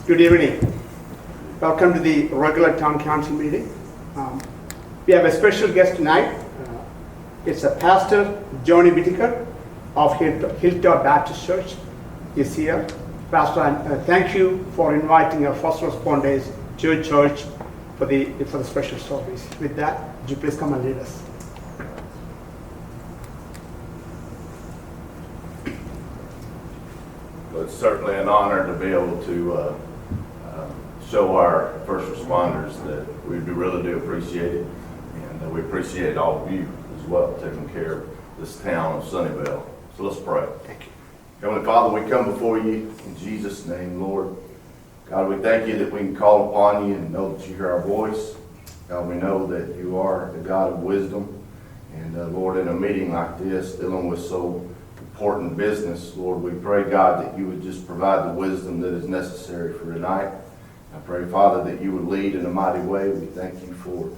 Good evening. Welcome to the regular town council meeting. We have a special guest tonight. It's a Pastor Johnny Whitaker of Hilltop Baptist Church is here. Pastor, thank you for inviting our first responders to your church for the special service. With that, would you please come and lead us? Well, it's certainly an honor to be able to show our first responders that we really do appreciate it, and we appreciate all of you as well taking care of this town of Sunnyvale. So let's pray. Thank you. Heavenly Father, we come before you in Jesus' name, Lord. God, we thank you that we can call upon you and know that you hear our voice. God, we know that you are the God of wisdom. And Lord, in a meeting like this, dealing with so important business, Lord, we pray, God, that you would just provide the wisdom that is necessary for tonight. I pray, Father, that you would lead in a mighty way. We thank you for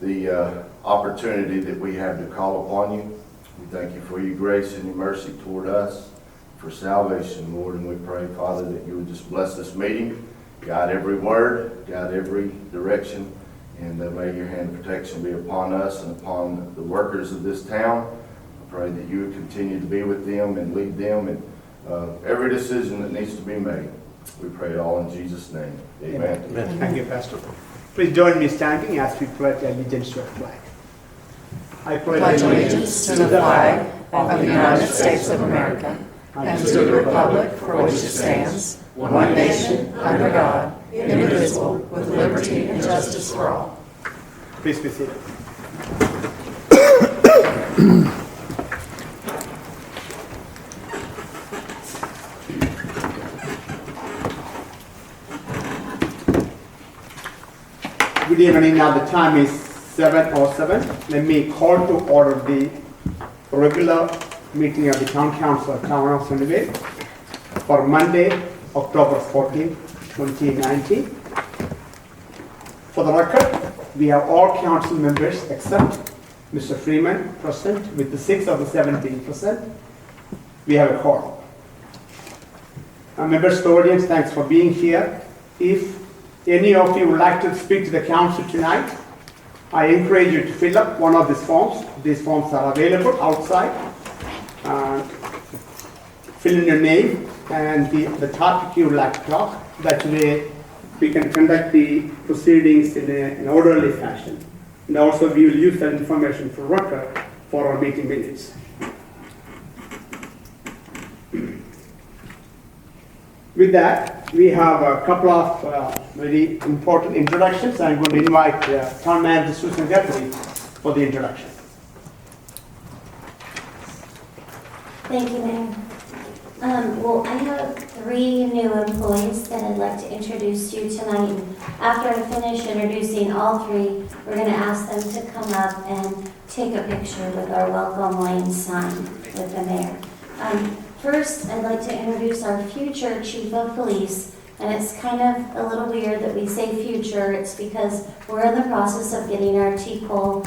the opportunity that we have to call upon you. We thank you for your grace and your mercy toward us, for salvation, Lord. And we pray, Father, that you would just bless this meeting, guide every word, guide every direction, and may your hand of protection be upon us and upon the workers of this town. I pray that you would continue to be with them and lead them in every decision that needs to be made. We pray it all in Jesus' name. Amen. Amen. Thank you, Pastor. Please join me standing as we pledge allegiance to our flag. I pledge allegiance to the flag of the United States of America and to the republic for which it stands, one nation, under God, indivisible, with liberty and justice for all. Please be seated. Good evening. Now the time is 7:07. Let me call to order the regular meeting of the Town Council of Town of Sunnyvale for Monday, October 14, 2019. For the record, we have all council members except Mr. Freeman present with the 6 of the 17 present. We have a quorum. Members of the audience, thanks for being here. If any of you would like to speak to the council tonight, I encourage you to fill up one of these forms. These forms are available outside. Fill in your name and the topic you would like to talk. That way we can conduct the proceedings in an orderly fashion. And also we will use that information for record for our meeting minutes. With that, we have a couple of very important introductions. I'm going to invite Town Manager Susan Guthrie for the introduction. Thank you, Mayor. Well, I have 3 new employees that I'd like to introduce to you tonight. After I finish introducing all 3, we're going to ask them to come up and take a picture with our Welcome Lane sign with the mayor. First, I'd like to introduce our future chief of police, and it's kind of a little weird that we say future. It's because we're in the process of getting our TCOL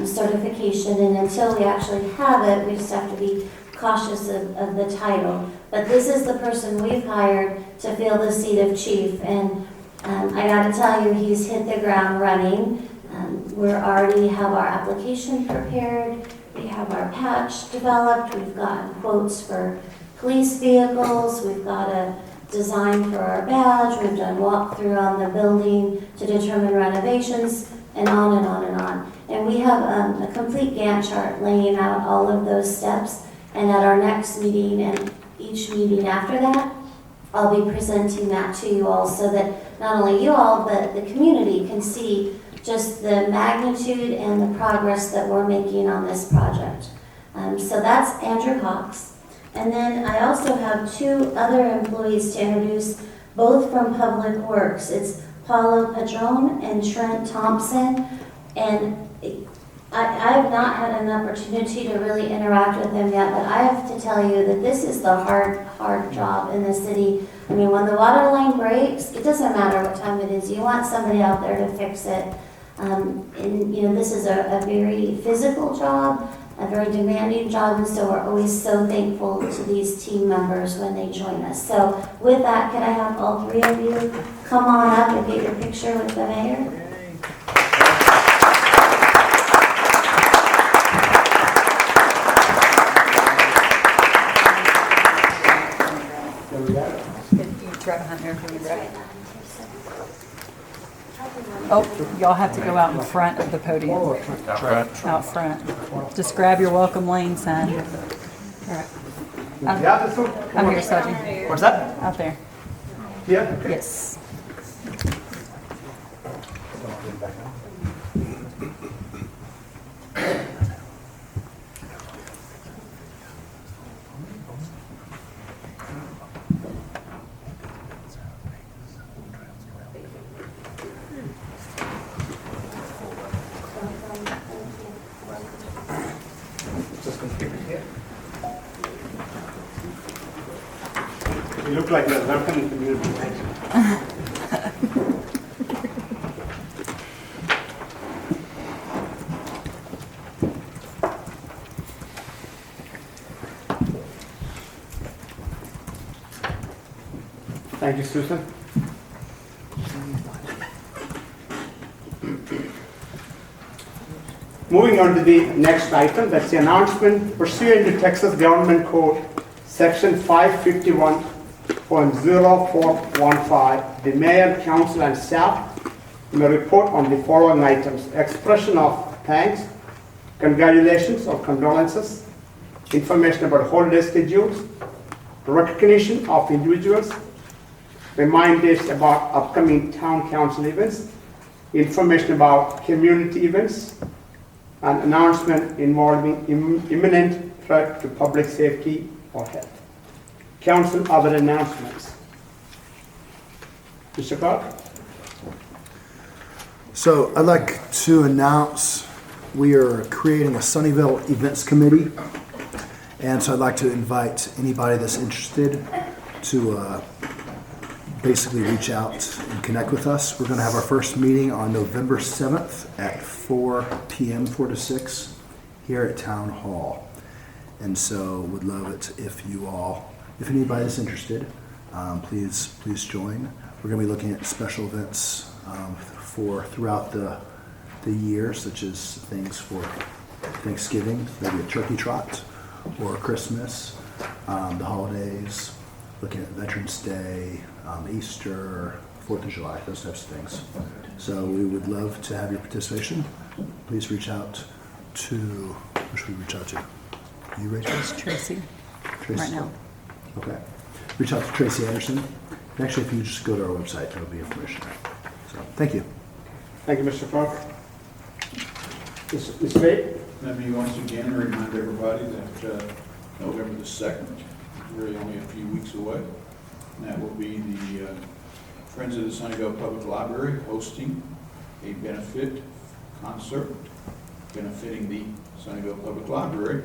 certification, and until we actually have it, we just have to be cautious of the title. But this is the person we've hired to fill the seat of chief, and I got to tell you, he's hit the ground running. We already have our application prepared. We have our patch developed. We've gotten quotes for police vehicles. We've got a design for our badge. We've done walkthrough on the building to determine renovations, and on and on and on. And we have a complete Gantt chart laying out all of those steps. And at our next meeting and each meeting after that, I'll be presenting that to you all so that not only you all, but the community can see just the magnitude and the progress that we're making on this project. So that's Andrew Hawks. And then I also have 2 other employees to introduce, both from Public Works. It's Paulo Padron and Trent Thompson. And I have not had an opportunity to really interact with them yet, but I have to tell you that this is the hard job in the city. I mean, when the water line breaks, it doesn't matter what time it is. You want somebody out there to fix it. And you know, this is a very physical job, a very demanding job, and so we're always so thankful to these team members when they join us. So with that, could I have all three of you come on up and get your picture with the mayor? Right behind there for you, Brett. Oh, y'all have to go out in front of the podium. Out front. Just grab your welcome lane sign. All right. Yeah, this one. I'm here, Saji. What's that? Out there. Yeah. Yes. You look like you're welcome in community. Thank you, Susan. Moving on to the next item, that's the announcement pursuant to Texas Government Code, Section 551.0415. The mayor, council, and staff may report on the following items: expression of thanks, congratulations or condolences, information about holiday schedules, recognition of individuals, reminders about upcoming town council events, information about community events, an announcement involving imminent threat to public safety or health. Council other announcements. Mr. Clark? So I'd like to announce we are creating a Sunnyvale Events Committee. And so I'd like to invite anybody that's interested to basically reach out and connect with us. We're going to have our first meeting on November 7th at 4 p.m., 4 to 6, here at Town Hall. And so would love it if anybody is interested, please join. We're going to be looking at special events throughout the year, such as things for Thanksgiving, maybe a turkey trot, or Christmas, the holidays, looking at Veterans Day, Easter, 4th of July, those types of things. So we would love to have your participation. Please reach out to, who should we reach out to? You, Rachel? It's Tracy. Right now. Okay. Reach out to Tracy Anderson. And actually, if you just go to our website, there will be information there. So, thank you. Thank you, Mr. Clark. Ms. Wade? Let me once again remind everybody that November the 2nd is really only a few weeks away. And that will be the Friends of the Sunnyvale Public Library hosting a benefit concert benefiting the Sunnyvale Public Library.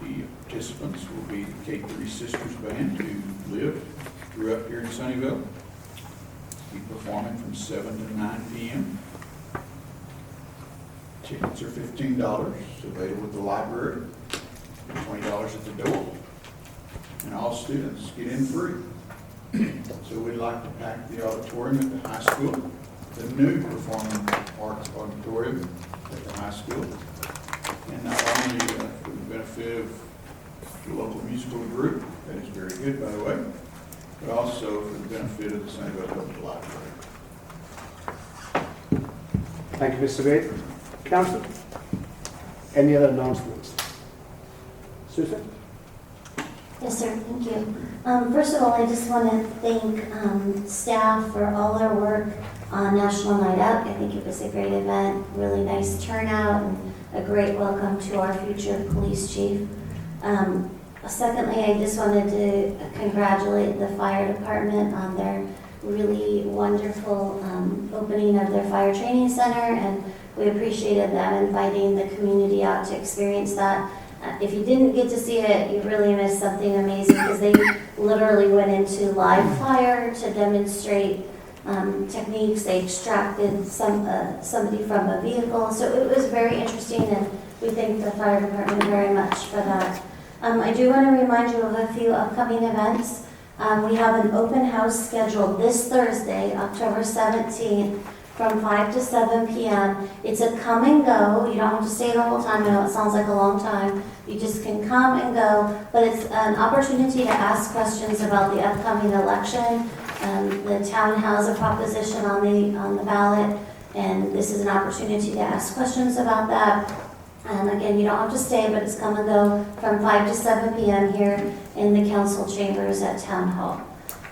The participants will be the K3 Sisters Band, who grew up here in Sunnyvale. Be performing from 7 to 9 p.m. Tickets are $15, available at the library, $20 at the door, and all students get in free. So we'd like to pack the auditorium at the high school, the new Performing Arts Auditorium at the high school, and not only for the benefit of the local musical group, that is very good, by the way, but also for the benefit of the Sunnyvale Public Library. Thank you, Mr. Wade. Council? Any other announcements? Susan? Yes, sir, thank you. First of all, I just want to thank staff for all their work on National Night Out. I think it was a great event, really nice turnout, and a great welcome to our future police chief. Secondly, I just wanted to congratulate the fire department on their really wonderful opening of their fire training center, and we appreciated them inviting the community out to experience that. If you didn't get to see it, you really missed something amazing, because they literally went into live fire to demonstrate techniques. They extracted somebody from a vehicle. So it was very interesting, and we thank the fire department very much for that. I do want to remind you of a few upcoming events. We have an open house scheduled this Thursday, October 17th, from 5 to 7 p.m. It's a come and go. You don't have to stay the whole time. I know it sounds like a long time. You just can come and go, but it's an opportunity to ask questions about the upcoming election. The town has a proposition on the ballot, and this is an opportunity to ask questions about that. And again, you don't have to stay, but it's come and go from 5 to 7 p.m. here in the council chambers at Town Hall.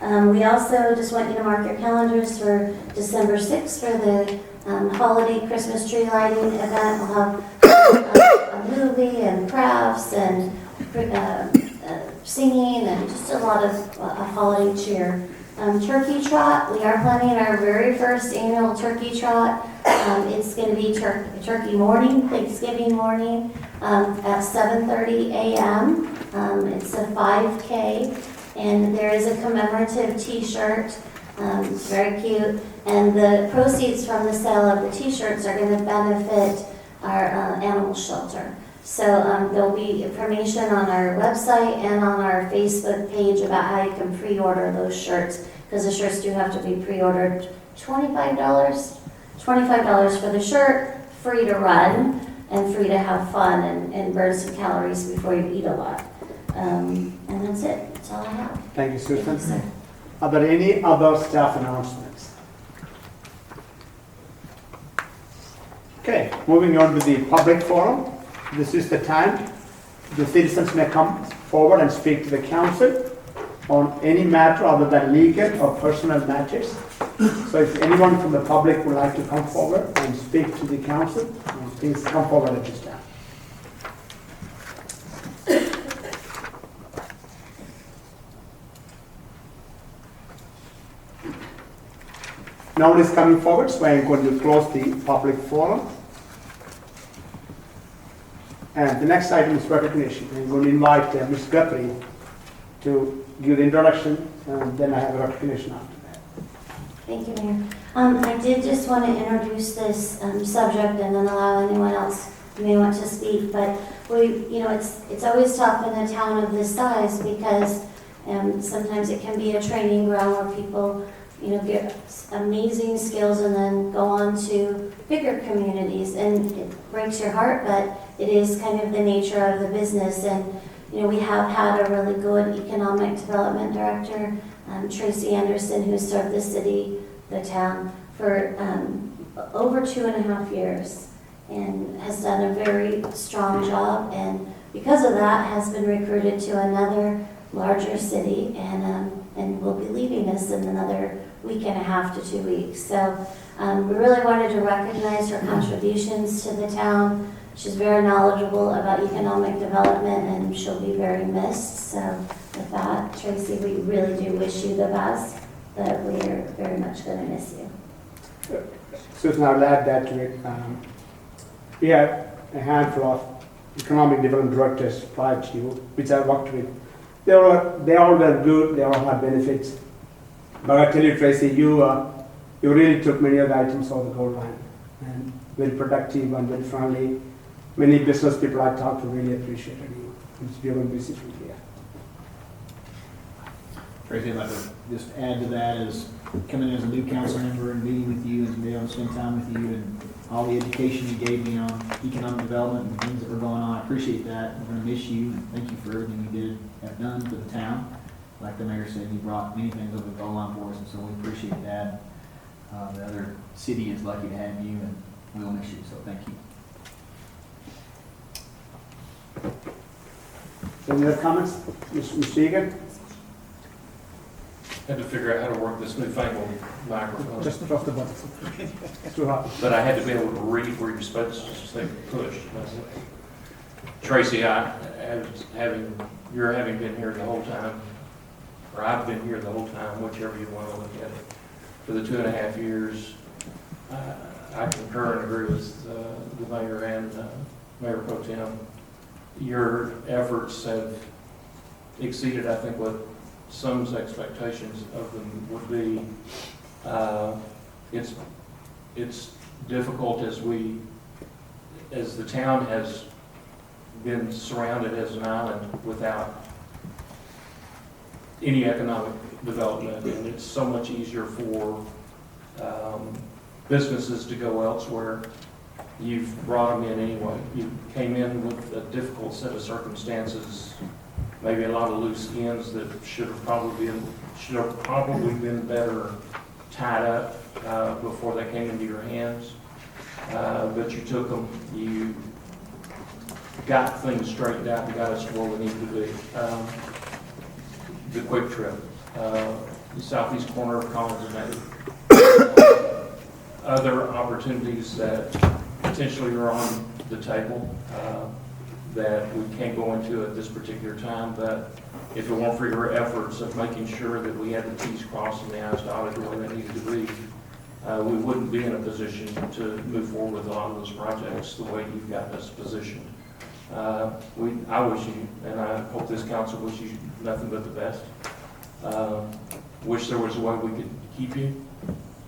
We also just want you to mark your calendars for December 6th for the holiday Christmas tree lighting event. We'll have a movie and crafts and singing and just a lot of holiday cheer. Turkey trot, we are planning our very first annual turkey trot. It's going to be turkey morning, Thanksgiving morning, at 7:30 a.m. It's a 5K, and there is a commemorative T-shirt. It's very cute, and the proceeds from the sale of the T-shirts are going to benefit our animal shelter. So there'll be information on our website and on our Facebook page about how you can pre-order those shirts, because the shirts do have to be pre-ordered. $25 for the shirt, free to run, and free to have fun and burn some calories before you eat a lot. And that's it. That's all I have. Thank you, Susan. Thank you, sir. Are there any other staff announcements? Okay, moving on to the public forum. This is the time the citizens may come forward and speak to the council on any matter other than legal or personal matters. So if anyone from the public would like to come forward and speak to the council, please come forward at this time. No one is coming forward, so I am going to close the public forum. And the next item is recognition. I'm going to invite Ms. Guthrie to give the introduction, and then I have a recognition after that. Thank you, Mayor. I did just want to introduce this subject and then allow anyone else who may want to speak. But it's always tough in a town of this size because sometimes it can be a training ground where people get amazing skills and then go on to bigger communities, and it breaks your heart, but it is kind of the nature of the business. And we have had a really good economic development director, Tracy Anderson, who served the city, the town, for over 2.5 years and has done a very strong job, and because of that has been recruited to another larger city, and will be leaving us in another week and a half to 2 weeks. So we really wanted to recognize her contributions to the town. She's very knowledgeable about economic development, and she'll be very missed. So with that, Tracy, we really do wish you the best, but we are very much going to miss you. Susan, I'll add that to it. We have a handful of economic development directors prior to you, which I worked with. They all were good, they all have benefits. But I tell you, Tracy, you really took many of the items off the goal line, and very productive and very friendly. Many business people I talked to really appreciated you. It's been a busy from here. Tracy, I'd like to just add to that is coming in as a new council member and meeting with you and being able to spend time with you and all the education you gave me on economic development and things that were going on. I appreciate that. We're going to miss you, and thank you for everything you have done for the town. Like the mayor said, you brought many things over the goal line for us, and so we appreciate that. The other city is lucky to have you, and we'll miss you, so thank you. Any other comments? Mr. Egan? Had to figure out how to work this newfangled microphone. Just press the button. It's too hot. But I had to be able to read where you're supposed to say push. Tracy, you're having been here the whole time, or I've been here the whole time, whichever you want to look at it, for the 2.5 years. I concur and agree with the mayor and Mayor Pro Tem. Your efforts have exceeded, I think, what some's expectations of them would be. It's difficult as the town has been surrounded as an island without any economic development, and it's so much easier for businesses to go elsewhere. You've brought them in anyway. You came in with a difficult set of circumstances, maybe a lot of loose ends that should have probably been better tied up before they came into your hands. But you took them, you got things straightened out, and got us to where we need to be. The Quick Trip, the southeast corner of Collins and other opportunities that potentially are on the table that we can't go into at this particular time, but if it weren't for your efforts of making sure that we had the T's crossed and the I's dotted the way they needed to be, we wouldn't be in a position to move forward with a lot of those projects the way you've got us positioned. I wish you, and I hope this council wishes you nothing but the best. Wish there was a way we could keep you,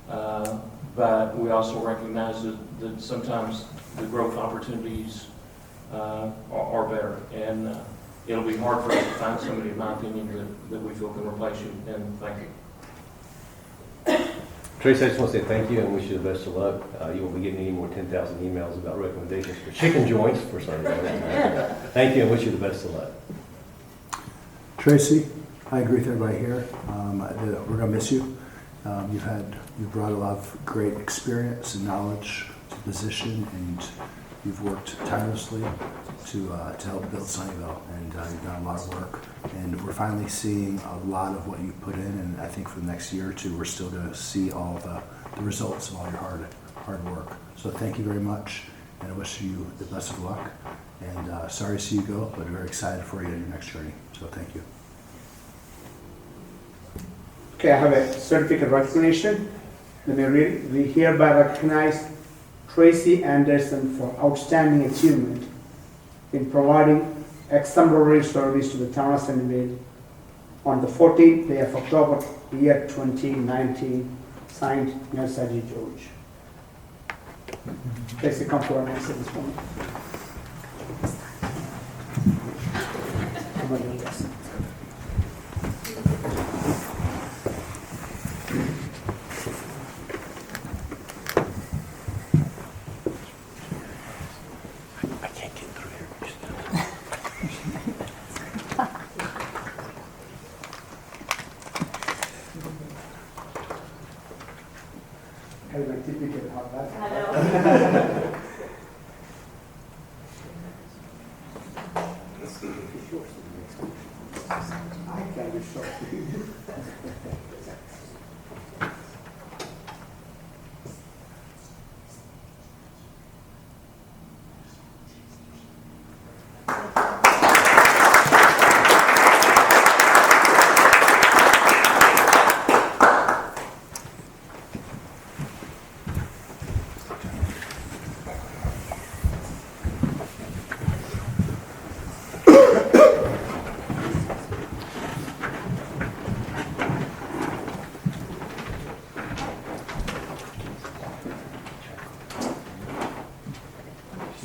but we also recognize that sometimes the growth opportunities are better, and it'll be hard for us to find somebody, in my opinion, that we feel can replace you, and thank you. Tracy, I just want to say thank you and wish you the best of luck. You won't be getting any more 10,000 emails about recommendations for chicken joints for Sunday. Thank you and wish you the best of luck. Tracy, I agree with everybody here. We're gonna miss you. You've brought a lot of great experience and knowledge to the position, and you've worked tirelessly to help build Sunnyvale, and you've done a lot of work. And we're finally seeing a lot of what you put in, and I think for the next year or two, we're still going to see all the results of all your hard work. So thank you very much, and I wish you the best of luck. And sorry to see you go, but very excited for you in your next journey. So thank you. Okay, I have a certificate of recognition. Let me read it. We hereby recognize Tracy Anderson for outstanding achievement in providing exemplary service to the town of Sunnyvale on the 14th day of October, year 2019, signed Nursaji George. Tracy, come forward and say this one. Come on, yes. Have my certificate of that. Hello. I can be short.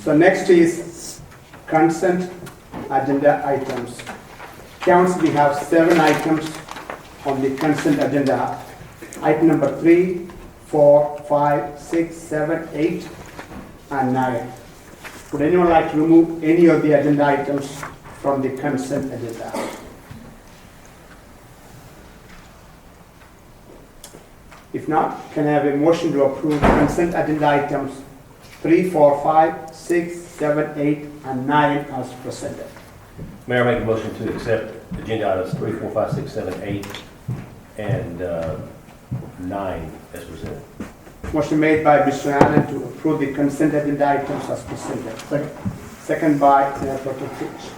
So next is consent agenda items. Council, we have 7 items on the consent agenda. Item number 3, 4, 5, 6, 7, 8, and 9. Would anyone like to remove any of the agenda items from the consent agenda? If not, can I have a motion to approve consent agenda items 3, 4, 5, 6, 7, 8, and 9 as presented? Mayor, I make a motion to accept agenda items 3, 4, 5, 6, 7, 8, and 9 as presented. Motion made by Mr. Allen to approve the consent agenda items as presented. Second by Senator Fitch.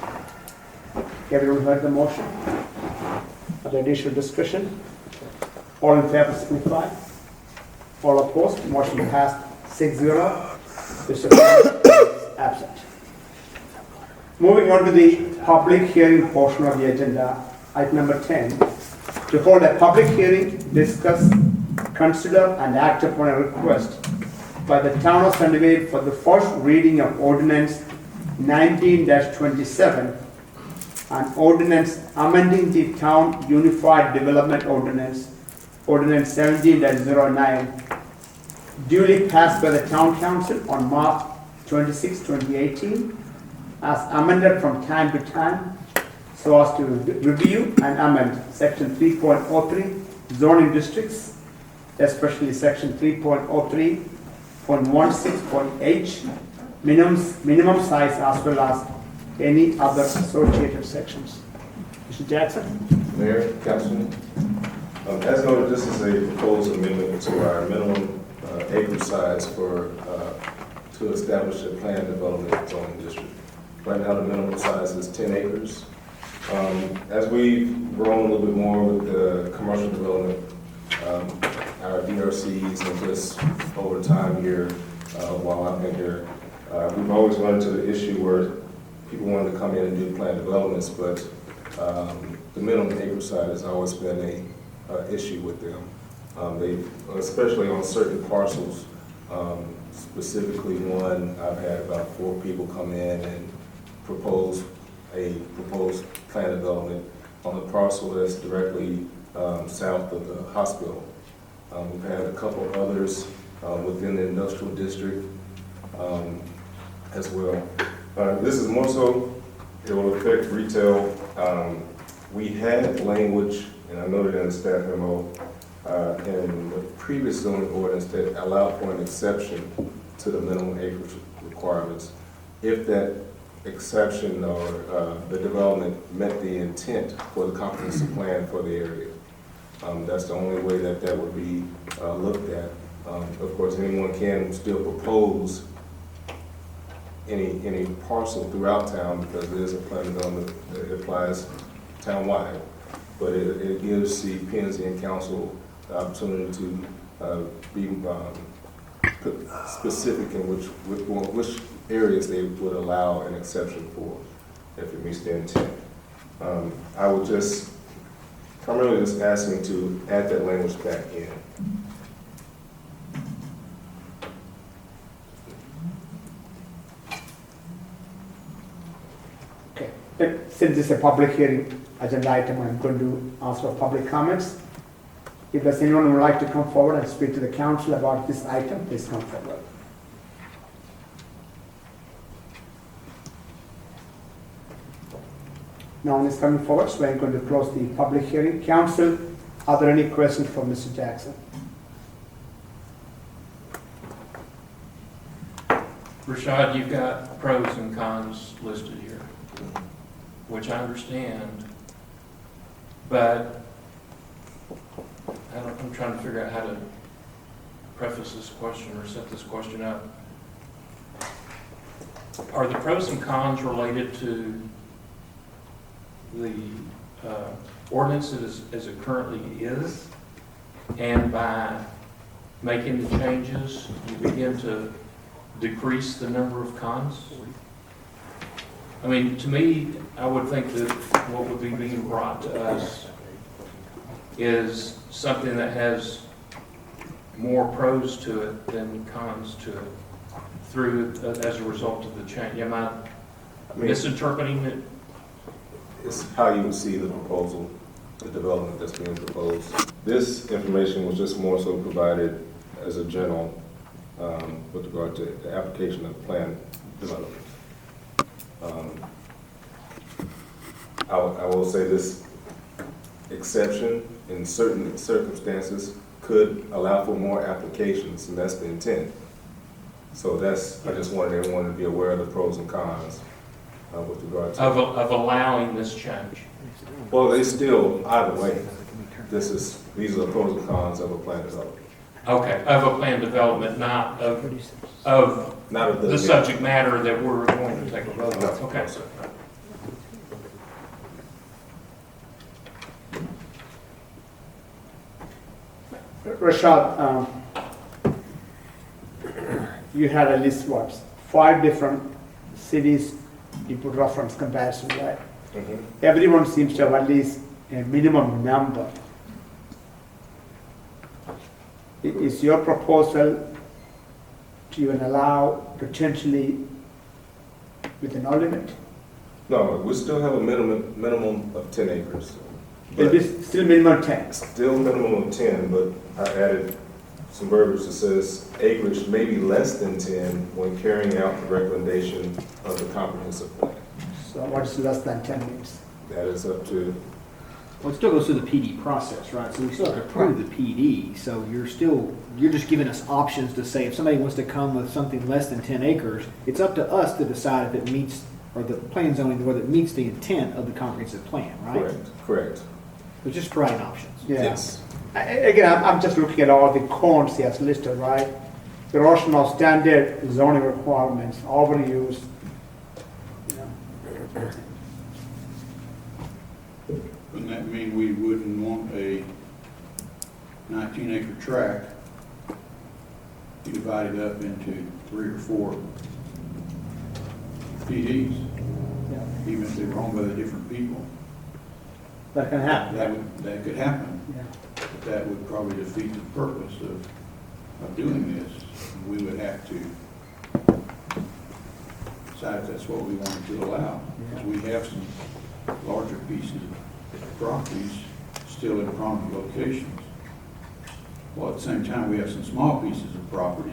Everyone heard the motion? Other additional discussion? All in favor signify. All opposed? Motion passed 6-0. Mr. is absent. Moving on to the public hearing portion of the agenda, item number 10. To hold a public hearing, discuss consider and act upon a request by the town of Sunnyvale for the first reading of ordinance 19-27 and ordinance amending the town unified development ordinance 17-09, duly passed by the town council on March 26, 2018, as amended from time to time so as to review and amend section 3.03 zoning districts, especially section 3.03.16.h, minimum size, as well as any other associated sections. Mr. Jackson? Mayor, Councilman, as noted, this is a proposed amendment to our minimum acre size to establish a planned development zoning district. Right now, the minimum size is 10 acres. As we've grown a little bit more with the commercial development, our DRCs and just over time here, while I've been here, we've always run into the issue where people wanted to come in and do planned developments, but the minimum acre size has always been a issue with them. They've, especially on certain parcels, specifically one, I've had about 4 people come in and propose a proposed plan development on the parcel that's directly south of the hospital. We've had a couple others within the industrial district as well. This is more so, it will affect retail. We had language, and I noted in the staff memo, in the previous zoning ordinance that allowed for an exception to the minimum acreage requirements if that exception or the development met the intent for the comprehensive plan for the area. That's the only way that that would be looked at. Of course, anyone can still propose any parcel throughout town because there is a plan development that applies townwide. But it gives the P&Z and council the opportunity to be specific in which areas they would allow an exception for if it meets their intent. I would just primarily just asking to add that language back in. Okay. Since this is a public hearing agenda item, I'm going to ask for public comments. If there's anyone who would like to come forward and speak to the council about this item, please come forward. No one is coming forward, so I'm going to close the public hearing. Council, are there any questions for Mr. Jackson? Rashad, you've got pros and cons listed here, which I understand, but I'm trying to figure out how to preface this question or set this question up. Are the pros and cons related to the ordinance as it currently is? And by making the changes, you begin to decrease the number of cons? I mean, to me, I would think that what would be being brought to us is something that has more pros to it than cons to it as a result of the change. Am I misinterpreting it? It's how you would see the proposal, the development that's being proposed. This information was just more so provided as a general with regard to the application of plan development. I will say this exception in certain circumstances could allow for more applications, and that's the intent. So I just wanted everyone to be aware of the pros and cons with regard to of allowing this change. Well, they still, either way, these are the pros and cons of a plan development. Okay, of a plan development, not of the subject matter that we're going to take a vote on. Okay. Rashad, you had at least 5 different cities you put reference comparison, right? Mm-hmm. Everyone seems to have at least a minimum number. Is your proposal to even allow potentially with no limit? No, we still have a minimum of 10 acres. It'll be still minimum 10. Still minimum of 10, but I added some verbiage that says acreage may be less than 10 when carrying out the recommendation of the comprehensive plan. So what is less than 10 means? That is up to, Well, it still goes through the PD process, right? So we still have to approve the PD, so you're just giving us options to say if somebody wants to come with something less than 10 acres, it's up to us to decide if it meets, or the plan zoning, whether it meets the intent of the comprehensive plan, right? correct. We're just providing options. Yeah. Yes. Again, I'm just looking at all the cones he has listed, right? There are some standard zoning requirements, overuse. You know. Wouldn't that mean we wouldn't want a 19-acre tract divided up into 3 or 4 PDs, Yeah. even if they were owned by the different people? That can happen. That could happen, Yeah. but that would probably defeat the purpose of doing this. We would have to decide if that's what we wanted to allow. Because we have some larger pieces of properties still in prominent locations. While at the same time, we have some small pieces of property,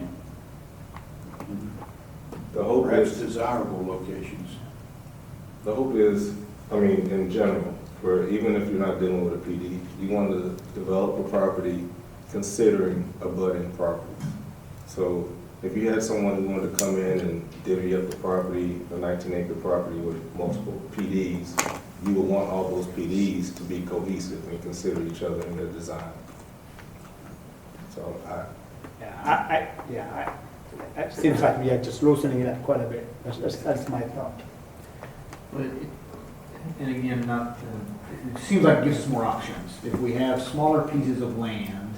The hope perhaps is, desirable locations. I mean, in general, where even if you're not dealing with a PD, you want to develop a property considering abutting property. So if you had someone who wanted to come in and divvy up the property, the 19-acre property with multiple PDs, you would want all those PDs to be cohesive and consider each other in their design. So It seems like we are just loosening it up quite a bit. That's my thought. But and again, it seems like it gives us more options. If we have smaller pieces of land,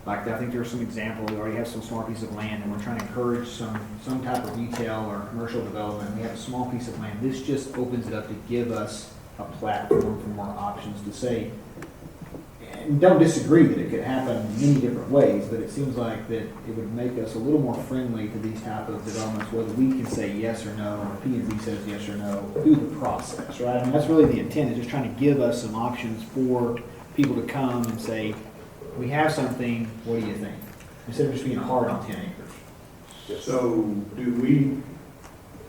like I think there are some examples, we already have some small pieces of land and we're trying to encourage some type of retail or commercial development, we have a small piece of land. This just opens it up to give us a platform for more options to say, and don't disagree that it could happen many different ways, but it seems like that it would make us a little more friendly to these type of developments, whether we can say yes or no, or P&Z says yes or no, through the process, right? I mean, that's really the intent, is just trying to give us some options for people to come and say, we have something, what do you think? Instead of just being hard on 10 acres. So do we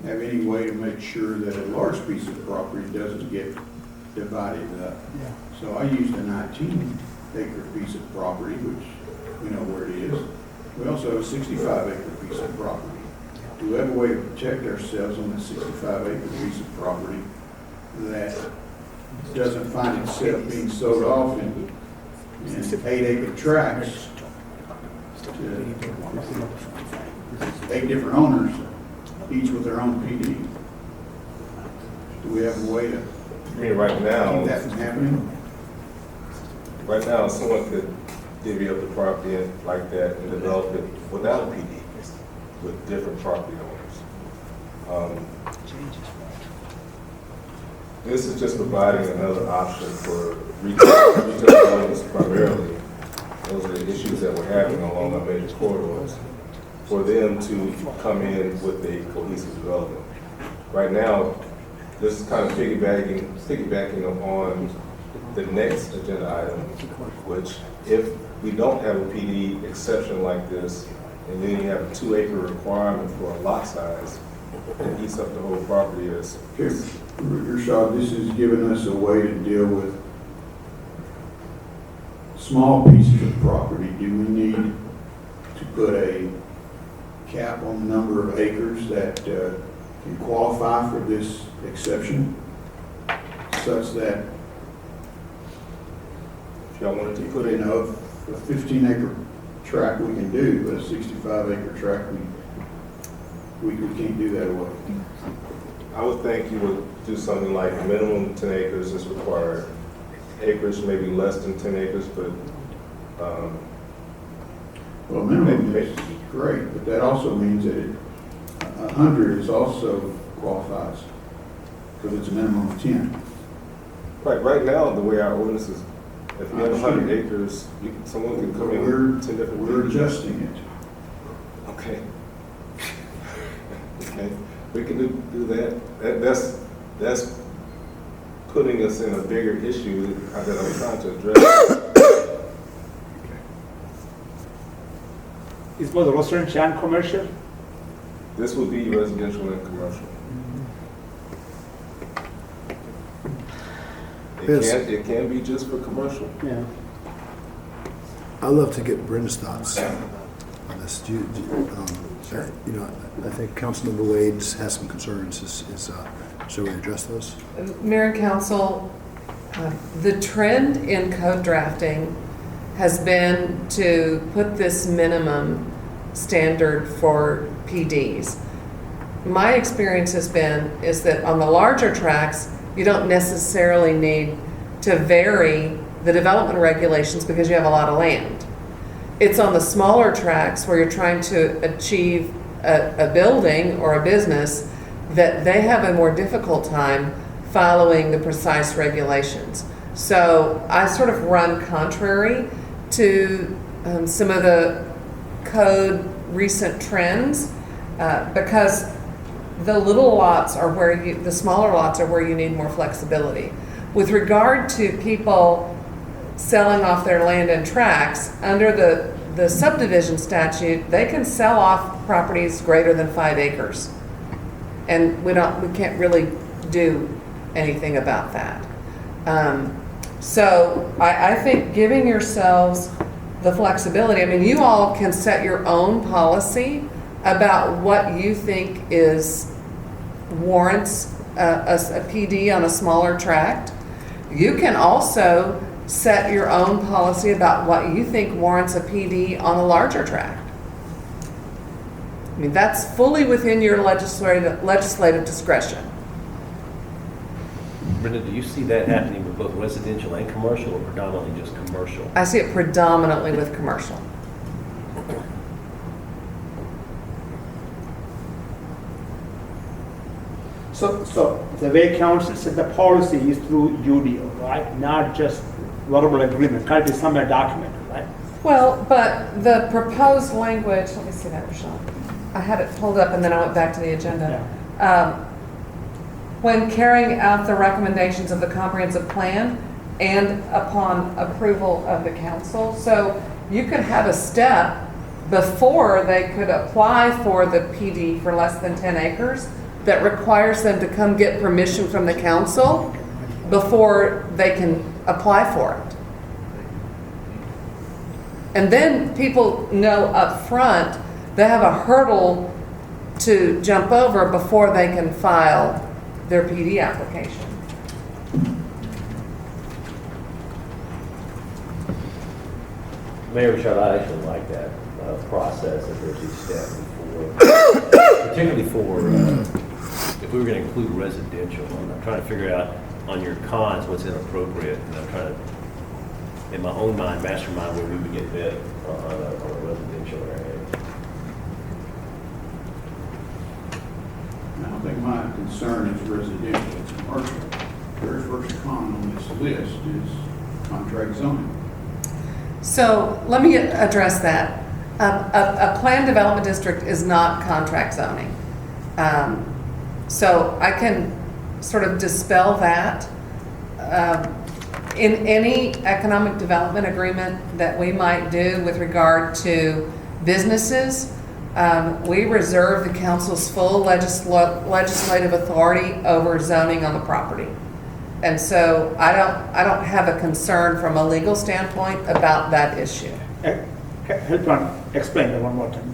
have any way to make sure that a large piece of property doesn't get divided up? Yeah. So I used a 19-acre piece of property, which we know where it is. We also have a 65-acre piece of property. Do we have a way to protect ourselves on that 65-acre piece of property that doesn't find itself being sold off in 8-acre tracts to 8 different owners, each with their own PD? Do we have a way to I mean, right now, keep that from happening? someone could divvy up the property like that and develop it without a PD, with different property owners. This is just providing another option for retail developers primarily. Those are the issues that we're having along our major corridors, for them to come in with a cohesive development. Right now, this is kind of piggybacking on the next agenda item, which if we don't have a PD exception like this, and then you have a 2-acre requirement for a lot size, it eats up the whole property as. Rashad, this is giving us a way to deal with small pieces of property. Do we need to put a cap on the number of acres that can qualify for this exception, such that, If y'all wanted to put you in, know, a 15-acre tract we can do, but a 65-acre tract we can't do that away? I would think you would do something like minimum 10 acres is required. Acres maybe less than 10 acres, but Well, minimum is great, but that also means that 100 is also qualifies, because it's a minimum of 10. right now, the way our ordinance is If you have 100 acres, someone can come in 10 different. We're adjusting it. Okay. Okay, we can do that. That's putting us in a bigger issue that I'm trying to address. Is both residential and commercial? This would be residential and commercial. It can be just for commercial. Yeah. I'd love to get Brenda's thoughts on this. I think Councilmember Wade has some concerns. Shall we address those? Mayor and Council, the trend in code drafting has been to put this minimum standard for PDs. My experience is that on the larger tracts, you don't necessarily need to vary the development regulations because you have a lot of land. It's on the smaller tracts where you're trying to achieve a building or a business that they have a more difficult time following the precise regulations. So I sort of run contrary to some of the code recent trends because the little lots are the smaller lots are where you need more flexibility. With regard to people selling off their land in tracts, under the subdivision statute, they can sell off properties greater than 5 acres. And we can't really do anything about that. So I think giving yourselves the flexibility, I mean, you all can set your own policy about what you think warrants a PD on a smaller tract. You can also set your own policy about what you think warrants a PD on a larger tract. I mean, that's fully within your legislative discretion. Brenda, do you see that happening with both residential and commercial, or predominantly just commercial? I see it predominantly with commercial. So the way council set the policy is through UDO, right? Not just verbal agreement, can't be some document, right? Well, but the proposed language, let me see that, Rashawn. I had it pulled up and then I went back to the agenda. When carrying out the recommendations of the comprehensive plan and upon approval of the council. So you could have a step before they could apply for the PD for less than 10 acres that requires them to come get permission from the council before they can apply for it. And then people know up front they have a hurdle to jump over before they can file their PD application. Mayor Richard, I actually like that process that there's each step before, particularly for if we were going to include residential. I'm trying to figure out on your cons what's inappropriate, and I'm trying to, in my own mind, mastermind where we would get bit on a residential area. I think my concern is residential and commercial. Very first con on this list is contract zoning. So let me address that. A planned development district is not contract zoning. So I can sort of dispel that. In any economic development agreement that we might do with regard to businesses, we reserve the council's full legislative authority over zoning on the property. And so I don't have a concern from a legal standpoint about that issue. Help on explain that one more time.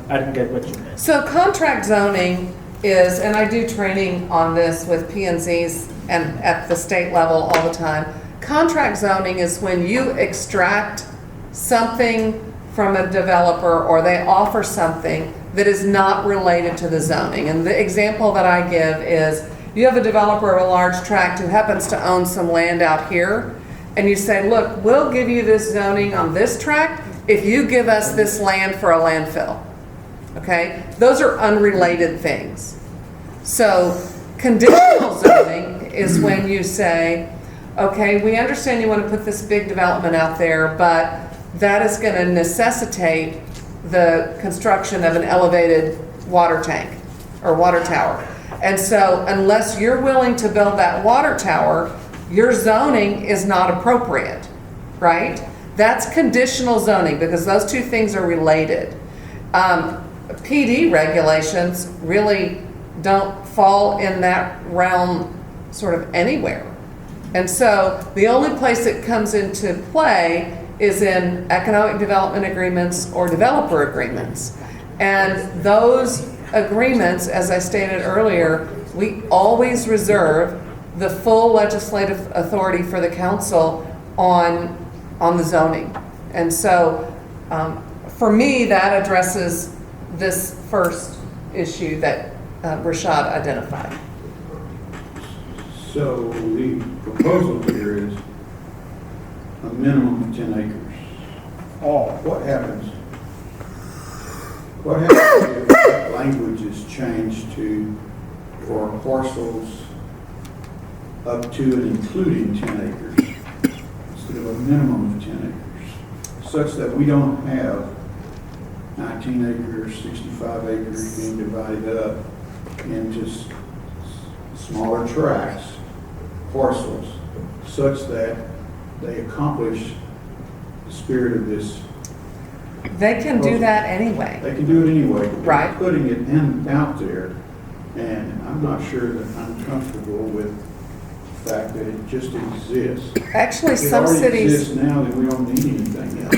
I didn't get what you meant. So contract zoning is, and I do training on this with P&Zs and at the state level all the time. Contract zoning is when you extract something from a developer or they offer something that is not related to the zoning. And the example that I give is you have a developer of a large tract who happens to own some land out here, and you say, look, we'll give you this zoning on this tract if you give us this land for a landfill. Okay? Those are unrelated things. So conditional zoning is when you say, okay, we understand you want to put this big development out there, but that is going to necessitate the construction of an elevated water tank or water tower. And so unless you're willing to build that water tower, your zoning is not appropriate, right? That's conditional zoning because those two things are related. PD regulations really don't fall in that realm sort of anywhere. And so the only place it comes into play is in economic development agreements or developer agreements. And those agreements, as I stated earlier, we always reserve the full legislative authority for the council on the zoning. And so for me, that addresses this first issue that Rashad identified. So the proposal here is a minimum of 10 acres. What happens? What happens if that language is changed to, for parcels up to and including 10 acres, instead of a minimum of 10 acres, such that we don't have 19 acres, 65 acres being divided up into smaller tracts, parcels, such that they accomplish the spirit of this. They can do that anyway. They can do it anyway. But Right. they're putting it out there, and I'm not sure that I'm comfortable with the fact that it just exists. Actually, some It already cities, exists now, that we don't need anything else.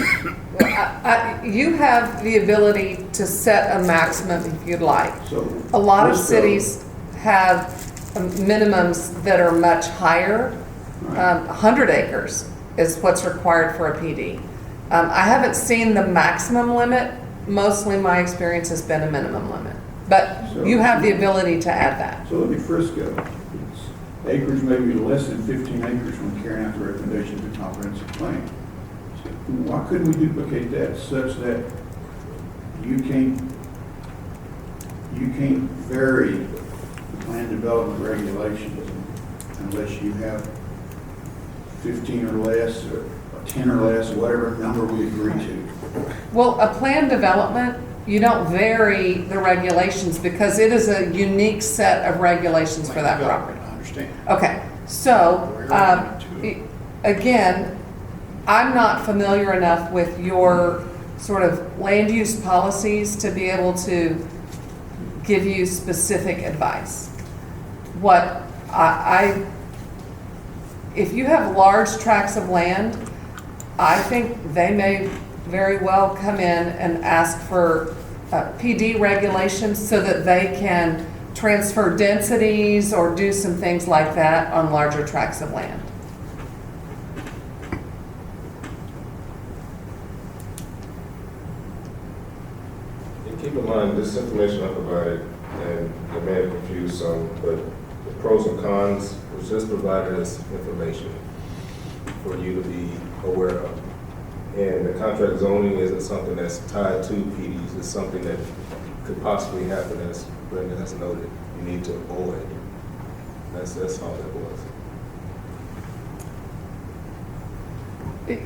you have the ability to set a maximum if you'd like. So A lot of let's go. cities have minimums that are much higher. 100 acres is what's required for a PD. I haven't seen the maximum limit. Mostly my experience has been a minimum limit. But you have the ability to add that. So look at Frisco. It's acres may be less than 15 acres when carrying out the recommendations of the comprehensive plan. So why couldn't we duplicate that such that you can't vary the land development regulations unless you have 15 or less or 10 or less, whatever number we agree to? Well, a planned development, you don't vary the regulations because it is a unique set of regulations for that property. I understand. Okay, so, again, I'm not familiar enough with your sort of land use policies to be able to give you specific advice. What if you have large tracts of land, I think they may very well come in and ask for PD regulations so that they can transfer densities or do some things like that on larger tracts of land. And keep in mind, this information I provided, and it may have confused some, but the pros and cons was just provided as information for you to be aware of. And the contract zoning isn't something that's tied to PDs, it's something that could possibly happen, as Brenda has noted, you need to avoid. That's all that was.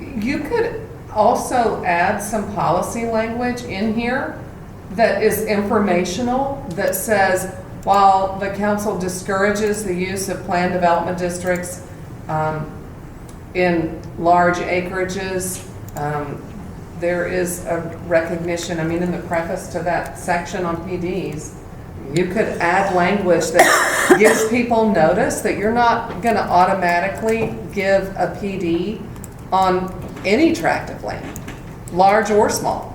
You could also add some policy language in here that is informational, that says, while the council discourages the use of planned development districts in large acreages, there is a recognition, I mean, in the preface to that section on PDs, you could add language that gives people notice that you're not going to automatically give a PD on any tract of land, large or small.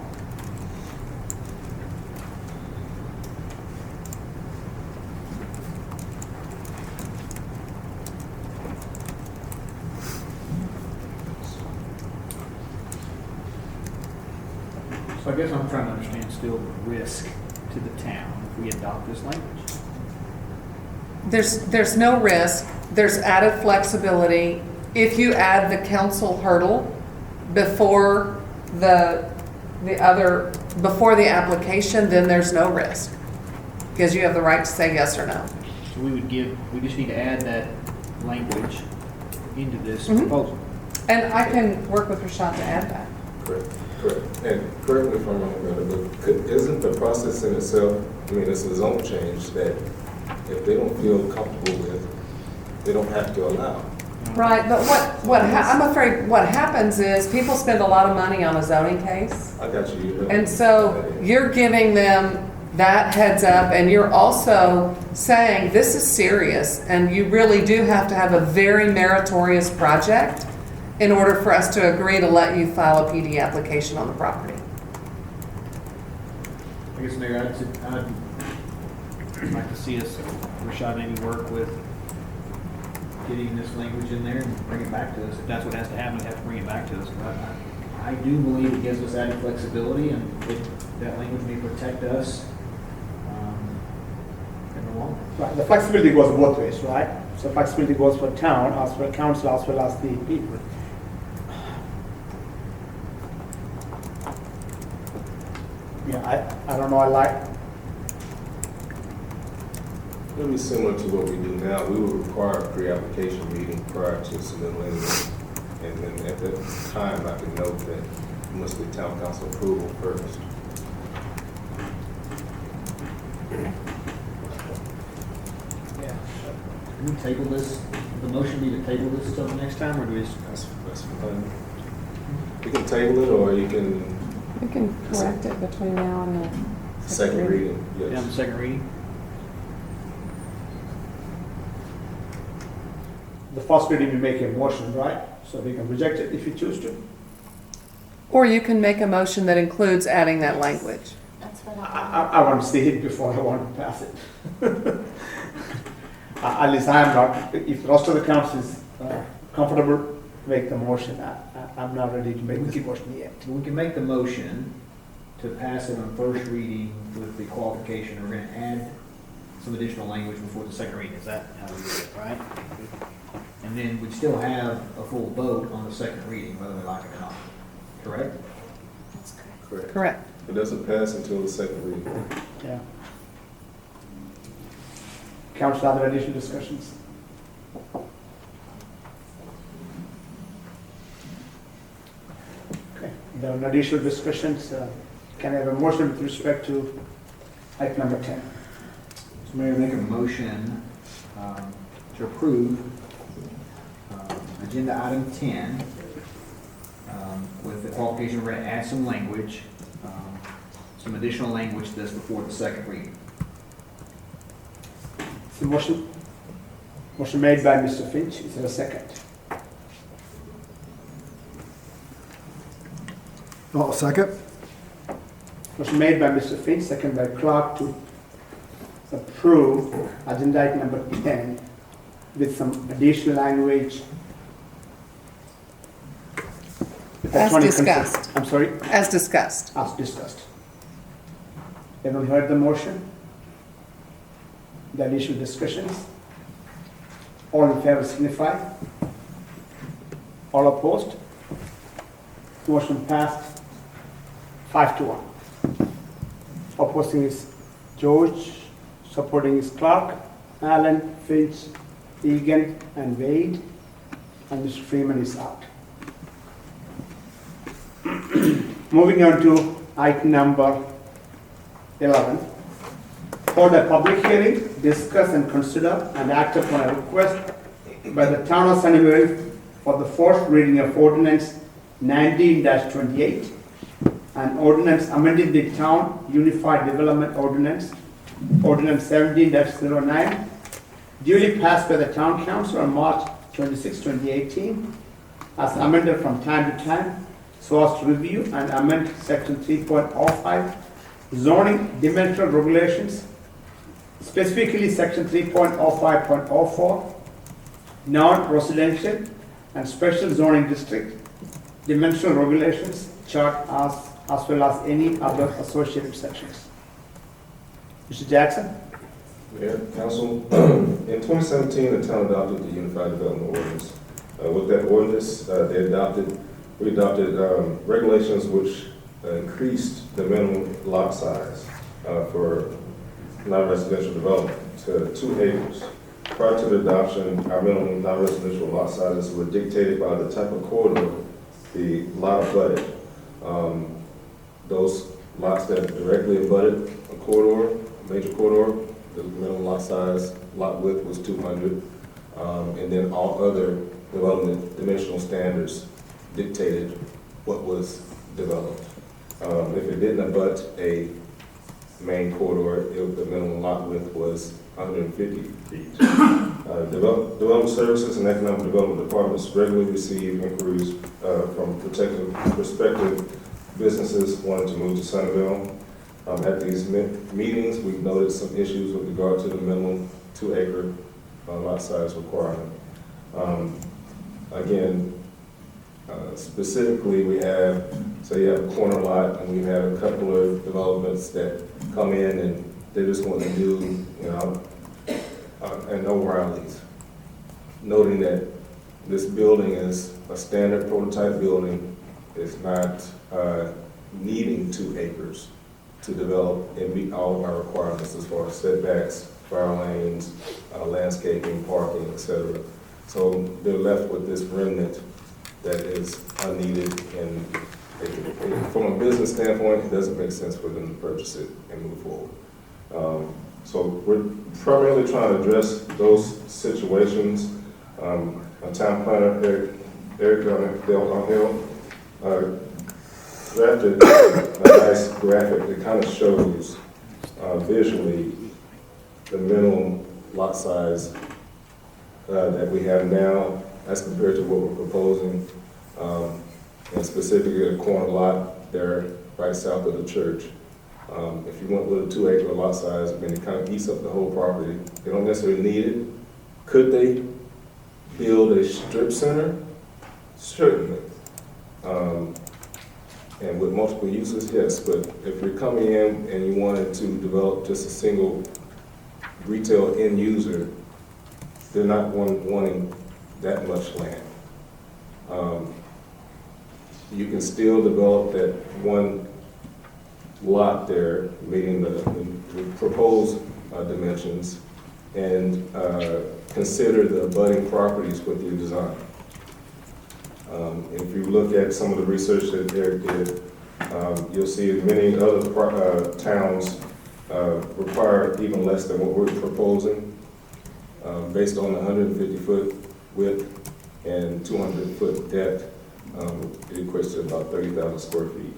So I guess I'm trying to understand still the risk to the town if we adopt this language. There's no risk. There's added flexibility. If you add the council hurdle before before the application, then there's no risk because you have the right to say yes or no. So we just need to add that language into this Mhm. proposal. And I can work with Rashad to add that. Correct, correct. And correct me if I'm wrong, Brenda, but isn't the process in itself, I mean, it's a zone change that if they don't feel comfortable with, they don't have to allow. Right, but I'm afraid what happens is people spend a lot of money on a zoning case. I got you. And so you're giving them that heads up, and you're also saying, this is serious, and you really do have to have a very meritorious project in order for us to agree to let you file a PD application on the property. I guess, Mayor, I'd like to see us, Rashad, maybe work with getting this language in there and bring it back to us. If that's what has to happen, we have to bring it back to us. But I do believe it gives us added flexibility, and that language may protect us in the long run. Right, the flexibility goes both ways, right? So flexibility goes for town, as for council, as well as the people. Yeah, I don't know, I like, It would be similar to what we do now. We would require a pre-application meeting prior to submitting anything. And then at that time, I can note that it must be town council approval first. Yeah. Can we table this, the motion be to table this until the next time, or do we just? That's fine. You can table it, or you can We can correct it between now and the second reading. Down Yes. the second reading? the first reading, we make a motion, right? So we can reject it if you choose to. Or you can make a motion that includes adding that language. That's what I want to see it before I want to pass it. At least I am not, if the rest of the council is comfortable, make the motion. I'm not ready to make this motion yet. We can make the motion to pass it on first reading with the qualification, we're gonna add some additional language before the second reading. Is that how we do it, right? And then we'd still have a full vote on the second reading, whether we like it or not. Correct? That's correct. Correct. Correct. It doesn't pass until the second reading. Yeah. Council, other additional discussions? Okay, there are no additional discussions. Can I have a motion with respect to item number 10? So Mayor, make a motion to approve agenda item 10 with the qualification, we're going to add some language, some additional language to this before the second reading. So motion made by Mr. Finch. Is there a second? Oh, second? Motion made by Mr. Finch, second by Clark to approve agenda item number 10 with some additional language. As Attorney discussed. consent. I'm sorry? As discussed. As discussed. Everyone heard the motion? The additional discussions? All in favor signify. All opposed? Motion passed 5-1. Opposing is George, supporting is Clark, Allen, Finch, Egan, and Wade, and Mr. Freeman is out. Moving on to item number 11. Hold a public hearing, discuss and consider and act upon a request by the town of Sunnyvale for the first reading of ordinance 19-28 and ordinance amending the town unified development ordinance, ordinance 17-09, duly passed by the town council on March 26, 2018, as amended from time to time, so as to review and amend section 3.05 zoning dimensional regulations, specifically section 3.05.04 non-residential and special zoning district dimensional regulations chart as well as any other associated sections. Mr. Jackson? Mayor, Council, in 2017, the town adopted the Unified Development Ordinance. With that ordinance, we adopted regulations which increased the minimum lot size for non-residential development to 2 acres. prior to the adoption, our minimum non-residential lot sizes were dictated by the type of corridor the lot abutted. Those lots that directly abutted a corridor, a major corridor, the minimum lot size, lot width was 200. And then all other development dimensional standards dictated what was developed. If it didn't abut a main corridor, the minimum lot width was 150 feet. Development Services and Economic Development Departments regularly receive inquiries from prospective businesses wanting to move to Sunnyvale. At these meetings, we've noted some issues with regard to the minimum 2-acre lot size requirement. Again, specifically, we have, say you have a corner lot, and we have a couple of developments that come in and they just want to do, and no O'Reilly's. Noting that this building is a standard prototype building, it's not needing 2 acres to develop and meet all of our requirements as far as setbacks, fire lanes, landscaping, parking, etc. So they're left with this remnant that is unneeded, and from a business standpoint, it doesn't make sense for them to purchase it and move forward. So we're primarily trying to address those situations. Our town planner, Eric Del drafted a nice graphic that kind of shows visually the minimum lot size that we have now as compared to what we're proposing, and specifically a corner lot there right south of the church. If you went with a 2-acre lot size, I mean, it kind of eats up the whole property. They don't necessarily need it. Could they build a strip center? Certainly. And with multiple uses, yes, but if you're coming in and you wanted to develop just a single retail end user, they're not wanting that much land. You can still develop that one lot there, meeting the proposed dimensions, and consider the abutting properties with your design. If you look at some of the research that Eric did, you'll see many other towns require even less than what we're proposing, based on the 150-foot width and 200-foot depth. It equates to about 30,000 square feet.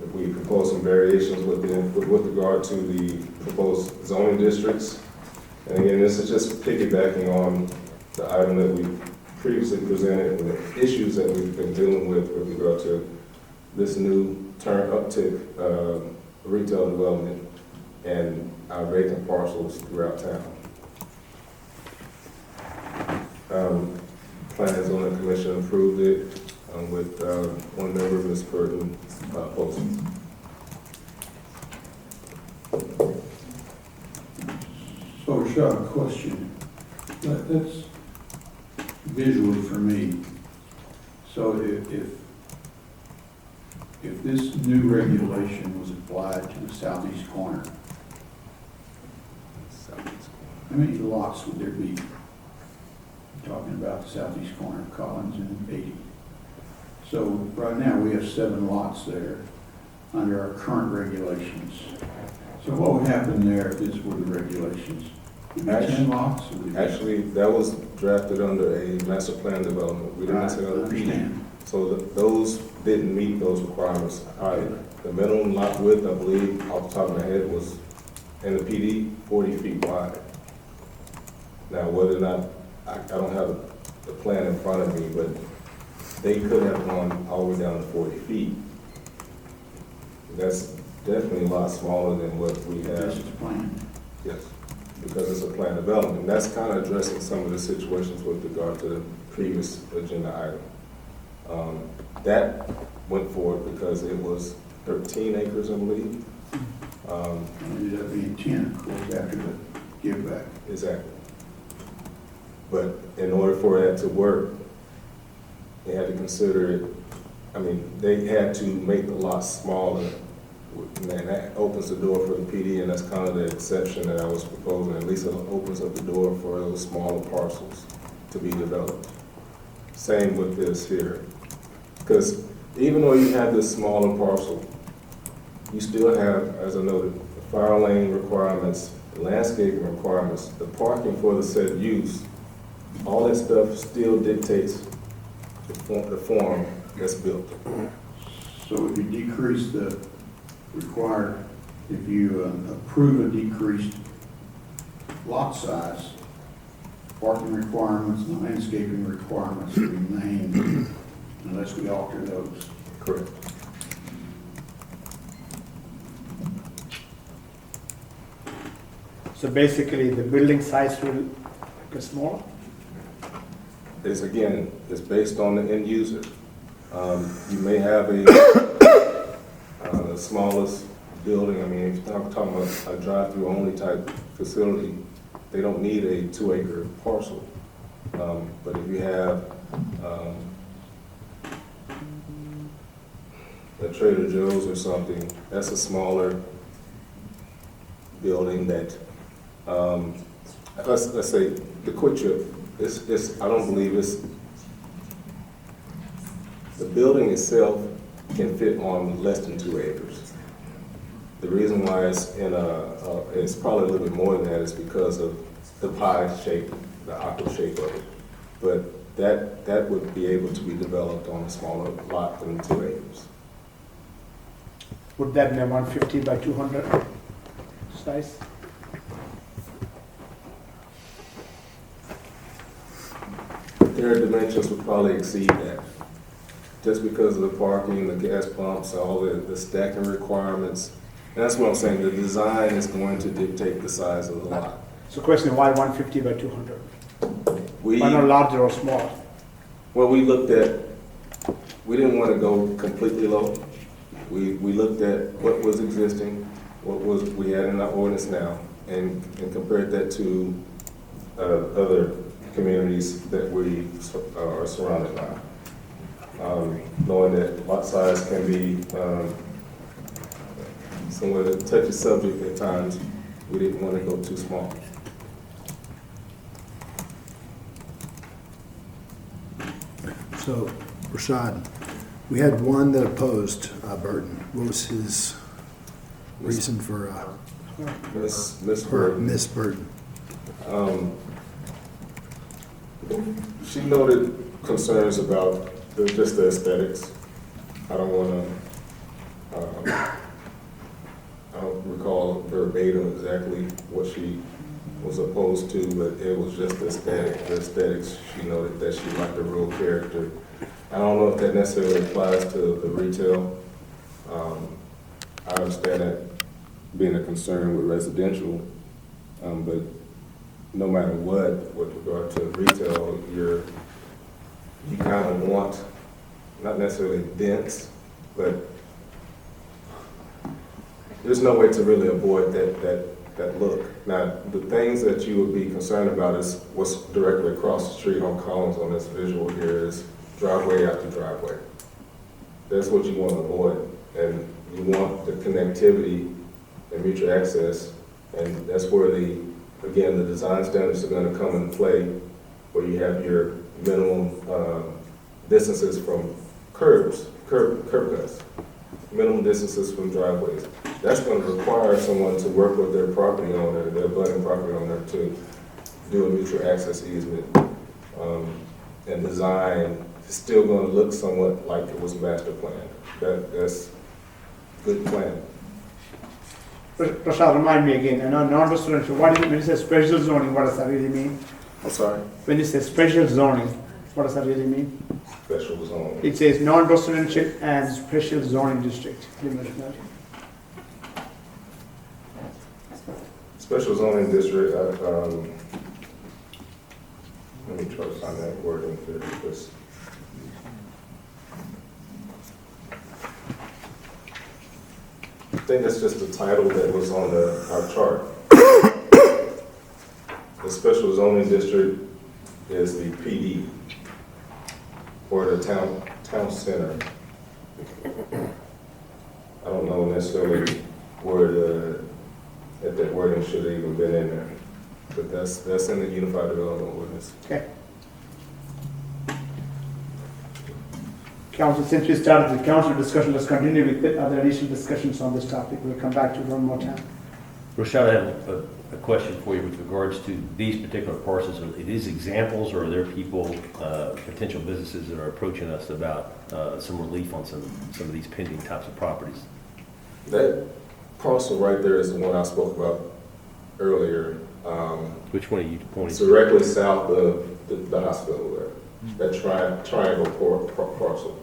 If we propose some variations with regard to the proposed zoning districts, and again, this is just piggybacking on the item that we previously presented and the issues that we've been dealing with regard to this new uptick retail development and our vacant parcels throughout town. Planning and Zoning Commission approved it with one member, Ms. Burton, opposing. So, Rashad, a question. That's visually for me. So if this new regulation was applied to the southeast corner, how many lots would there be? I'm talking about the southeast corner of Collins and 80. So right now we have 7 lots there under our current regulations. So what would happen there if this were the regulations? Would it be 10 lots? Or would it be- Actually, that was drafted under a master plan development. We didn't Right, say I under PD. understand. So those didn't meet those requirements either. The minimum lot width, I believe, off the top of my head, was in the PD 40 feet wide. Now, whether or not, I don't have the plan in front of me, but they could have gone all the way down to 40 feet. That's definitely a lot smaller than what we have. This is planned. Yes, because it's a planned development. And that's kind of addressing some of the situations with regard to the previous agenda item. That went forward because it was 13 acres, I believe. It ended up being 10, of course, after the give back. Exactly. But in order for that to work, they had to consider it, I mean, they had to make the lots smaller And that opens the door for the PD, and that's kind of the exception that I was proposing. At least it opens up the door for those smaller parcels to be developed. Same with this here. Because even though you have this smaller parcel, you still have, as I noted, the fire lane requirements, the landscaping requirements, the parking for the said use. All that stuff still dictates the form that's built. So if you decrease the required, if you approve a decreased lot size, parking requirements and landscaping requirements remain unless we alter those. Correct. So basically, the building size will get smaller? It's again, it's based on the end user. You may have the smallest building, I mean, if you're talking about a drive-through only type facility, they don't need a 2-acre parcel. But if you have a Trader Joe's or something, that's a smaller building that, let's say the Quick Trip, it's, I don't believe it's, the building itself can fit on less than 2 acres. The reason why it's in it's probably a little bit more than that is because of the pie shape, the aqua shape of it. But that would be able to be developed on a smaller lot than 2 acres. Would that be a 150 by 200 size? Their dimensions would probably exceed that. Just because of the parking, the gas pumps, all the stacking requirements. And that's what I'm saying, the design is going to dictate the size of the lot. So question, why 150 by 200? We, Why not larger or smaller? well, we looked at, we didn't want to go completely low. We looked at what was existing, what we had in our ordinance now, and compared that to other communities that we are surrounded by. Knowing that lot size can be somewhat a touchy subject at times, we didn't want to go too small. So, Rashad, we had one that opposed Burton. What was his reason for Miss for Burton, Miss Burton? she noted concerns about just the aesthetics. I don't want to, I don't recall verbatim exactly what she was opposed to, but it was just the aesthetics. She noted that she liked the real character. I don't know if that necessarily applies to the retail. I understand that being a concern with residential, but no matter what, with regard to retail, you kind of want, not necessarily dense, but there's no way to really avoid that look. Now, the things that you would be concerned about is what's directly across the street on Collins on this visual here is driveway after driveway. That's what you want to avoid. And you want the connectivity and mutual access. And that's where again, the design standards are going to come into play, where you have your minimum distances from curb cuts, minimum distances from driveways. That's going to require someone to work with their property owner, their abutting property owner, to do a mutual access easement. And design is still going to look somewhat like it was master planned. That's good planning. Rashad, remind me again, I know non-residential, what is it, when you say special zoning, what does that really mean? I'm sorry? When you say special zoning, what does that really mean? Special zone. It says non-residential and special zoning district. Can you mention that? Special zoning district, let me try to find that wording here, because I think that's just the title that was on our chart. The special zoning district is the PD, or the town center. I don't know necessarily if that wording should have even been in there. But that's in the Unified Development Ordinance. Okay. Council, since we started the council discussion, let's continue with the other additional discussions on this topic. We'll come back to it one more time. Rashad, I have a question for you with regards to these particular parcels. Are these examples, or are there people, potential businesses that are approaching us about some relief on some of these pending types of properties? That parcel right there is the one I spoke about earlier. Which one are you It's pointing to? directly south of the hospital there, that triangle parcel.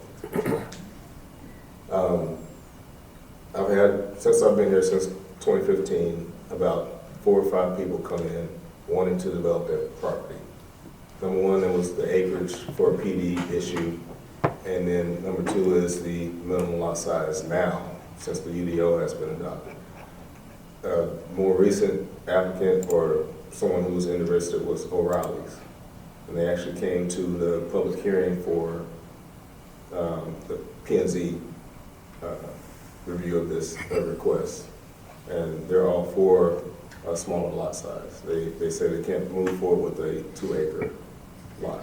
I've had, since I've been here since 2015, about 4 or 5 people come in wanting to develop that property. Number one, there was the acreage for a PD issue, and then number 2 is the minimum lot size now, since the UDO has been adopted. More recent applicant or someone who was interested was O'Reilly's, and they actually came to the public hearing for the P&Z review of this request, and they're all for a smaller lot size. They say they can't move forward with a 2-acre lot.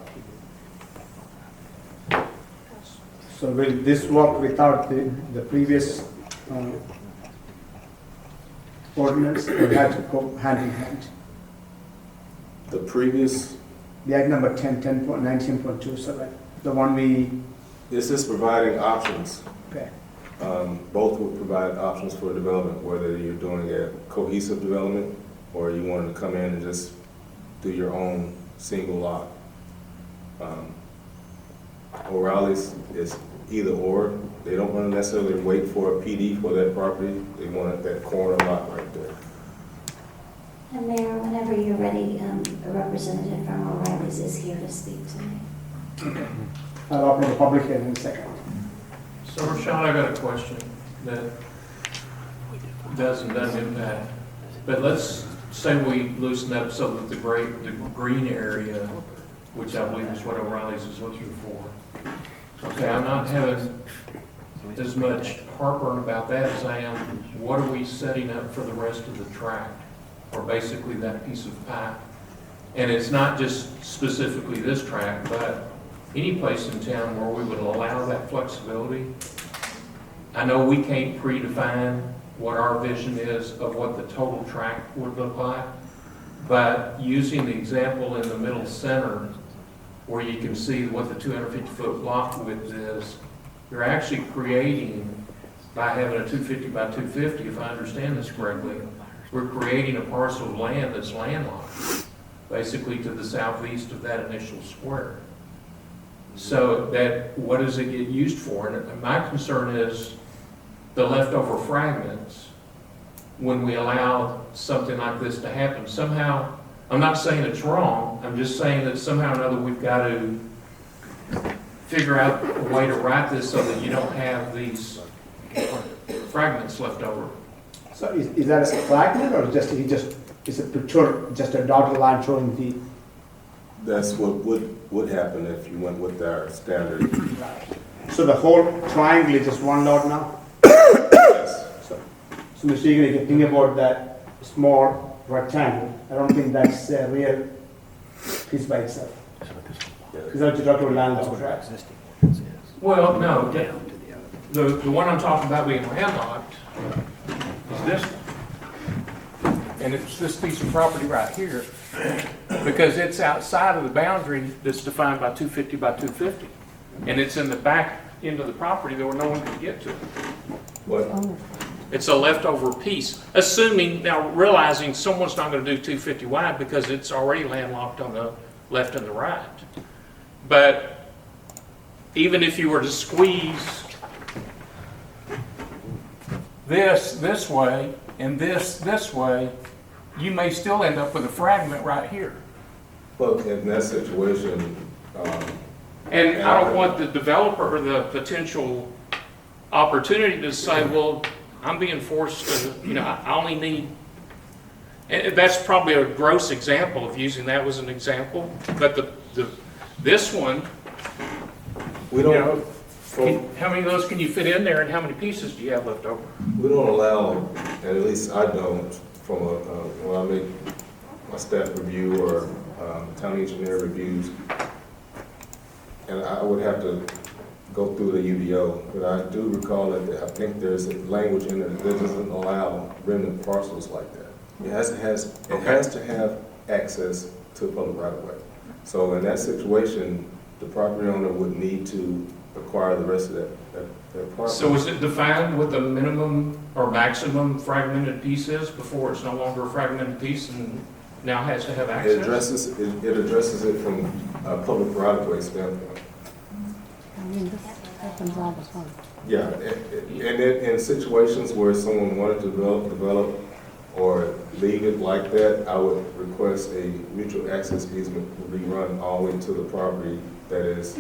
So will this work without the previous ordinance, or had to go hand in hand? The previous, The act number 10.19.27, the one we, this is providing options. okay. Both would provide options for development, whether you're doing a cohesive development or you wanted to come in and just do your own single lot. O'Reilly's is either or. They don't want to necessarily wait for a PD for that property. They want that corner lot right there. And Mayor, whenever you're ready, a representative from O'Reilly's is here to speak tonight. I'll open the public hearing in a second. So Rashad, I got a question that doesn't impact, but let's say we loosen up so that the green area, which I believe is what O'Reilly's is looking for. Okay, I'm not having as much heartburn about that as I am, what are we setting up for the rest of the tract, or basically that piece of pipe? And it's not just specifically this tract, but any place in town where we would allow that flexibility. I know we can't predefine what our vision is of what the total tract would look like, but using the example in the middle center, where you can see what the 250-foot block width is, you're actually creating, by having a 250 by 250, if I understand this correctly, we're creating a parcel of land that's landlocked, basically to the southeast of that initial square. So that, what does it get used for? And my concern is the leftover fragments, when we allow something like this to happen. Somehow, I'm not saying it's wrong, I'm just saying that somehow or another we've got to figure out a way to write this so that you don't have these fragments left over. So is that a fragment, or is a picture, just a dotted line showing the? That's what would happen if you went with our standard. So the whole triangle is just one lot now? Yes. So Mr. Egan, if you think about that small rectangle, I don't think that's a real piece by itself. Because that's talking about landlocked, right? Well, no, the one I'm talking about being landlocked is this one. And it's this piece of property right here, because it's outside of the boundary that's defined by 250 by 250. And it's in the back end of the property where no one can get to it. What? It's a leftover piece, assuming, now realizing someone's not going to do 250 wide because it's already landlocked on the left and the right. But even if you were to squeeze this way and this way, you may still end up with a fragment right here. Well, in that situation, And I don't want the developer or the potential opportunity to say, well, I'm being forced to, I only need, and that's probably a gross example of using that as an example, but this one, we don't, How many of those can you fit in there, and how many pieces do you have left over? We don't allow, and at least I don't, from when I make my staff review or town engineer reviews, and I would have to go through the UDO, but I do recall that I think there's a language in it that doesn't allow remnant parcels like that. It has to have access to public right of way. So in that situation, the property owner would need to acquire the rest of that property. So is it defined what the minimum or maximum fragmented piece is before it's no longer a fragmented piece and now has to have access? It addresses it from a public right of way standpoint. I mean, this happens all the time. Yeah, and in situations where someone wanted to develop or leave it like that, I would request a mutual access easement to be run all the way to the property that is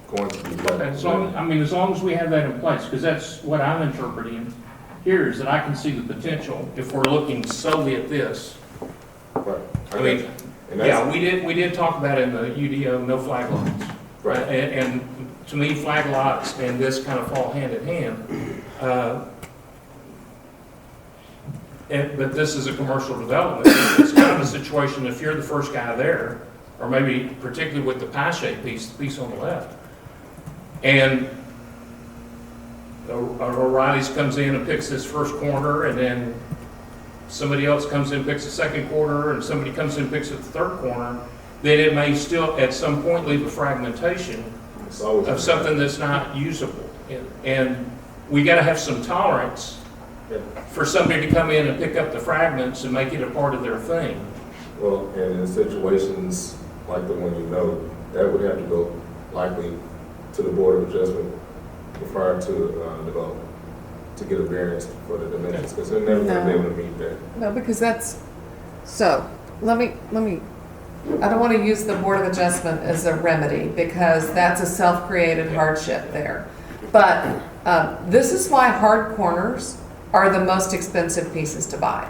going to be left. As long as we have that in place, because that's what I'm interpreting here, is that I can see the potential if we're looking solely at this. Right. I mean, yeah, we did talk about in the UDO, no flag lots. Right. And to me, flag lots and this kind of fall hand in hand. But this is a commercial development. It's kind of a situation, if you're the first guy there, or maybe particularly with the pie-shaped piece, the piece on the left, and O'Reilly's comes in and picks this first corner, and then somebody else comes in and picks the second corner, and somebody comes in and picks the third corner, then it may still at some point leave a fragmentation of something that's not usable. And we got to have some tolerance for somebody to come in and pick up the fragments and make it a part of their thing. Well, and in situations like the one you know, that would have to go likely to the Board of Adjustment prior to development to get a variance for the dimensions, because they're never going to be able to meet that. No, because that's, so, let me, I don't want to use the Board of Adjustment as a remedy, because that's a self-created hardship there. But this is why hard corners are the most expensive pieces to buy,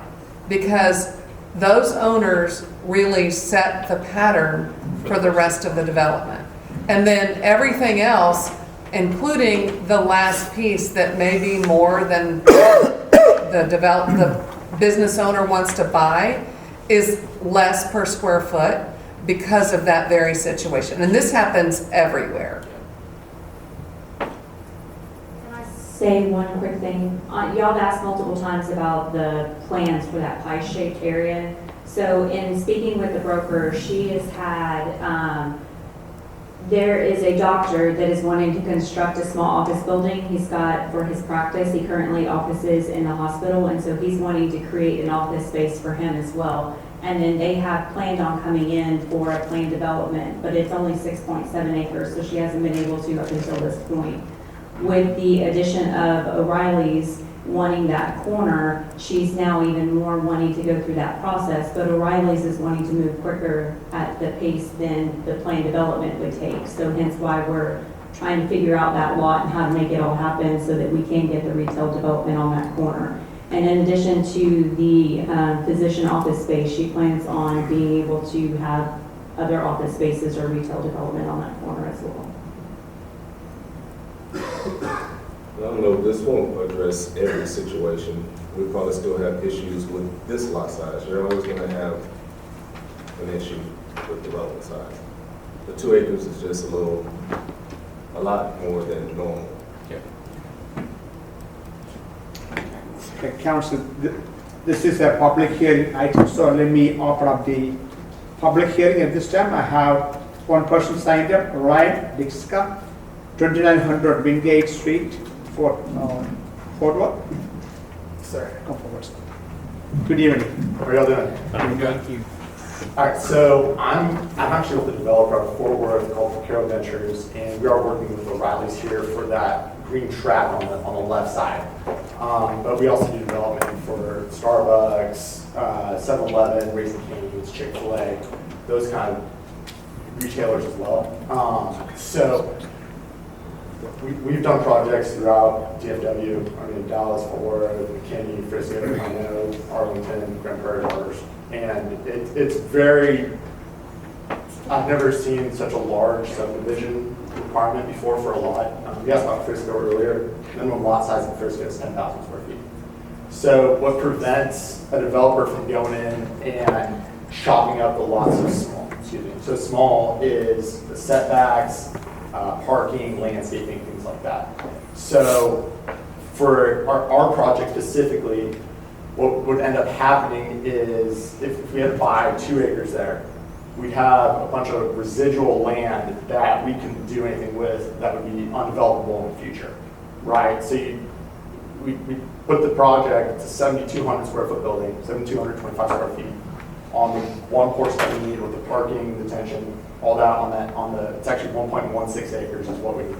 because those owners really set the pattern for the rest of the development. And then everything else, including the last piece that may be more than the business owner wants to buy, is less per square foot because of that very situation. And this happens everywhere. Can I say one quick thing? Y'all have asked multiple times about the plans for that pie-shaped area. So in speaking with the broker, she has had, there is a doctor that is wanting to construct a small office building. He's got, for his practice, he currently offices in the hospital, and so he's wanting to create an office space for him as well. And then they have planned on coming in for a planned development, but it's only 6.7 acres, so she hasn't been able to up until this point. With the addition of O'Reilly's wanting that corner, she's now even more wanting to go through that process, but O'Reilly's is wanting to move quicker at the pace than the planned development would take. So hence why we're trying to figure out that lot and how to make it all happen so that we can get the retail development on that corner. And in addition to the physician office space, she plans on being able to have other office spaces or retail development on that corner as well. I don't know, this won't address every situation. We probably still have issues with this lot size. You're always going to have an issue with development size. The 2 acres is just a lot more than normal. Yeah. Okay, Council, this is a public hearing item, so let me open up the public hearing at this time. I have one person signed up, Ryan Dixka, 2900 Wingate Street, Fort Worth. Sir, come forward, sir. Good evening. How are y'all doing? Thank you. All right, so I'm actually with the developer of Fort Worth called Procure Ventures, and we are working with O'Reilly's here for that green track on the left side. But we also do development for Starbucks, 7-Eleven, Raising Cane's, Chick-fil-A, those kind of retailers as well. So we've done projects throughout DFW, I mean Dallas, Fort Worth, McKinney, Frisco, Plano, Arlington, Grand Prairie, Waters. And it's very I've never seen such a large subdivision requirement before for a lot. You asked about Frisco earlier. Minimum lot size in Frisco is 10,000 square feet. So what prevents a developer from going in and chopping up the lots so small? Excuse me. So small is the setbacks, parking, landscaping, things like that. So for our project specifically, what would end up happening is if we had to buy 2 acres there, we'd have a bunch of residual land that we couldn't do anything with that would be undevelopable in the future, right? So we put the project, it's a 7,200 square foot building, 7,225 square feet, on the one portion that we need with the parking, detention, all that on the, it's actually 1.16 acres is what we need.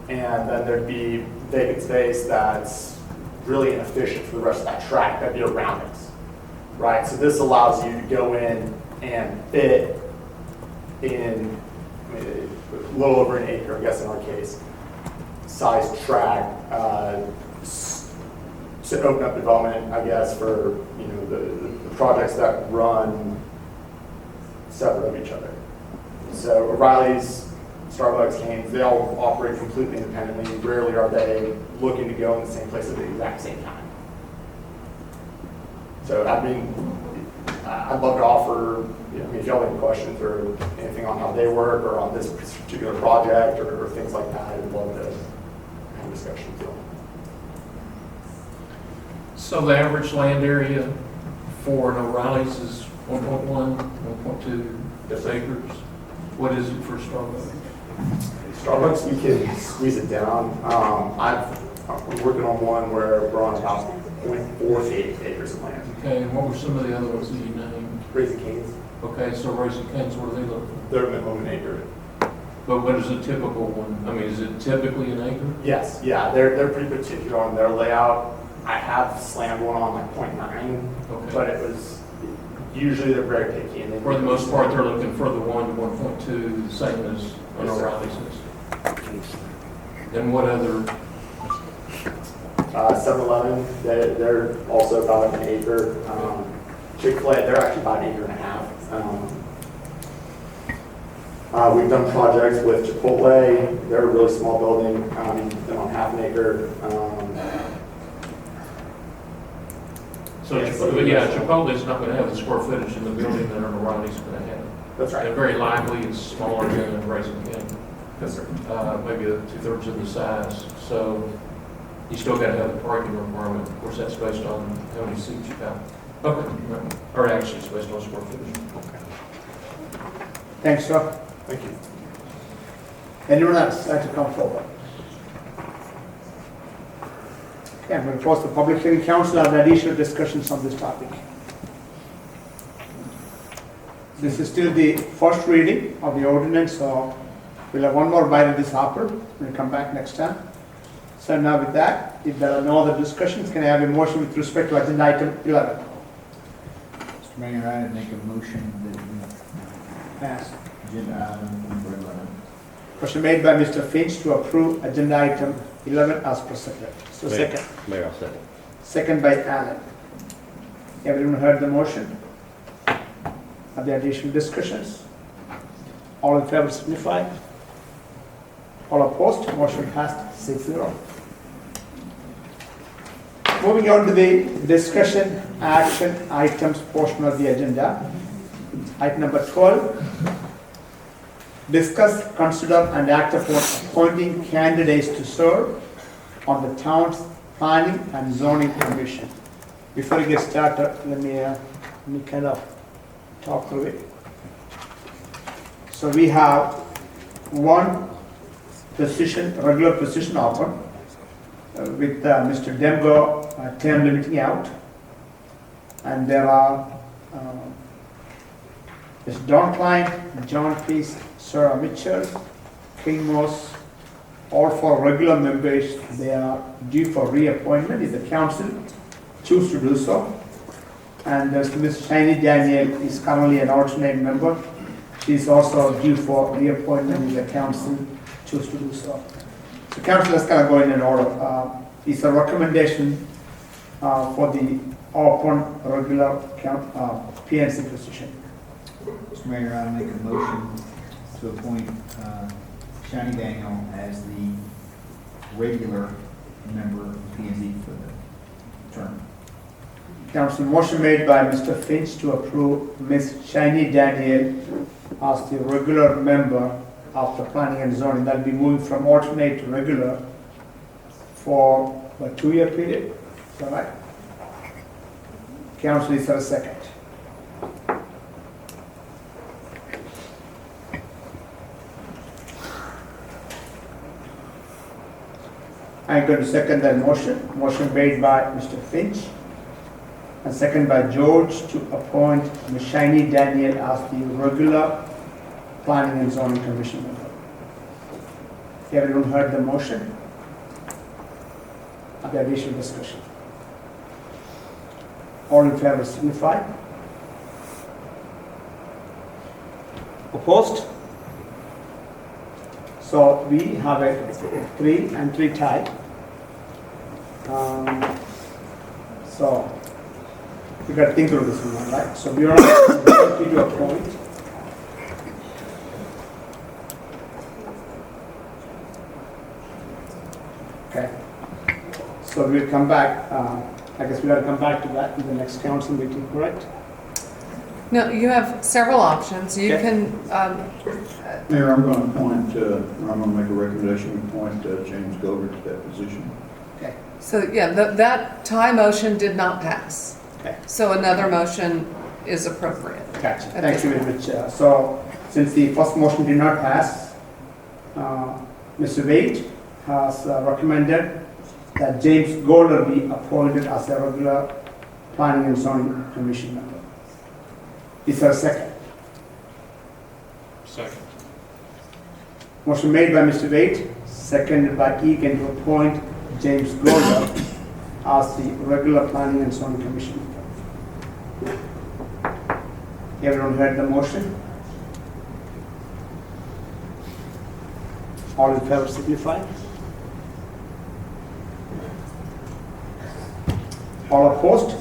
And then there'd be vacant space that's really inefficient for the rest of that tract that'd be around us, right? So this allows you to go in and fit in a little over an acre, I guess in our case, size tract, to open up development, I guess, for the projects that run separate of each other. So O'Reilly's, Starbucks, Cane's, they all operate completely independently. Rarely are they looking to go in the same place at the exact same time. So I mean, I'd love to offer, if y'all have any questions or anything on how they work or on this particular project or things like that, I'd love to have a discussion with you. So the average land area for an O'Reilly's is 1.1, 1.2 acres. What is it for Starbucks? Starbucks, you can squeeze it down. I'm working on one where we're on about 0.48 acres of land. Okay, and what were some of the other ones that you named? Raising Cane's, Okay, so Raising Cane's, what do they look for? they're minimum an acre. But what is a typical one? I mean, is it typically an acre? Yes, yeah, they're pretty particular on their layout. I have slammed one on like 0.9, Okay. but it was, usually they're very picky. And they For the most part, they're looking for the 1 to 1.2, the same as an Yes, sir. O'Reilly's is. And what other, 7-Eleven, they're also about an acre. Chick-fil-A, they're actually about an acre and a half. We've done projects with Chipotle. They're a really small building, they're on half an acre. so Chipotle's not going to have the square footage in the building that an O'Reilly's going to have. That's They're right. very likely, it's smaller than a Raising Cane. Yes, sir. Maybe 2/3 of the size. So you still got to have the parking requirement. Of course, that's based on how many seats you have. Okay, or actually, it's based on square footage. Thanks, sir. Thank you. Anyone else like to come forward? Okay, I'm going to close the public hearing. Council have additional discussions on this topic. This is still the first reading of the ordinance, so we'll have one more bite of this apple. We'll come back next time. So now with that, if there are no other discussions, can I have a motion with respect to agenda item 11? Mr. Mayor, I'd make a motion that we Pass. agenda item number 11. Motion made by Mr. Finch to approve agenda item 11 as presented. So second. Mayor, I'll second. Second by Alan. Everyone heard the motion? Are there additional discussions? All in favor signify. All opposed, motion passed 6-0. Moving on to the discussion action items portion of the agenda. Item number 12. Discuss, consider, and act upon appointing candidates to serve on the town's planning and zoning commission. Before we get started, let me kind of talk through it. So we have one position, regular position open with Mr. Demgo term limiting out. And there are Ms. Don Klein, John Peace, Sarah Mitchell, King Moss, all for regular members. They are due for reappointment if the council choose to do so. And there's Ms. Shiny Daniel is currently an alternate member. She is also due for reappointment if the council choose to do so. So council is kind of going in order. It's a recommendation for the open regular PNC position. Mr. Mayor, I make a motion to appoint Shani Daniel as the regular member of P and Z for the term. Council, motion made by Mr. Finch to approve Ms. Shiny Daniel as the regular member of the planning and zoning. That'll be moving from alternate to regular for a 2-year period. Is that right? Council, is there a second? I'm going to second that motion. Motion made by Mr. Finch and second by George to appoint Ms. Shiny Daniel as the regular Planning and Zoning Commission member. Everyone heard the motion? Are there additional discussion? All in favor signify. Opposed? So we have a 3-3 tie. So we got to think through this one, right? So we are going to appoint. Okay. So we'll come back. I guess we got to come back to that in the next council meeting, correct? No, you have several options. You Okay. can, Mayor, I'm going to appoint, I'm going to make a recommendation to appoint James Gover to that position. Okay. so yeah, that tie motion did not pass. Okay. So another motion is appropriate. Gotcha. At Thank this you very much. So since the first motion did not pass, Mr. Wade has recommended that James Golder be appointed as a regular Planning and Zoning Commission member. Is there a second? Second. Motion made by Mr. Wade, seconded by Egan to appoint James Golder as the regular Planning and Zoning Commission member. Everyone heard the motion? All in favor signify. All opposed?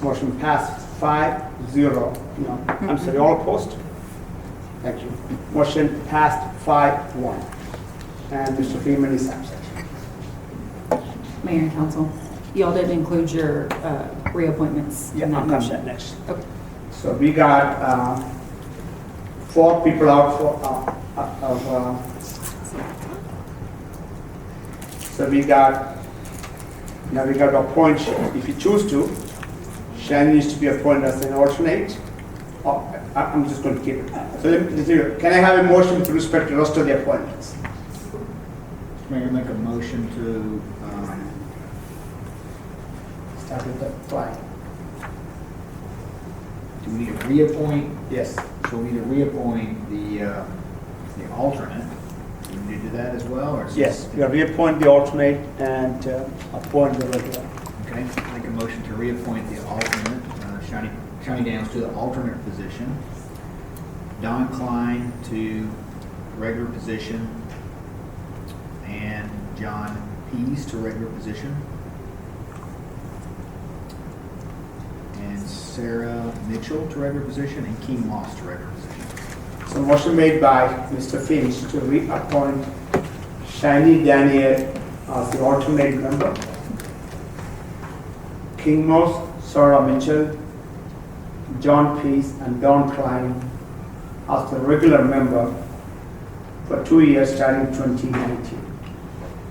Motion passed 5-0. No, I'm sorry, all opposed? Thank you. Motion passed 5-1. And Mr. Freeman is absent. Mayor and council, y'all didn't include your reappointments Yeah, in I'll that come to motion. that next. Okay. So we got 4 people out so we got, now we got to appoint, if you choose to, Shani needs to be appointed as an alternate. Oh, I'm just going to keep it. So let me, can I have a motion with respect to the rest of the appointments? Mr. Mayor, make a motion to, Start with the flag. do we need to reappoint? Yes. So we need to reappoint the alternate. Do we need to do that as well, or? is Yes, this- we are reappoint the alternate and appoint the regular. Okay, make a motion to reappoint the alternate, Shani Daniels to the alternate position, Don Klein to regular position, and John Pease to regular position, and Sarah Mitchell to regular position, and King Moss to regular position. So motion made by Mr. Finch to reappoint Shani Daniel as the alternate member. King Moss, Sarah Mitchell, John Pease, and Don Klein as the regular member for 2 years starting 2019.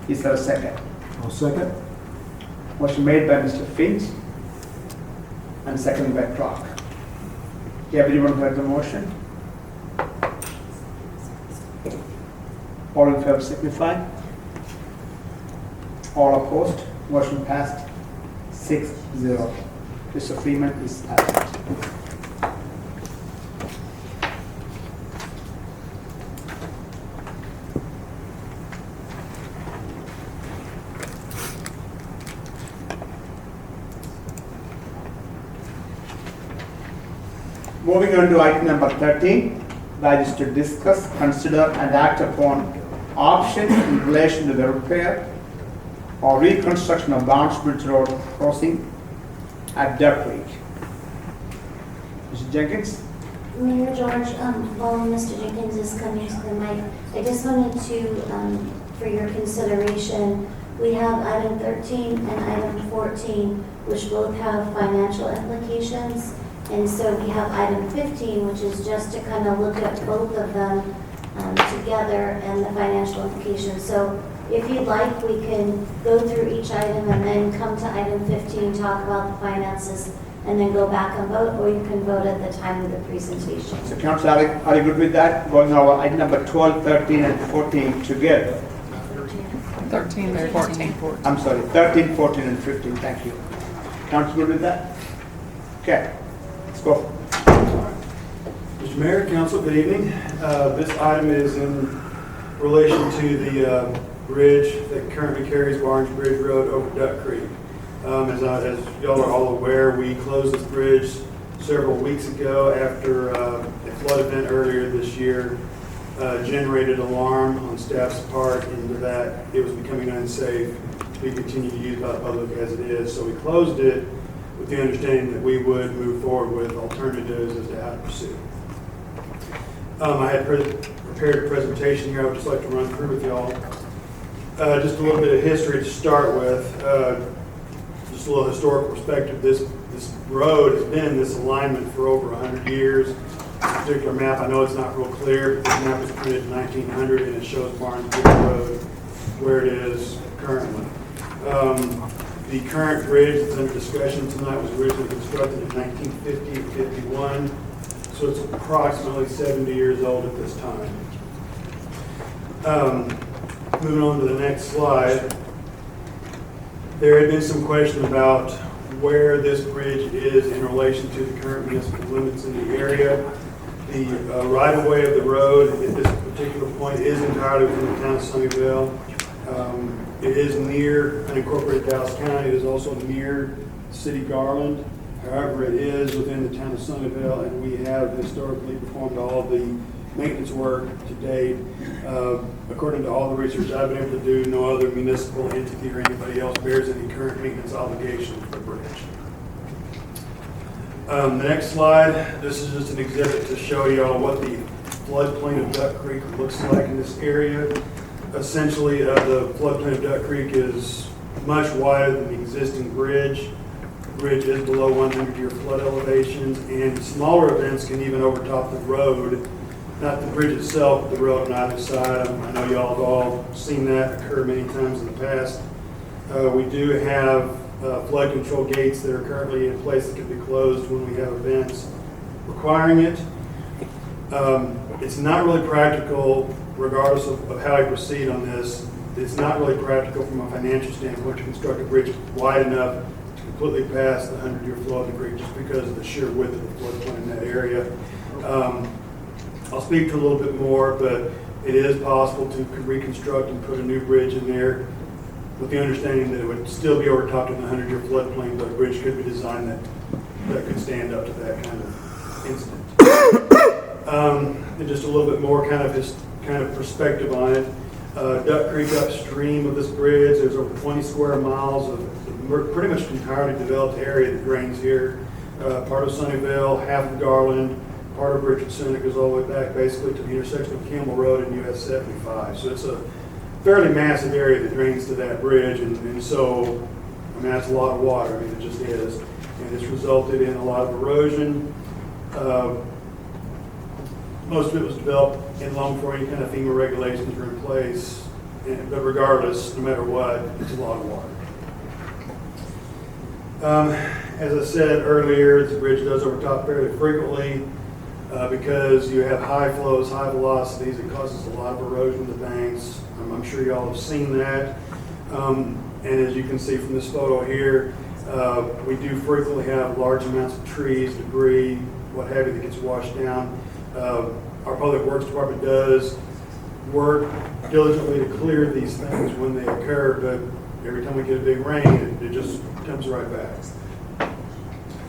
Is there a second? I'll second. Motion made by Mr. Finch and seconded by Clark. Everyone heard the motion? All in favor signify. All opposed. Motion passed 6-0. Mr. Freeman is absent. Moving on to item number 13, that is to discuss, consider, and act upon options in relation to the repair or reconstruction of Barnes Bridge Road crossing at Duck Creek. Mr. Jenkins? Mayor George, while Mr. Jenkins is coming to the mic, I just wanted to, for your consideration, we have item 13 and item 14, which both have financial implications. And so we have item 15, which is just to kind of look at both of them together and the financial implications. So if you'd like, we can go through each item and then come to item 15, talk about the finances, and then go back and vote, or you can vote at the time of the presentation. So Council, are you good with that? Going over item number 12, 13, and 14 together? 13 and 14. I'm sorry, 13, 14, and 15, thank you. Council good with that? Okay, let's go. Mr. Mayor, Council, good evening. This item is in relation to the bridge that currently carries Barnes Bridge Road over Duck Creek. As y'all are all aware, we closed this bridge several weeks ago after a flood event earlier this year generated alarm on staff's part into that it was becoming unsafe to be continued to use by the public as it is. So we closed it with the understanding that we would move forward with alternatives as to how to proceed. I had prepared a presentation here I would just like to run through with y'all. Just a little bit of history to start with. Just a little historical perspective. This road has been in this alignment for over 100 years. This particular map, I know it's not real clear, but this map was printed in 1900 and it shows Barnes Bridge Road where it is currently. The current bridge that's under discussion tonight was originally constructed in 1950 and 51, so it's approximately 70 years old at this time. Moving on to the next slide, there had been some question about where this bridge is in relation to the current municipal limits in the area. The right-of-way of the road at this particular point is entirely within the town of Sunnyvale. It is near unincorporated Dallas County. It is also near City Garland. However, it is within the town of Sunnyvale, and we have historically performed all of the maintenance work to date. According to all the research I've been able to do, no other municipal entity or anybody else bears any current maintenance obligation for the bridge. The next slide, this is just an exhibit to show you all what the floodplain of Duck Creek looks like in this area. Essentially, the floodplain of Duck Creek is much wider than the existing bridge. The bridge is below 100-year flood elevations, and smaller events can even overtop the road. Not the bridge itself, but the road on either side. I know y'all have all seen that occur many times in the past. We do have flood control gates that are currently in place that can be closed when we have events requiring it. It's not really practical, regardless of how I proceed on this, it's not really practical from a financial standpoint to construct a bridge wide enough to completely pass the 100-year flow of the creek just because of the sheer width of the floodplain in that area. I'll speak to a little bit more, but it is possible to reconstruct and put a new bridge in there with the understanding that it would still be overtopped in the 100-year floodplain, but a bridge could be designed that could stand up to that kind of incident. And just a little bit more kind of perspective on it. Duck Creek upstream of this bridge, there's over 20 square miles of pretty much entirely developed area that drains here. Part of Sunnyvale, half of Garland, part of Richardson. It goes all the way back basically to the intersection of Campbell Road and US 75. So it's a fairly massive area that drains to that bridge, and so, I mean, that's a lot of water. I mean, it just is. And it's resulted in a lot of erosion. Most of it was developed in long before any kind of FEMA regulations were in place. But regardless, no matter what, it's a lot of water. As I said earlier, the bridge does overtop fairly frequently because you have high flows, high velocities. It causes a lot of erosion in the banks. I'm sure y'all have seen that. And as you can see from this photo here, we do frequently have large amounts of trees, debris, what have you, that gets washed down. Our Public Works Department does work diligently to clear these things when they occur, but every time we get a big rain, it just comes right back.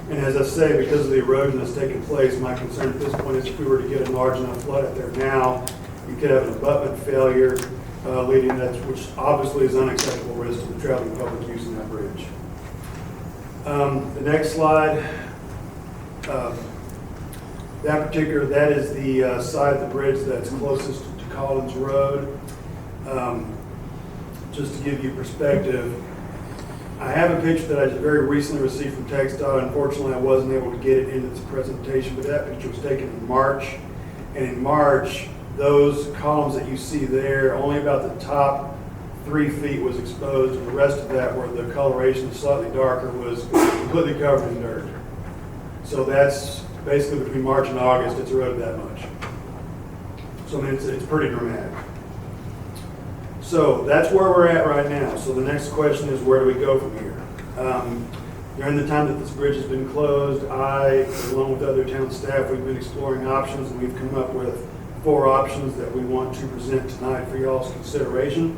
And as I say, because of the erosion that's taking place, my concern at this point is if we were to get a large enough flood out there now, you could have an abutment failure leading to that, which obviously is unacceptable risk to the traveling public using that bridge. The next slide. That is the side of the bridge that's closest to Collins Road. Just to give you perspective, I have a picture that I just very recently received from TxDOT. Unfortunately, I wasn't able to get it into this presentation, but that picture was taken in March. And in March, those columns that you see there, only about the top 3 feet was exposed, and the rest of that, where the coloration is slightly darker, was completely covered in dirt. So that's basically between March and August, it's eroded that much. So I mean, it's pretty dramatic. So that's where we're at right now. So the next question is, where do we go from here? During the time that this bridge has been closed, I, along with other town staff, we've been exploring options, and we've come up with 4 options that we want to present tonight for y'all's consideration.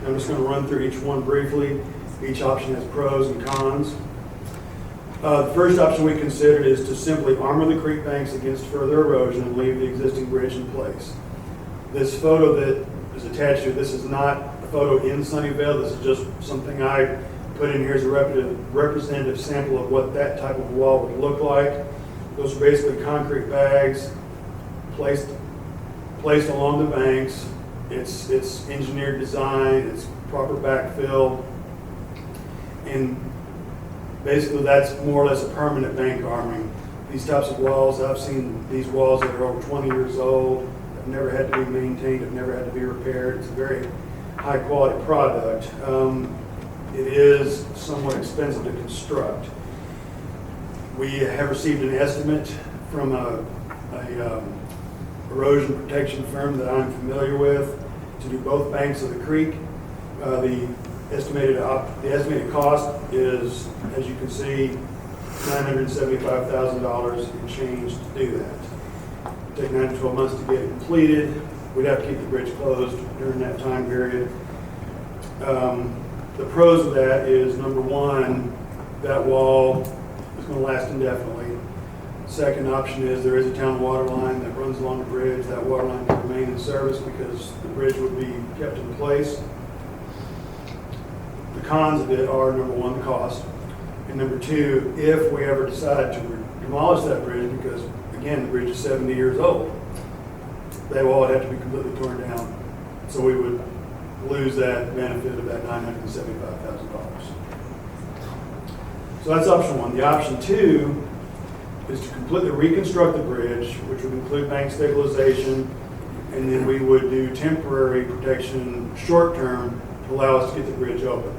I'm just going to run through each one briefly. Each option has pros and cons. The first option we considered is to simply armor the creek banks against further erosion and leave the existing bridge in place. This photo that is attached here, this is not a photo in Sunnyvale. This is just something I put in here as a representative sample of what that type of wall would look like. Those are basically concrete bags placed along the banks. It's engineered design, it's proper backfill, and basically that's more or less a permanent bank armoring. These types of walls, I've seen these walls that are over 20 years old, have never had to be maintained, have never had to be repaired. It's a very high quality product. It is somewhat expensive to construct. We have received an estimate from a erosion protection firm that I'm familiar with to do both banks of the creek. The estimated cost is, as you can see, $975,000 and change to do that. It'd take 9 to 12 months to get it completed. We'd have to keep the bridge closed during that time period. The pros of that is, number one, that wall is going to last indefinitely. Second option is there is a town water line that runs along the bridge. That water line can remain in service because the bridge would be kept in place. The cons of it are, number one, the cost. And number two, if we ever decide to demolish that bridge, because again, the bridge is 70 years old, that wall would have to be completely torn down. So we would lose that benefit of that $975,000. So that's option one. The option two is to completely reconstruct the bridge, which would include bank stabilization, and then we would do temporary protection short term to allow us to get the bridge open.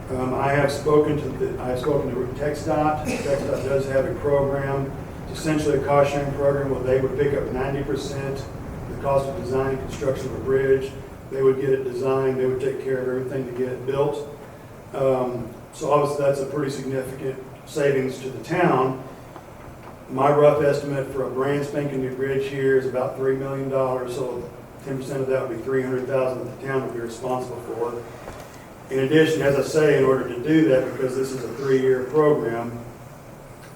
I have spoken to TxDOT. TxDOT does have a program, it's essentially a cost sharing program where they would pick up 90% the cost of design and construction of a bridge. They would get it designed, they would take care of everything to get it built. So obviously that's a pretty significant savings to the town. My rough estimate for a brand spanking new bridge here is about $3 million, so 10% of that would be $300,000 that the town would be responsible for. In addition, as I say, in order to do that, because this is a 3-year program,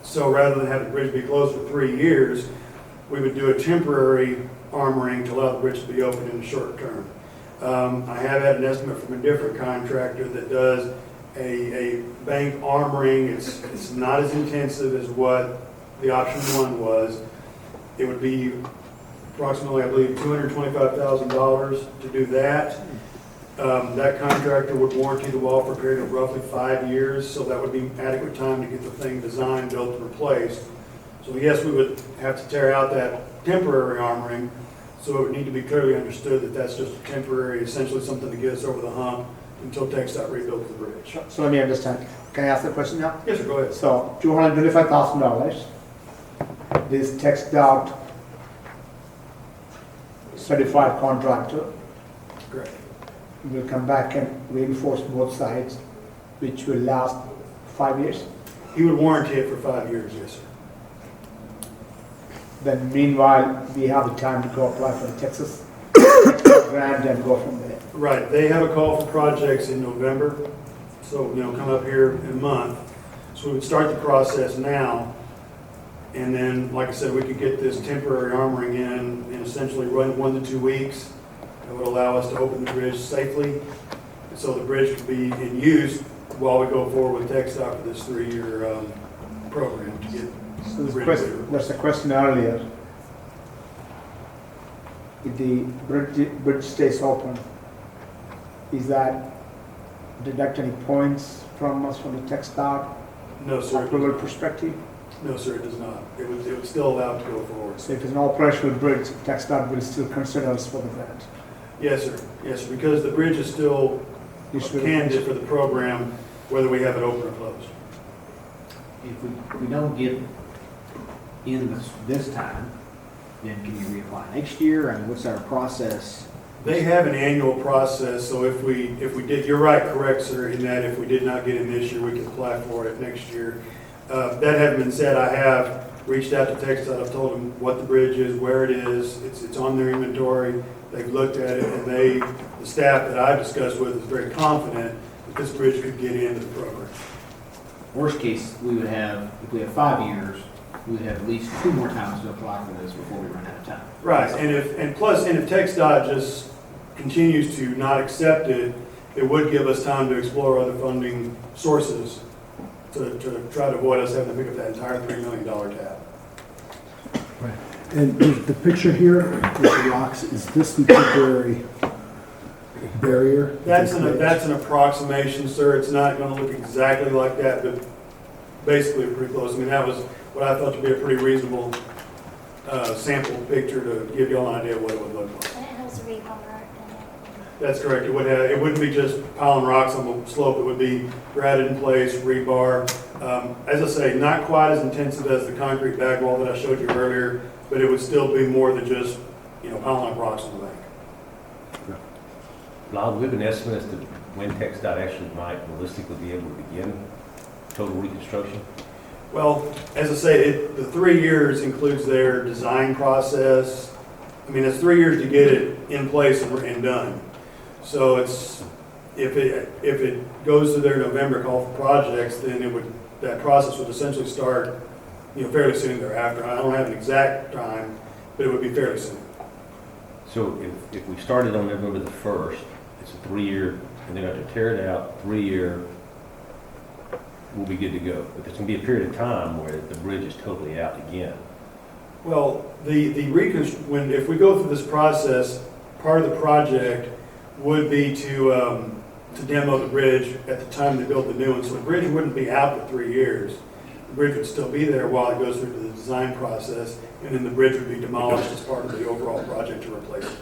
so rather than have the bridge be closed for 3 years, we would do a temporary armoring to allow the bridge to be open in the short term. I have had an estimate from a different contractor that does a bank armoring. It's not as intensive as what the option one was. It would be approximately, I believe, $225,000 to do that. That contractor would warranty the wall for a period of roughly 5 years, so that would be adequate time to get the thing designed, built, and replaced. So yes, we would have to tear out that temporary armoring, so it would need to be clearly understood that that's just a temporary, essentially something to get us over the hump until TxDOT rebuilds the bridge. So let me understand. Can I ask the question now? Yes, sir, go ahead. So $225,000, this TxDOT certified contractor Correct. will come back and reinforce both sides, which will last 5 years. He would warranty it for 5 years, yes, sir. Then meanwhile, we have the time to go apply for the Texas grant and go from there. Right, they have a call for projects in November, so, come up here in a month. So we would start the process now, and then, like I said, we could get this temporary armoring in essentially 1 to 2 weeks. That would allow us to open the bridge safely, so the bridge could be in use while we go forward with TxDOT for this 3-year program to get So the bridge there's a question earlier. if the bridge stays open, is that deduct any points from us from the text dot No, sir. approval perspective? No, sir, it does not. It would still allow it to go forward. So if it's an operational bridge, text dot will still consider us for the grant. Yes, sir. Yes, sir, because the bridge is still a candidate for the program, whether we have it open or closed. If we don't get in this time, then can you reapply next year? I mean, what's our process? They have an annual process, so if we did, you're right, correct, sir, in that if we did not get in this year, we can apply for it next year. That having been said, I have reached out to TxDOT, I've told them what the bridge is, where it is, it's on their inventory, they've looked at it, and the staff that I've discussed with is very confident that this bridge could get into the program. Worst case, we would have, if we have 5 years, we would have at least 2 more times to apply for this before we run out of time. Right, and if TxDOT just continues to not accept it, it would give us time to explore other funding sources to try to avoid us having to pick up that entire $3 million tab. And the picture here with the rocks, is this the temporary barrier? That's an approximation, sir. It's not going to look exactly like that, but basically pretty close. I mean, that was what I thought to be a pretty reasonable sample picture to give you all an idea of what it would look like. And it has rebar in it. That's correct. It wouldn't be just piling rocks on the slope. It would be graded in place, rebar. As I say, not quite as intensive as the concrete back wall that I showed you earlier, but it would still be more than just, piling up rocks on the bank. Lyle, do we have an estimate as to when TxDOT actually might realistically be able to begin total reconstruction? Well, as I say, the 3 years includes their design process. I mean, it's 3 years to get it in place and done. So if it goes to their November call for projects, then that process would essentially start, fairly soon thereafter. I don't have an exact time, but it would be fairly soon. So if we started on November the 1st, it's a 3-year, and they're going to tear it out, 3-year, we'll be good to go. But there's going to be a period of time where the bridge is totally out again. Well, if we go through this process, part of the project would be to demo the bridge at the time they build the new one. So the bridge wouldn't be out for 3 years. The bridge would still be there while it goes through the design process, and then the bridge would be demolished as part of the overall project to replace it.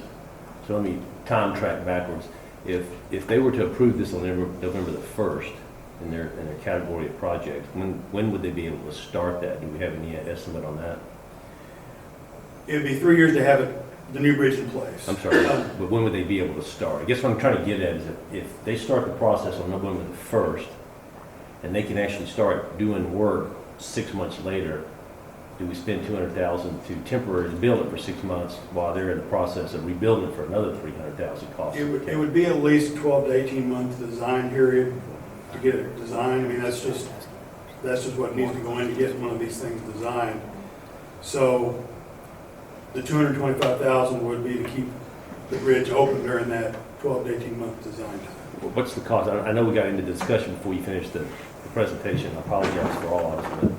So let me time track backwards. If they were to approve this on November the 1st in their category of project, when would they be able to start that? Do we have any estimate on that? It'd be 3 years to have the new bridge in place. I'm sorry, but when would they be able to start? I guess what I'm trying to get at is if they start the process on November the 1st, and they can actually start doing work 6 months later, do we spend $200,000 to temporarily build it for 6 months while they're in the process of rebuilding it for another $300,000 cost? It would be at least 12 to 18 month design period to get it designed. I mean, that's just what needs to go in to get one of these things designed. So the $225,000 would be to keep the bridge open during that 12 to 18 month design time. Well, what's the cost? I know we got into discussion before you finished the presentation. I apologize for all of us, but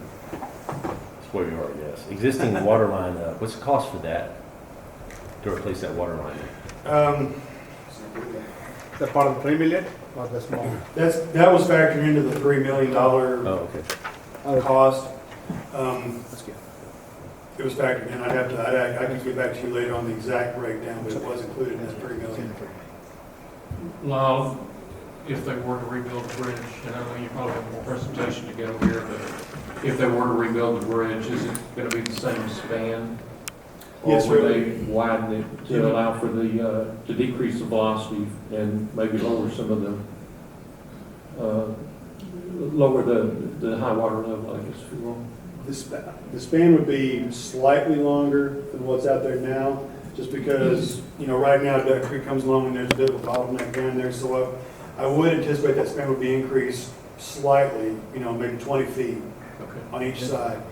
that's where we are, yes. Existing water line, what's the cost for that, to replace that water line? Is that part of the $3 million or the small? That was factored into the $3 million Oh, okay. cost. That's good. It was factored in. I can get back to you later on the exact breakdown, but it was included in that $3 million. Lyle, if they were to rebuild the bridge, and I know you probably have more presentation to go here, but if they were to rebuild the bridge, is it going to be the same span? Yes, Or would sir. they widen it to allow for to decrease the velocity and maybe lower some of lower the high water level, I guess, if you will? The span would be slightly longer than what's out there now, just because, right now Duck Creek comes along and there's a bit of a bottleneck down there. So I would anticipate that span would be increased slightly, maybe 20 feet on each side.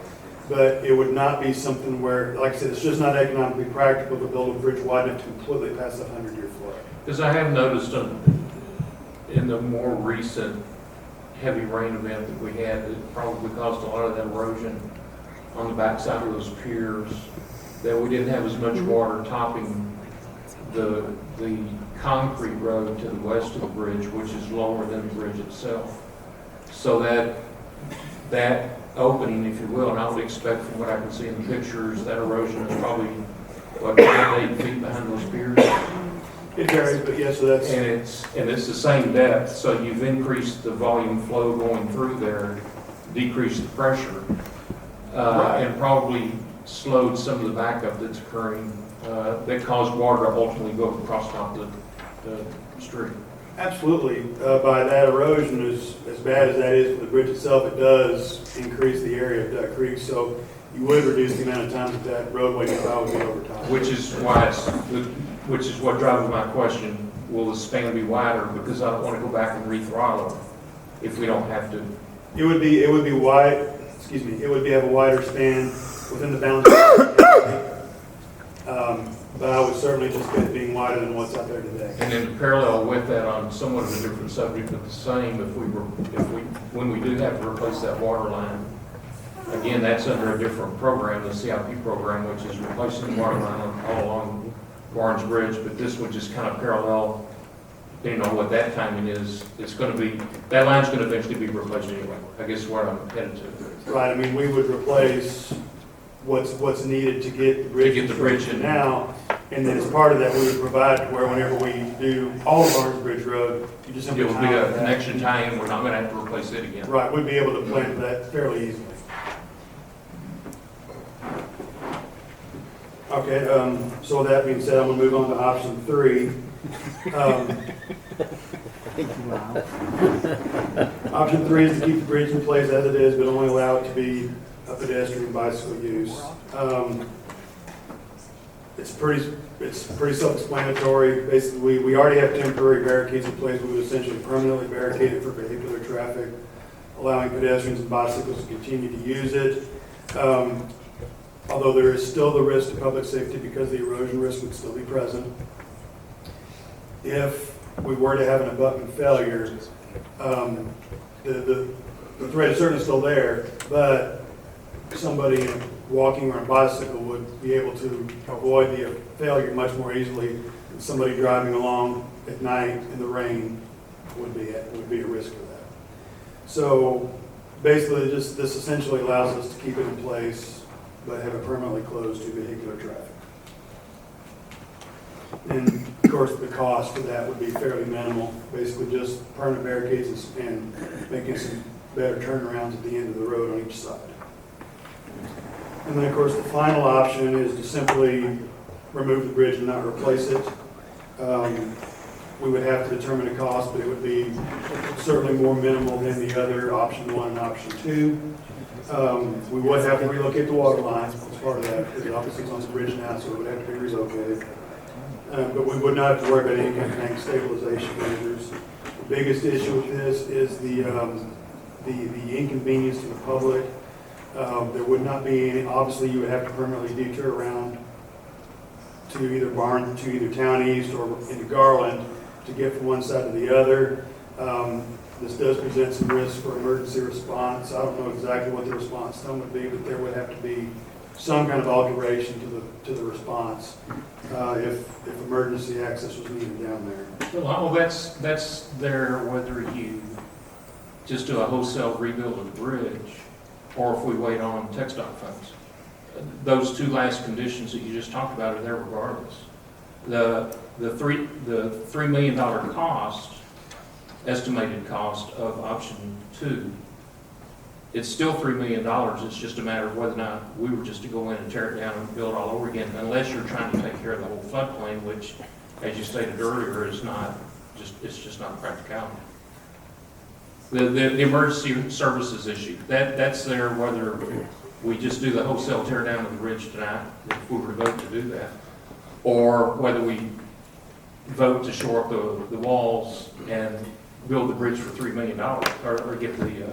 But it would not be something where, like I said, it's just not economically practical to build a bridge wide enough to completely pass that 100-year flood. Because I have noticed in the more recent heavy rain event that we had, it probably caused a lot of that erosion on the backside of those piers, that we didn't have as much water topping the concrete road to the west of the bridge, which is lower than the bridge itself. So that opening, if you will, and I would expect from what I can see in the pictures, that erosion is probably, what, 8 feet behind those piers? It varies, but yes, so that's. And it's the same depth, so you've increased the volume flow going through there, decreased the pressure, and probably slowed some of the backup that's occurring, that caused water to ultimately go across top of the street. Absolutely. By that erosion, as bad as that is for the bridge itself, it does increase the area of Duck Creek. So you would reduce the amount of times that roadway can probably be over time. Which is what drives my question, will the span be wider? Because I don't want to go back and re-throttle if we don't have to. It would be wide, it would have a wider span within the bounds of but I would certainly just get it being wider than what's out there today. And then parallel with that, on somewhat of a different subject, but the same, when we do have to replace that water line, again, that's under a different program, the CIP program, which is replacing the water line all along Barnes Bridge, but this would just kind of parallel, depending on what that timing is, it's going to be, that line's going to eventually be replaced anyway, I guess is what I'm headed to. Right, I mean, we would replace what's needed to get the bridge in now, and then as part of that, we would provide where whenever we do all of Barnes Bridge Road, you just simply It would be tie a that. connection tie-in, we're not going to have to replace it again. Right, we'd be able to plan for that fairly easily. Okay, so with that being said, I'm gonna move on to option 3. Option 3 is to keep the bridge in place as it is, but only allow it to be a pedestrian bicycle use. It's pretty self-explanatory. Basically, we already have temporary barricades in place. We would essentially permanently barricade it for vehicular traffic, allowing pedestrians and bicycles to continue to use it. Although there is still the risk to public safety because the erosion risk would still be present. If we were to have an abutment failure, the threat is certainly still there, but somebody walking or on a bicycle would be able to avoid the failure much more easily than somebody driving along at night in the rain would be a risk for that. So basically, this essentially allows us to keep it in place, but have it permanently closed to vehicular traffic. And of course, the cost for that would be fairly minimal, basically just permanent barricades and making some better turnarounds at the end of the road on each side. And then of course, the final option is to simply remove the bridge and not replace it. We would have to determine a cost, but it would be certainly more minimal than the other option 1 and option 2. We would have to relocate the water lines as part of that, because obviously it's on the bridge now, so it would have to be relocated. But we would not have to worry about any kind of tank stabilization measures. The biggest issue with this is the inconvenience to the public. There would not be any, obviously you would have to permanently detour around to either Barnes, to either Town East or into Garland to get from one side to the other. This does present some risk for emergency response. I don't know exactly what the response time would be, but there would have to be some kind of alteration to the response if emergency access was needed down there. Well, that's there whether you just do a wholesale rebuild of the bridge or if we wait on TxDOT funds. Those two last conditions that you just talked about are there regardless. The $3 million cost, estimated cost of option 2, it's still $3 million. It's just a matter of whether or not we were just to go in and tear it down and build all over again, unless you're trying to take care of the whole floodplain, which, as you stated earlier, is it's just not practical. The emergency services issue, that's there whether we just do the wholesale tear down of the bridge tonight, if we were to vote to do that, or whether we vote to shore up the walls and build the bridge for $3 million, or get the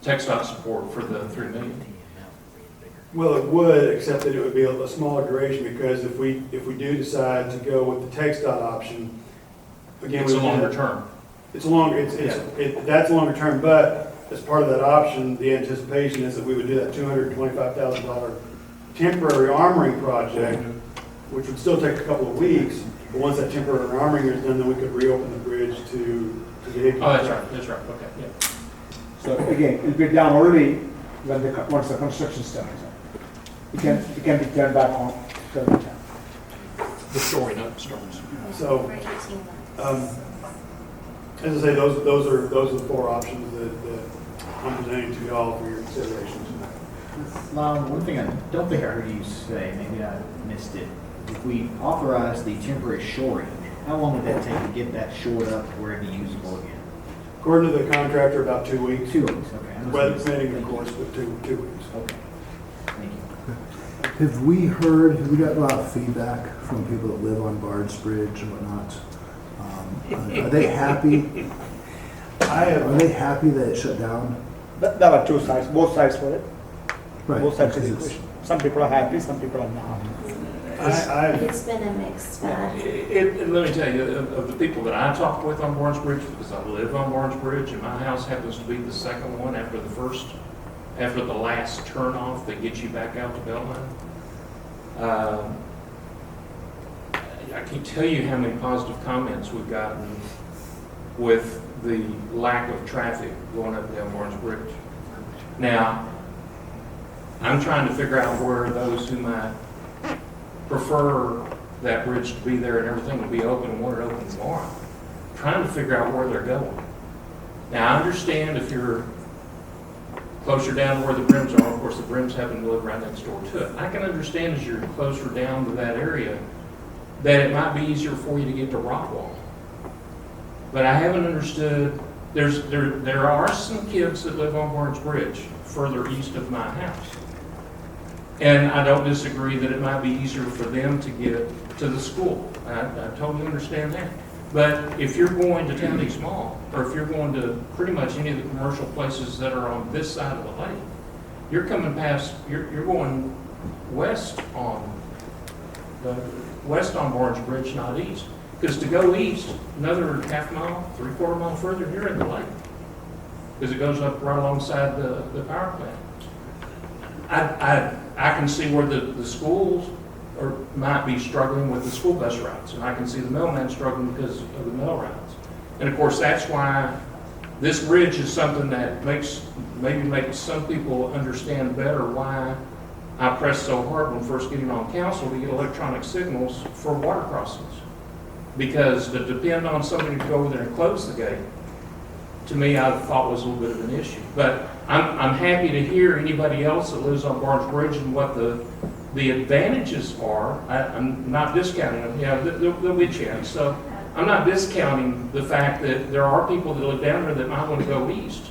TxDOT support for the $3 million. Well, it would, except that it would be a smaller duration, because if we do decide to go with the TxDOT option, again, It's a longer term. That's a longer term, but as part of that option, the anticipation is that we would do that $225,000 temporary armoring project, which would still take a couple of weeks, But once that temporary armoring is done, then we could reopen the bridge to vehicular. Oh, that's right, okay, yeah. So again, it'll be down only when once the construction starts. It can be turned back on every time. The shoring up starts. So, For 18 months. as I say, those are the four options that I'm presenting to y'all for your consideration tonight. One thing I don't think I heard you say, maybe I missed it. If we authorize the temporary shoring, how long would that take to get that shored up to where it'd be usable again? According to the contractor, about 2 weeks. 2 weeks, okay. Weather permitting, of course, but 2 weeks. Okay, thank you. Have we got a lot of feedback from people that live on Barnes Bridge and whatnot? Are they happy? Are they happy that it shut down? There are two sides, both sides for it. Right. Both sides of the because it's- equation. Some people are happy, some people are not. It's been a mixed bag. Let me tell you, of the people that I talk with on Barnes Bridge, because I live on Barnes Bridge, and my house happens to be the second one after the last turnoff that gets you back out to Beltline. I can't tell you how many positive comments we've gotten with the lack of traffic going up and down Barnes Bridge. Now, I'm trying to figure out where those who might prefer that bridge to be there and everything to be open and want it open tomorrow, trying to figure out where they're going. Now, I understand if you're closer down to where the brims are, of course, the brims happen to live right next door to it. I can understand as you're closer down to that area that it might be easier for you to get to Rockwall. But I haven't understood, there are some kids that live on Barnes Bridge further east of my house. And I don't disagree that it might be easier for them to get to the school. I totally understand that. But if you're going to Town East Mall, or if you're going to pretty much any of the commercial places that are on this side of the lake, you're coming past, you're going west on Barnes Bridge, not east. Because to go east, another half mile, 3/4 mile further, you're in the lake. Because it goes up right alongside the power plant. I can see where the schools might be struggling with the school bus routes, and I can see the mailman struggling because of the mail routes. And of course, that's why this bridge is something that maybe makes some people understand better why I pressed so hard when first getting on council to get electronic signals for water crossings. Because to depend on somebody to go over there and close the gate, to me, I thought was a little bit of an issue. But I'm happy to hear anybody else that lives on Barnes Bridge and what the advantages are. I'm not discounting them. Yeah, there'll be a chance. So I'm not discounting the fact that there are people that live down there that might want to go east.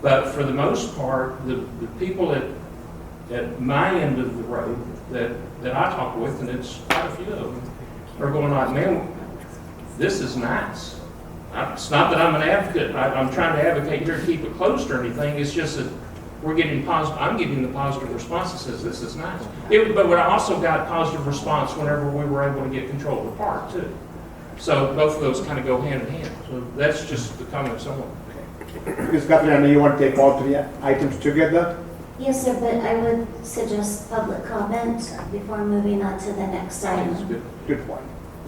But for the most part, the people at my end of the road that I talk with, and it's quite a few of them, are going like, man, this is nice. It's not that I'm an advocate. I'm trying to advocate here to keep it closed or anything. It's just that I'm getting the positive response that says this is nice. But I also got positive response whenever we were able to get control of the park too. So both of those kind of go hand in hand. So that's just the comments I want. Ms. Guthrie, I know you want to take all three items together. Yes, sir, but I would suggest public comment before moving on to the next item. That's good. Good point.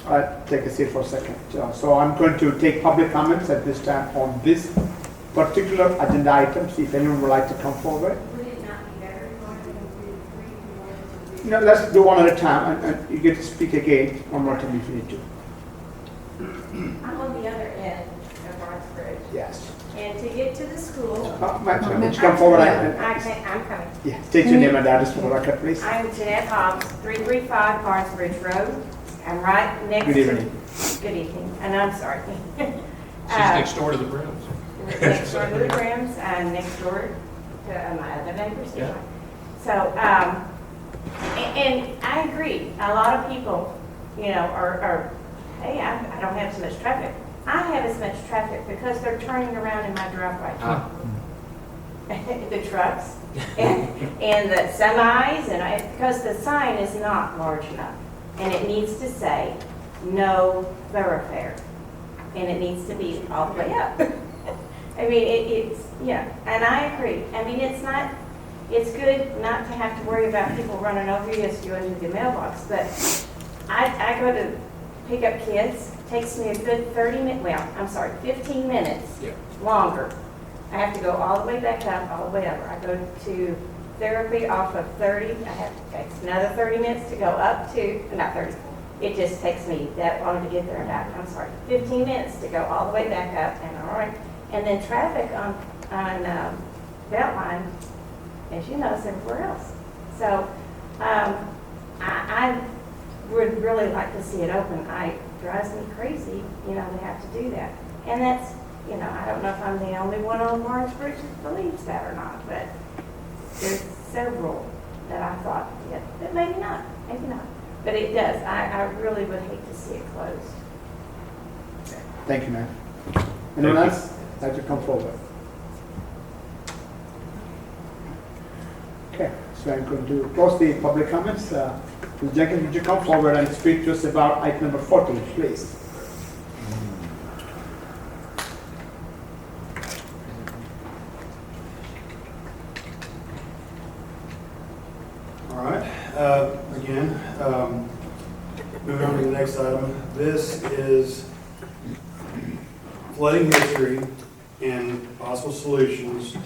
All right, take a seat for a second. So I'm going to take public comments at this time on this particular agenda item. See if anyone would like to come forward. Would it not be better if one of them do 3 No, let's do one at a time, and you get to speak again one more time if you need to. I'm on the other end of Barnes Bridge. Yes. And to get to the school. Ma'am, would you come forward? I'm coming. Yeah, state your name and address for the record, please. I'm Jeanette Hobbs, 335 Barnes Bridge Road. I'm right next to. Good evening. Good evening, and I'm sorry. She's next door to the Brims. Next door to the Brims, and next door to my other neighbors. Yeah. So, and I agree, a lot of people, are hey, I don't have so much traffic. I have as much traffic because they're turning around in my driveway. The trucks and the semis, because the sign is not large enough. And it needs to say, no thoroughfare. And it needs to be all the way up. I mean, it's, and I agree. I mean, it's good not to have to worry about people running over you as you go into the mailbox, but I go to pick up kids. Takes me a good 15 minutes longer. I have to go all the way back up, all the way over. I go to therapy off of 30. I have to take another 30 minutes to go up to, not 30. It just takes me that long to get there and back. 15 minutes to go all the way back up and all right. And then traffic on Beltline, as you know, is everywhere else. So I would really like to see it open. It drives me crazy, we have to do that. And that's, I don't know if I'm the only one on Lawrence Bridge that believes that or not, but there's several that I thought, but maybe not. But it does. I really would hate to see it closed. Thank you, ma'am. Anyone else like to come forward? Okay, so I'm going to close the public comments. Ms. Jenkins, would you come forward and speak to us about item number 14, please? All right, again, moving on to the next item. This is flooding history and possible solutions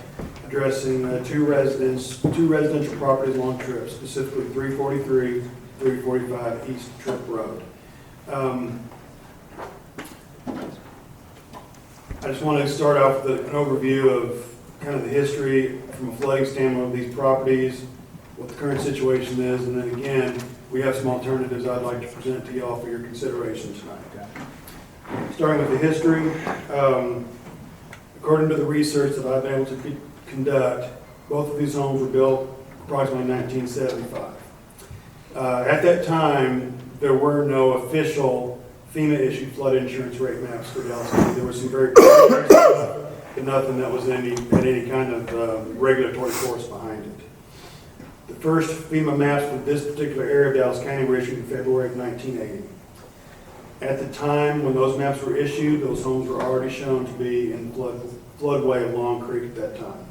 addressing two residential properties along Trip, specifically 343, 345 East Trip Road. I just want to start off with an overview of kind of the history from a flooding standpoint of these properties, what the current situation is, and then again, we have some alternatives I'd like to present to y'all for your consideration tonight. Starting with the history, according to the research that I've been able to conduct, both of these homes were built approximately 1975. At that time, there were no official FEMA-issued flood insurance rate maps for Dallas County. There was some very preliminary stuff, but nothing that was had any kind of regulatory force behind it. The first FEMA maps for this particular area of Dallas County were issued in February of 1980. At the time when those maps were issued, those homes were already shown to be in floodway of Long Creek at that time.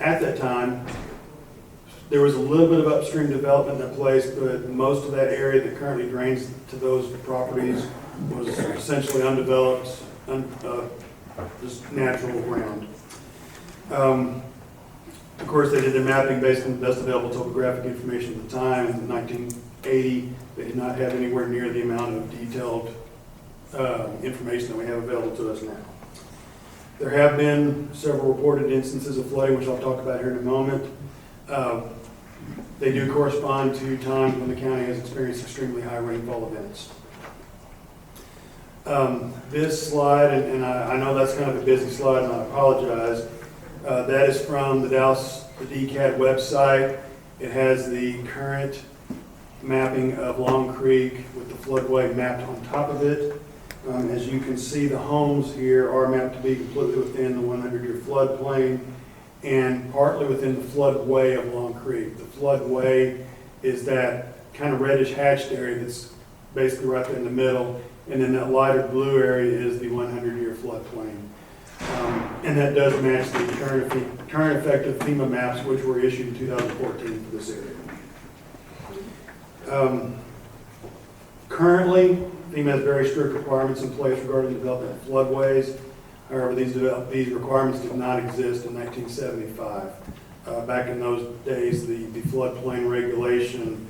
At that time, there was a little bit of upstream development in place, but most of that area that currently drains to those properties was essentially undeveloped, just natural ground. Of course, they did their mapping based on the best available topographic information at the time. In 1980, they did not have anywhere near the amount of detailed information that we have available to us now. There have been several reported instances of flooding, which I'll talk about here in a moment. They do correspond to times when the county has experienced extremely high rainfall events. This slide, and I know that's kind of a busy slide, and I apologize. That is from the DCAT website. It has the current mapping of Long Creek with the floodway mapped on top of it. As you can see, the homes here are mapped to be completely within the 100-year floodplain and partly within the floodway of Long Creek. The floodway is that kind of reddish hatched area that's basically right there in the middle, and then that lighter blue area is the 100-year floodplain. And that does match the current effective FEMA maps, which were issued in 2014 for this area. Currently, FEMA has very strict requirements in place regarding the development of floodways. However, these requirements did not exist in 1975. Back in those days, the floodplain regulation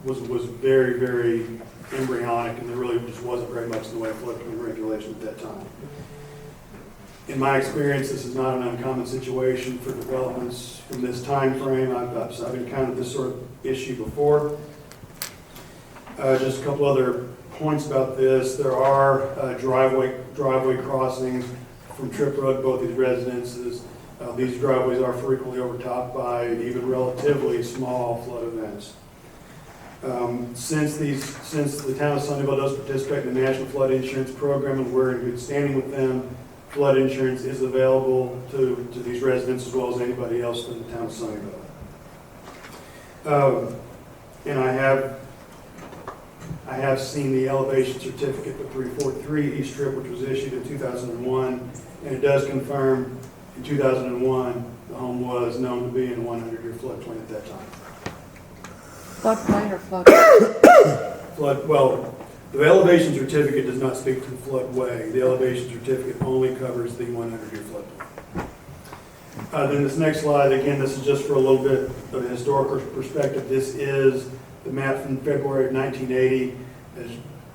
was very, very embryonic, and there really just wasn't very much in the way of floodplain regulation at that time. In my experience, this is not an uncommon situation for developments from this time frame. I've encountered this sort of issue before. Just a couple other points about this. There are driveway crossings from Trip Road to both these residences. These driveways are frequently overtopped by even relatively small flood events. Since the town of Sunnyvale does participate in the National Flood Insurance Program and we're in good standing with them, flood insurance is available to these residents as well as anybody else in the town of Sunnyvale. And I have seen the elevation certificate for 343 East Trip, which was issued in 2001, and it does confirm in 2001 the home was known to be in a 100-year floodplain at that time. Floodplain or flood? flood, well, the elevation certificate does not speak to the floodway. The elevation certificate only covers the 100-year floodplain. Then this next slide, again, this is just for a little bit of a historical perspective. This is the map from February of 1980.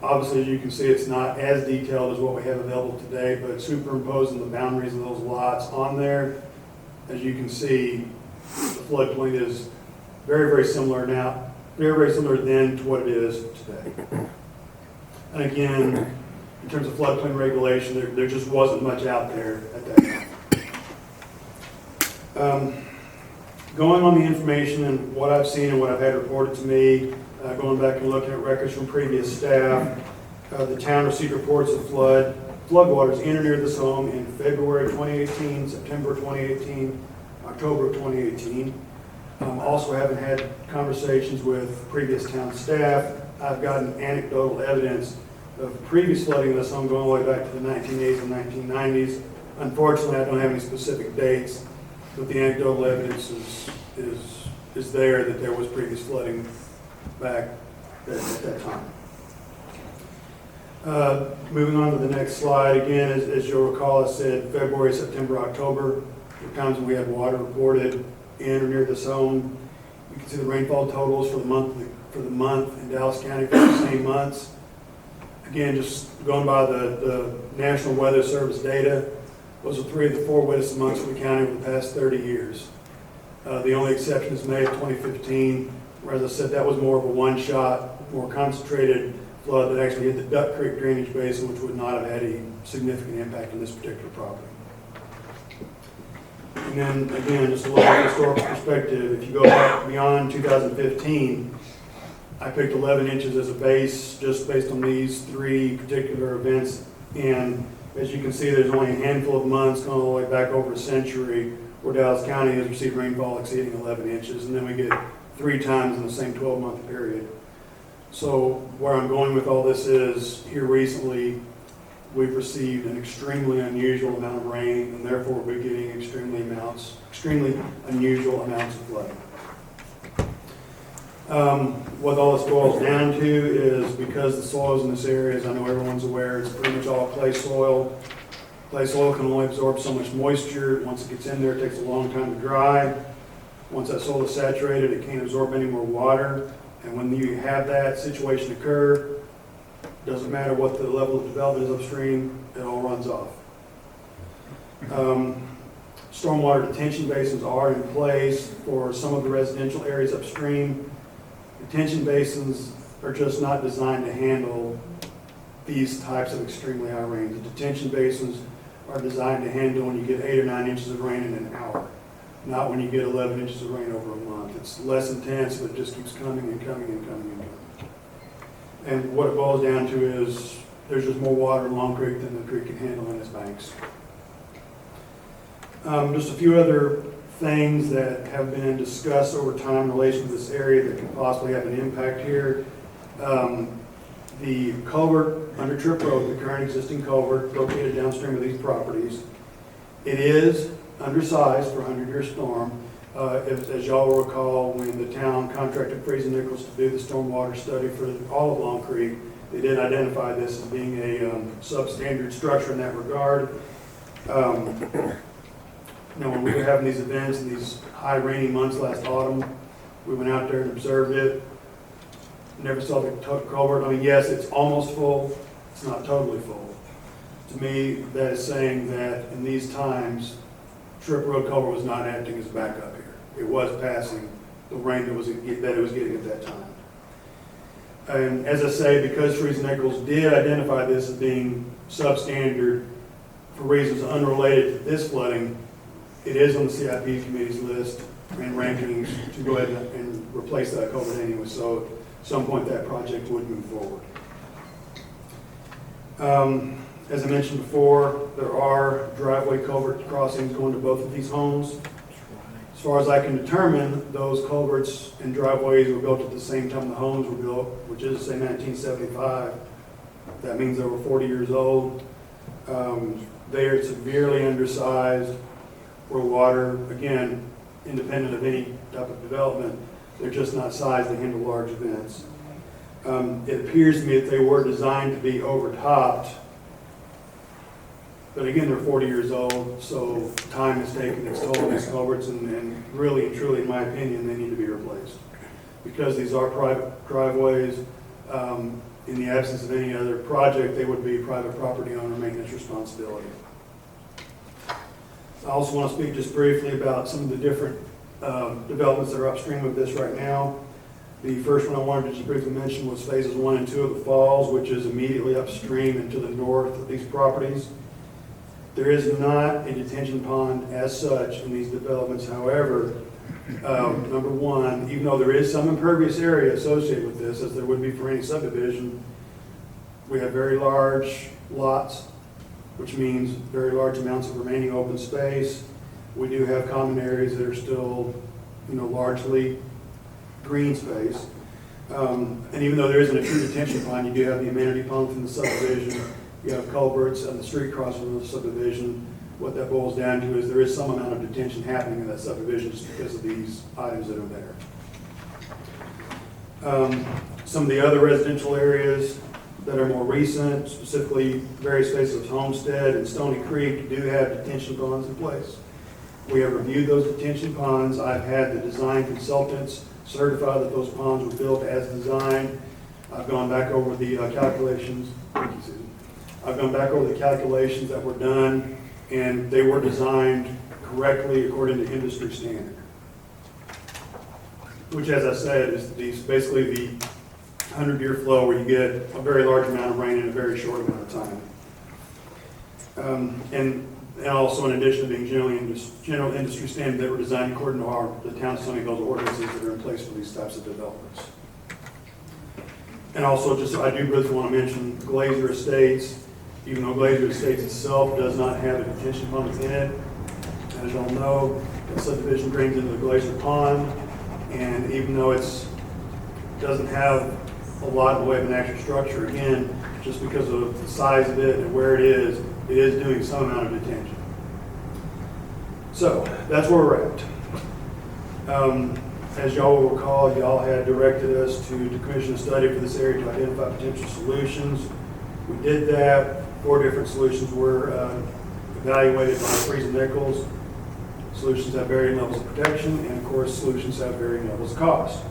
Obviously, as you can see, it's not as detailed as what we have available today, but superimposing the boundaries of those lots on there, as you can see, the floodplain is very, very similar now, very, very similar then to what it is today. And again, in terms of floodplain regulation, there just wasn't much out there at that time. Going on the information and what I've seen and what I've had reported to me, going back and looking at records from previous staff, the town received reports of floodwaters in or near this home in February 2018, September 2018, October of 2018. Also having had conversations with previous town staff, I've gotten anecdotal evidence of previous flooding in this home going all the way back to the 1980s and 1990s. Unfortunately, I don't have any specific dates, but the anecdotal evidence is there that there was previous flooding back at that time. Moving on to the next slide, again, as you'll recall, I said February, September, October were times when we had water reported in or near this home. You can see the rainfall totals for the month in Dallas County for the same months. Again, just going by the National Weather Service data, those are 3 of the 4 wettest months for the county over the past 30 years. The only exception is May of 2015, where, as I said, that was more of a one-shot, more concentrated flood that actually hit the Duck Creek drainage basin, which would not have had a significant impact on this particular property. And then, again, just a little bit of historical perspective, if you go back beyond 2015, I picked 11 inches as a base, just based on these 3 particular events. And as you can see, there's only a handful of months going all the way back over a century where Dallas County has received rainfall exceeding 11 inches. And then we get 3 times in the same 12-month period. So where I'm going with all this is, here recently, we've received an extremely unusual amount of rain, and therefore we're getting extremely unusual amounts of flooding. What all this boils down to is, because the soils in this area, as I know everyone's aware, it's pretty much all clay soil. Clay soil can only absorb so much moisture. Once it gets in there, it takes a long time to dry. Once that soil is saturated, it can't absorb any more water. And when you have that situation occur, doesn't matter what the level of development is upstream, it all runs off. Stormwater detention basins are in place for some of the residential areas upstream. Detention basins are just not designed to handle these types of extremely high rains. The detention basins are designed to handle when you get 8 or 9 inches of rain in an hour, not when you get 11 inches of rain over a month. It's less intense, but it just keeps coming and coming and coming and coming. And what it boils down to is there's just more water in Long Creek than the creek can handle in its banks. Just a few other things that have been discussed over time in relation to this area that can possibly have an impact here. The culvert under Trip Road, the current existing culvert located downstream of these properties, it is undersized for a 100-year storm. As y'all will recall, when the town contracted Freeze & Nichols to do the stormwater study for all of Long Creek, they did identify this as being a substandard structure in that regard. Now, when we were having these events in these high rainy months last autumn, we went out there and observed it. Never saw the culvert. I mean, yes, it's almost full. It's not totally full. To me, that is saying that in these times, Trip Road culvert was not acting as backup here. It was passing the rain that it was getting at that time. And as I say, because Freeze & Nichols did identify this as being substandard for reasons unrelated to this flooding, it is on the CIP committee's list and rankings to go ahead and replace that culvert anyway. So at some point that project would move forward. As I mentioned before, there are driveway culvert crossings going to both of these homes. As far as I can determine, those culverts and driveways were built at the same time the homes were built, which is, say, 1975. That means they were 40 years old. They are severely undersized for water. Again, independent of any type of development, they're just not sized to handle large events. It appears to me that they were designed to be overtopped. But again, they're 40 years old, so time has taken its toll on these culverts, and really and truly, in my opinion, they need to be replaced. Because these are private driveways, in the absence of any other project, they would be private property owner maintenance responsibility. I also want to speak just briefly about some of the different developments that are upstream of this right now. The first one I wanted to just briefly mention was phases 1 and 2 of the falls, which is immediately upstream and to the north of these properties. There is not a detention pond as such in these developments. However, number one, even though there is some impervious area associated with this, as there would be for any subdivision, we have very large lots, which means very large amounts of remaining open space. We do have common areas that are still, largely green space. And even though there isn't a true detention pond, you do have the amenity pond from the subdivision. You have culverts and the street crossing of the subdivision. What that boils down to is there is some amount of detention happening in that subdivision just because of these items that are there. Some of the other residential areas that are more recent, specifically various phases of Homestead and Stony Creek, do have detention ponds in place. We have reviewed those detention ponds. I've had the design consultants certify that those ponds were built as designed. I've gone back over the calculations. Thank you, Susan. I've gone back over the calculations that were done, and they were designed correctly according to industry standard. Which, as I said, is basically the 100-year flow where you get a very large amount of rain in a very short amount of time. And also, in addition to being general industry standard, they were designed according to the town of Sunnyvale's ordinances that are in place for these types of developments. And also, I do really want to mention Glazer Estates. Even though Glazer Estates itself does not have a detention pond within it, as you all know, the subdivision drains into the Glazer Pond, and even though it doesn't have a lot in the way of an actual structure, again, just because of the size of it and where it is doing some amount of detention. So that's where we're at. As y'all will recall, y'all had directed us to commission a study for this area to identify potential solutions. We did that. 4 different solutions were evaluated by Freeze and Nichols. Solutions have varying levels of protection, and of course, solutions have varying levels of cost.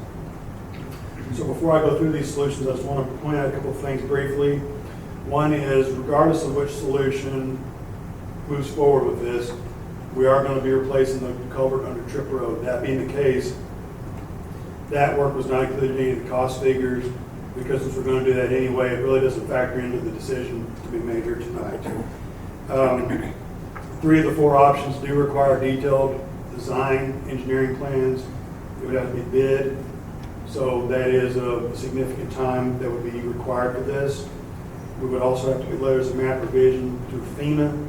So before I go through these solutions, I just want to point out a couple of things briefly. One is, regardless of which solution moves forward with this, we are going to be replacing the culvert under Tripp Road. That being the case, that work was not included in any of the cost figures, because since we're going to do that anyway, it really doesn't factor into the decision to be made here tonight. 3 of the 4 options do require detailed design, engineering plans. It would have to be bid, so that is a significant time that would be required for this. We would also have to get letters of map revision to FEMA.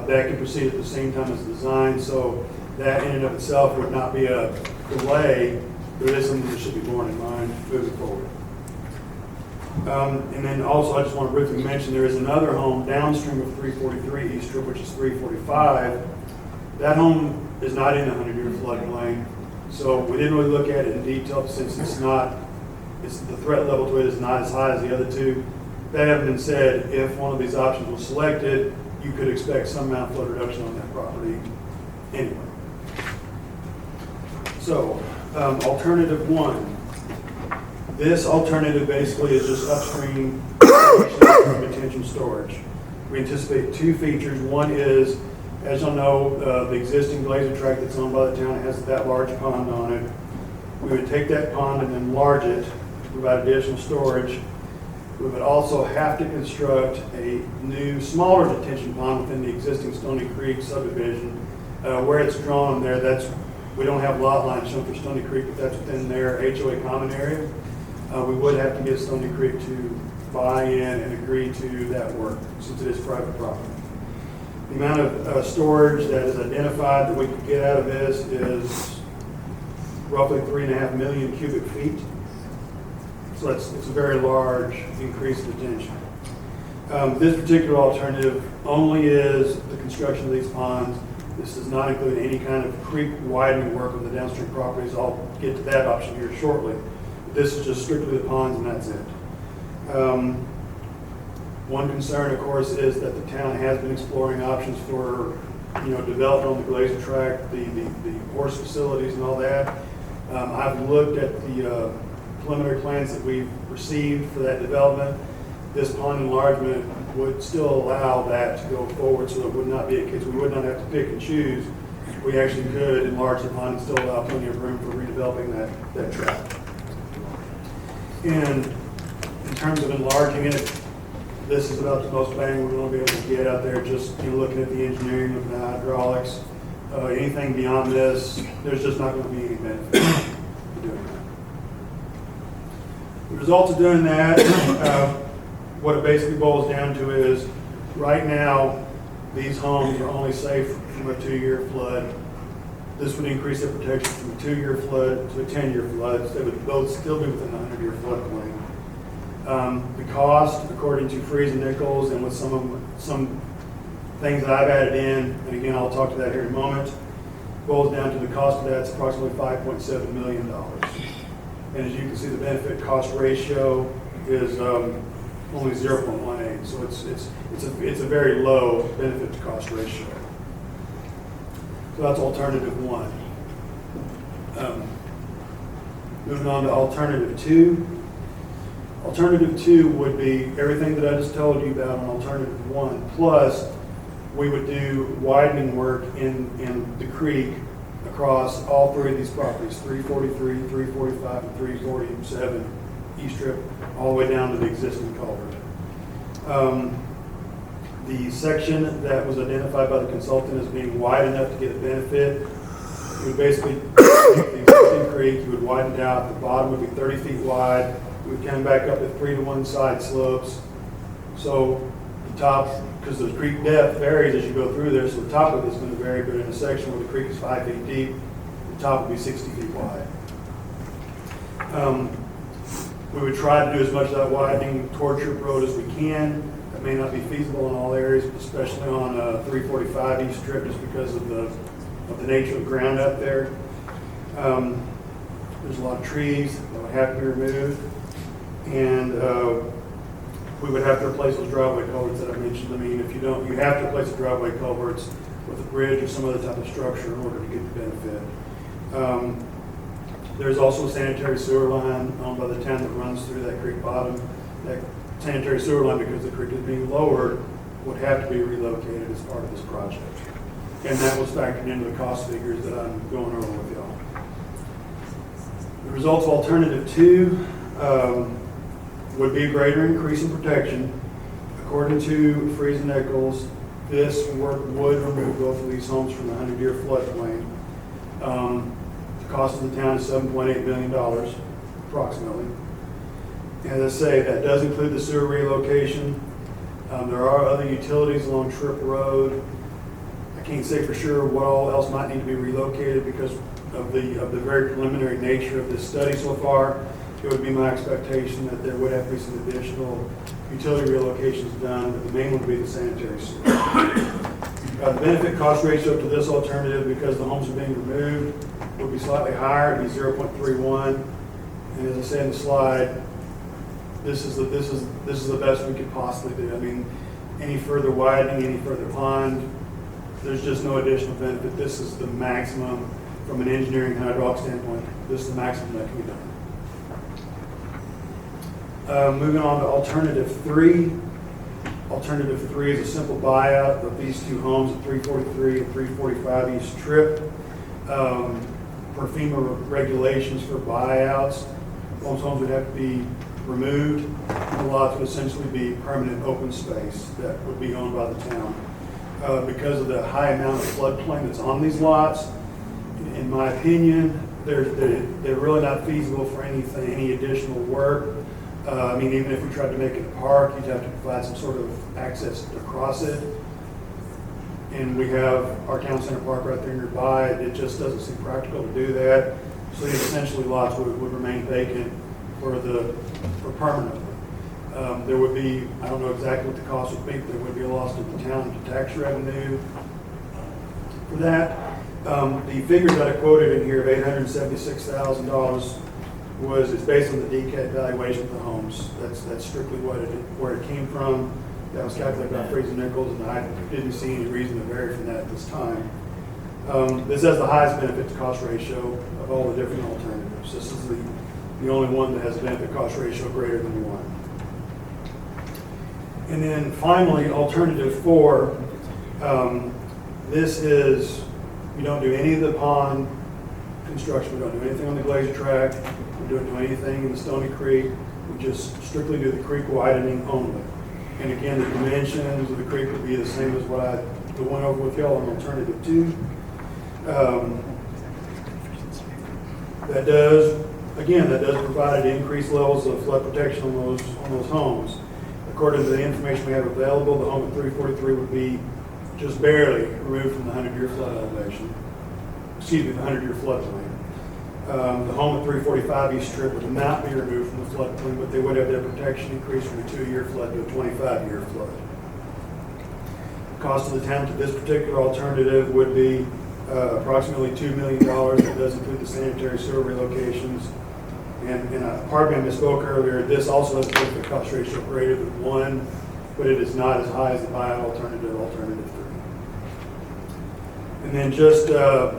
That can proceed at the same time as design, so that in and of itself would not be a delay, but it is something that should be borne in mind moving forward. And then also, I just want to briefly mention there is another home downstream of 343 East Strip, which is 345. That home is not in the 100-year floodplain, so we didn't really look at it in detail since the threat level to it is not as high as the other 2. That having been said, if one of these options was selected, you could expect some amount of flood reduction on that property anyway. So, alternative 1. This alternative basically is just upstream detention storage. We anticipate 2 features. One is, as you'll know, the existing Glazer tract that's owned by the town has that large pond on it. We would take that pond and enlarge it to provide additional storage. We would also have to construct a new, smaller detention pond within the existing Stony Creek subdivision. Where it's drawn there, we don't have lot lines shown for Stony Creek, but that's within their HOA common area. We would have to get Stony Creek to buy in and agree to that work, since it is private property. The amount of storage that is identified that we could get out of this is roughly 3.5 million cubic feet. So it's a very large increase in detention. This particular alternative only is the construction of these ponds. This does not include any kind of creek widening work of the downstream properties. I'll get to that option here shortly. This is just strictly the ponds and that's it. One concern, of course, is that the town has been exploring options for, development on the glacier track, the horse facilities and all that. I've looked at the preliminary plans that we've received for that development. This pond enlargement would still allow that to go forward, so it would not be a case, we would not have to pick and choose. We actually could enlarge the pond and still allow plenty of room for redeveloping that track. And in terms of enlarging it, this is about the most bang we're going to be able to get out there, just looking at the engineering, looking at the hydraulics. Anything beyond this, there's just not going to be any benefit to doing that. The results of doing that, what it basically boils down to is, right now, these homes are only safe from a 2-year flood. This would increase their protection from a 2-year flood to a 10-year flood. So they would both still be within the 100-year floodplain. The cost, according to Freeze and Nichols, and with some things that I've added in, and again, I'll talk to that here in a moment, boils down to the cost of that's approximately $5.7 million. And as you can see, the benefit cost ratio is only 0.18. So it's a very low benefit to cost ratio. So that's alternative 1. Moving on to alternative 2. Alternative 2 would be everything that I just told you about on alternative 1, plus we would do widening work in the creek across all 3 of these properties, 343, 345, and 347 East Strip, all the way down to the existing culvert. The section that was identified by the consultant as being wide enough to get a benefit, you would basically take the existing creek, you would widen it out, the bottom would be 30 feet wide, we would come back up at 3-to-1 side slopes. So the top, because the creek depth varies as you go through there, so the top of it is going to vary, but in a section where the creek is 5 feet deep, the top would be 60 feet wide. We would try to do as much of that widening toward Troop Road as we can. That may not be feasible in all areas, but especially on 345 East Strip, just because of the nature of the ground up there. There's a lot of trees that would have to be removed, and we would have to replace those driveway culverts that I mentioned. I mean, if you don't, you have to replace the driveway culverts with a bridge or some other type of structure in order to get the benefit. There's also a sanitary sewer line owned by the town that runs through that creek bottom. That sanitary sewer line, because the creek is being lowered, would have to be relocated as part of this project. And that was factored into the cost figures that I'm going over with y'all. The results of alternative 2 would be a greater increase in protection. According to Freeze and Nichols, this work would remove both of these homes from the 100-year floodplain. The cost of the town is $7.8 million, approximately. As I say, that does include the sewer relocation. There are other utilities along Trip Road. I can't say for sure what all else might need to be relocated because of the very preliminary nature of this study so far. It would be my expectation that there would have to be some additional utility relocations done, but the main one would be the sanitary sewer. The benefit cost ratio to this alternative, because the homes are being removed, would be slightly higher, it'd be 0.31. And as I say in the slide, this is the best we could possibly do. I mean, any further widening, any further pond, there's just no additional benefit. This is the maximum from an engineering and hydraulic standpoint. This is the maximum that can be done. Moving on to alternative 3. Alternative 3 is a simple buyout of these 2 homes at 343 and 345 East Trip. Per FEMA regulations for buyouts, those homes would have to be removed. The lots would essentially be permanent open space that would be owned by the town. Because of the high amount of floodplain that's on these lots, in my opinion, they're really not feasible for any additional work. I mean, even if we tried to make it a park, you'd have to provide some sort of access across it. And we have our town center park right there nearby. It just doesn't seem practical to do that. So essentially lots would remain vacant for permanently. There would be, I don't know exactly what the cost would be, but there would be a loss to the town to tax revenue for that. The figures that I quoted in here of $876,000 was, it's based on the DCAT valuation of the homes. That's strictly where it came from. That was calculated by Freeze and Nichols, and I didn't see any reason to vary from that at this time. This has the highest benefit to cost ratio of all the different alternatives. This is the only one that has a benefit cost ratio greater than 1. And then finally, alternative 4, this is, we don't do any of the pond construction, we don't do anything on the glacier track, we don't do anything in the Stony Creek, we just strictly do the creek widening only. And again, the dimensions of the creek would be the same as what I went over with y'all on alternative 2. That does provide increased levels of flood protection on those homes. According to the information we have available, the home at 343 would be just barely removed from the 100-year flood elevation. Excuse me, the 100-year floodplain. The home at 345 East Strip would not be removed from the floodplain, but they would have their protection increased from a 2-year flood to a 25-year flood. The cost of the town to this particular alternative would be approximately $2 million. That does include the sanitary sewer relocations. And pardon me, I misspoke earlier. This also has a benefit cost ratio greater than 1, but it is not as high as the buyout alternative 3. And then just to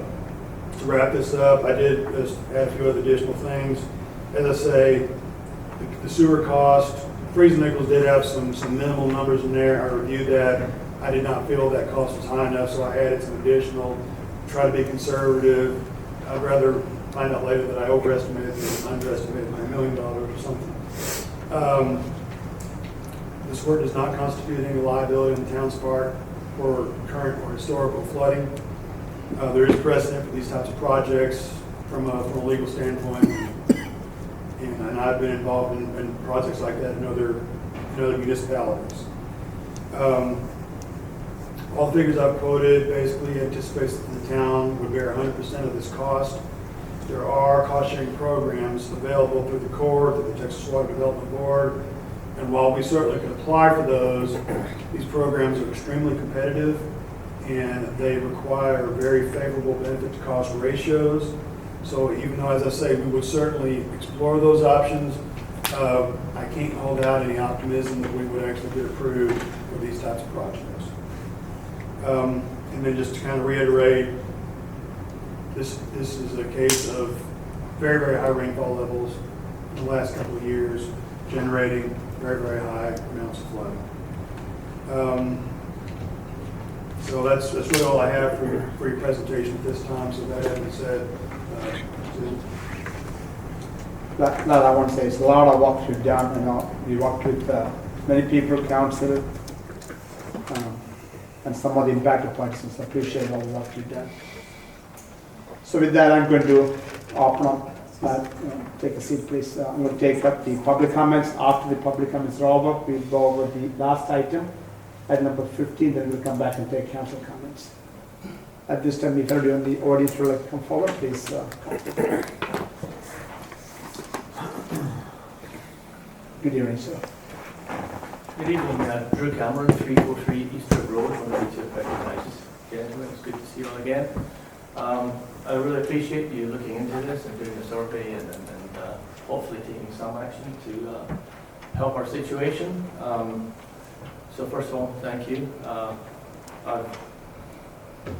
wrap this up, I did just add a few other additional things. As I say, the sewer cost, Freeze and Nichols did have some minimal numbers in there. I reviewed that. I did not feel that cost was high enough, so I added some additional. Try to be conservative. I'd rather find out later that I overestimated and underestimated by $1 million or something. This work does not constitute any liability in the town's part for current or historical flooding. There is precedent for these types of projects from a legal standpoint, and I've been involved in projects like that in other municipalities. All the figures I've quoted basically anticipates that the town would bear 100% of this cost. There are cost-sharing programs available through the Corps, through the Texas Water Development Board, and while we certainly could apply for those, these programs are extremely competitive and they require very favorable benefit to cost ratios. So even though, as I say, we would certainly explore those options, I can't hold out any optimism that we would actually get approved for these types of projects. And then just to kind of reiterate, this is a case of very, very high rainfall levels in the last couple of years, generating very, very high amounts of flooding. So that's really all I have for your presentation at this time. So that having said, that I want to say it's a lot of work you've done. You worked with many people, council, and some of the impacted parties. I appreciate all the work you've done. So with that, I'm going to open up, take a seat please. I'm going to take up the public comments. After the public comments are over, we'll go over the last item, at number 15, then we'll come back and take council comments. At this time, if everybody on the audience would like to come forward, please. Good evening, sir. Good evening, Drew Cameron, 343 Easter Road, one of the two affected houses. Gentlemen, it's good to see you all again. I really appreciate you looking into this and doing a survey and hopefully taking some action to help our situation. So first of all, thank you. I've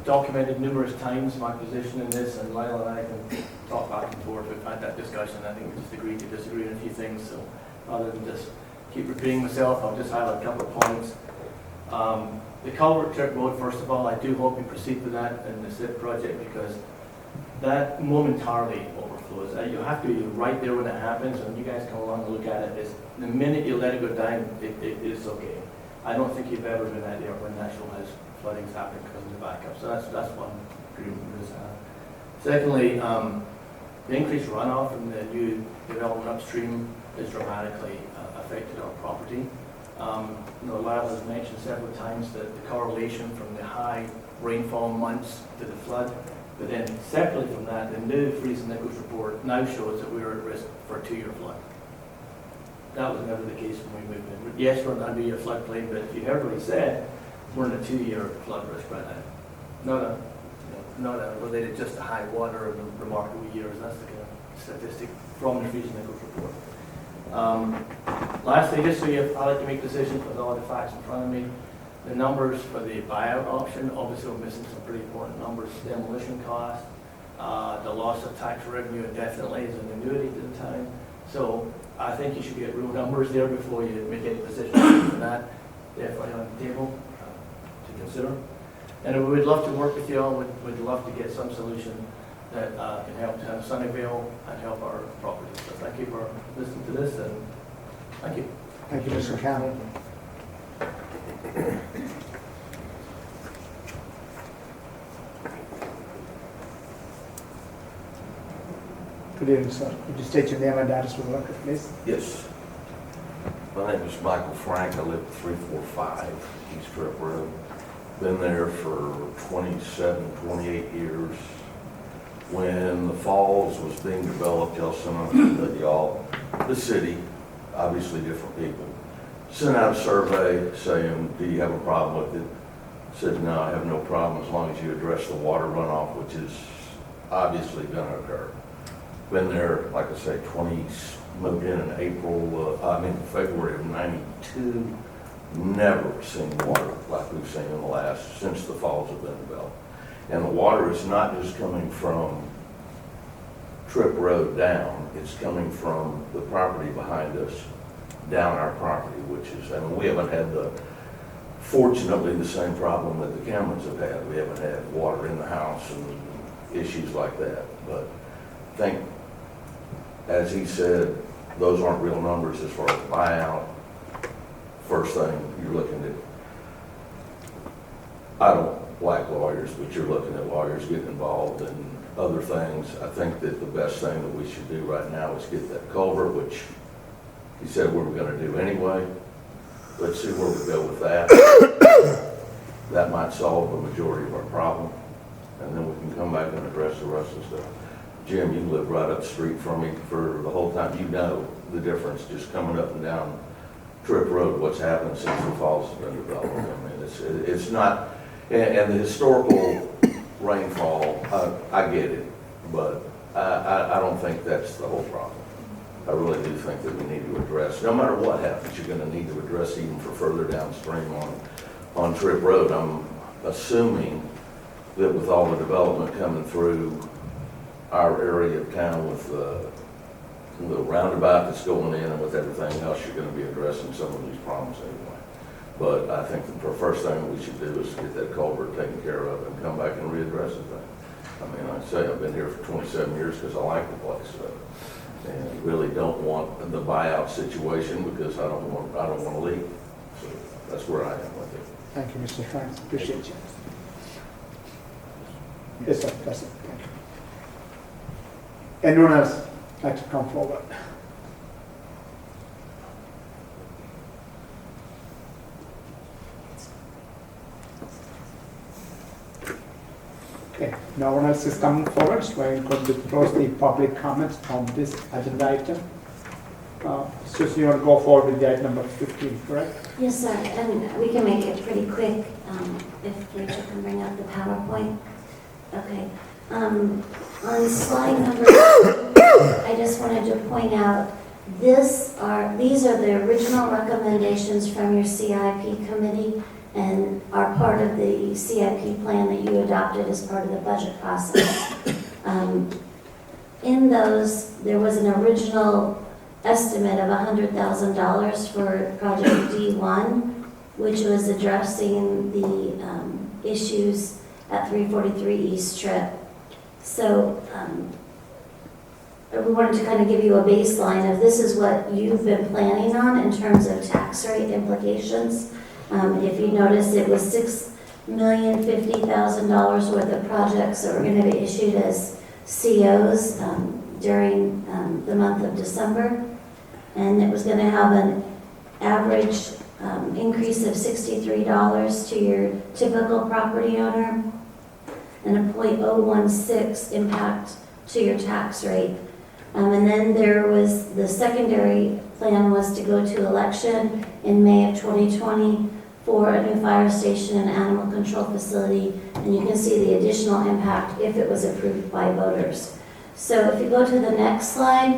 documented numerous times my position in this, and Lyle and I can talk back and forth. We've had that discussion. I think we just agreed to disagree on a few things. So rather than just keep repeating myself, I'll just highlight a couple of points. The culvert Church Road, first of all, I do hope you proceed with that in the SIP project because that momentarily overflows. You have to be right there when it happens. When you guys come along and look at it, the minute you let it go down, it is okay. I don't think you've ever been out there when natural flooding's happening because of the backup. So that's one agreement we just have. Secondly, the increased runoff from the new development upstream has dramatically affected our property. Lyle has mentioned several times that the correlation from the high rainfall months to the flood, but then separately from that, the new Freeze and Nichols report now shows that we are at risk for a 2-year flood. That was never the case when we moved in. Yes, we're in an under-year floodplain, but if you heard what he said, we're in a 2-year flood risk right now. Not related just to high water and the remarkable years. That's the kind of statistic from the Freeze Nichols report. Lastly, just so I like to make decisions with all the facts in front of me. The numbers for the buyout option, obviously we're missing some pretty important numbers. Demolition cost, the loss of tax revenue indefinitely is an annuity to the town. So I think you should get real numbers there before you make any decisions on that. Definitely on the table to consider. And we would love to work with you all. We'd love to get some solution that can help Sunnyvale and help our properties. So thank you for listening to this, and thank you. Thank you, Mr. Campbell. Good evening, sir. Would you state your name and address for the record, please? Yes. My name is Michael Frank. I live at 345 East Trip Road. Been there for 27, 28 years. When the Falls was being developed, the city, obviously different people, sent out a survey saying, do you have a problem with it? Said, no, I have no problem as long as you address the water runoff, which is obviously going to occur. Been there, like I say, moved in February of '92. Never seen water like we've seen in since the Falls have been developed. And the water is not just coming from Trip Road down, it's coming from the property behind us, down our property, we haven't had fortunately, the same problem that the Camerons have had. We haven't had water in the house and issues like that. But I think, as he said, those aren't real numbers as far as buyout. First thing you're looking at, I don't like lawyers, but you're looking at lawyers getting involved in other things. I think that the best thing that we should do right now is get that culvert, which he said we were going to do anyway. Let's see where we go with that. That might solve the majority of our problem, and then we can come back and address the rest of the stuff. Jim, you live right up the street from me for the whole time. You know the difference just coming up and down Trip Road, what's happened since the Falls has been developed. I mean, it's not, and the historical rainfall, I get it, but I don't think that's the whole problem. I really do think that we need to address, no matter what happens, you're going to need to address even for further downstream on Trip Road. I'm assuming that with all the development coming through our area of town with the roundabout that's going in and with everything else, you're going to be addressing some of these problems anyway. But I think the first thing we should do is get that culvert taken care of and come back and readdress the thing. I mean, like I say, I've been here for 27 years because I like the place. And really don't want the buyout situation because I don't want to leave. So that's where I am with it. Thank you, Mr. Frank. Appreciate you. Yes, sir. That's it. Thank you. Anyone else like to come forward? Okay, no one else is coming forward, so I'm going to close the public comments on this agenda item. Susan, you want to go forward with the item number 15, correct? Yes, sir, and we can make it pretty quick if Rachel can bring up the PowerPoint. Okay. On slide number 2, I just wanted to point out these are the original recommendations from your CIP committee and are part of the CIP plan that you adopted as part of the budget process. In those, there was an original estimate of $100,000 for project D1, which was addressing the issues at 343 East Trip. So we wanted to kind of give you a baseline of this is what you've been planning on in terms of tax rate implications. If you notice, it was $6,050,000 worth of projects that were going to be issued as COs during the month of December. And it was going to have an average increase of $63 to your typical property owner and a 0.016 impact to your tax rate. And then there was, the secondary plan was to go to election in May of 2020 for a new fire station and animal control facility, and you can see the additional impact if it was approved by voters. So if you go to the next slide,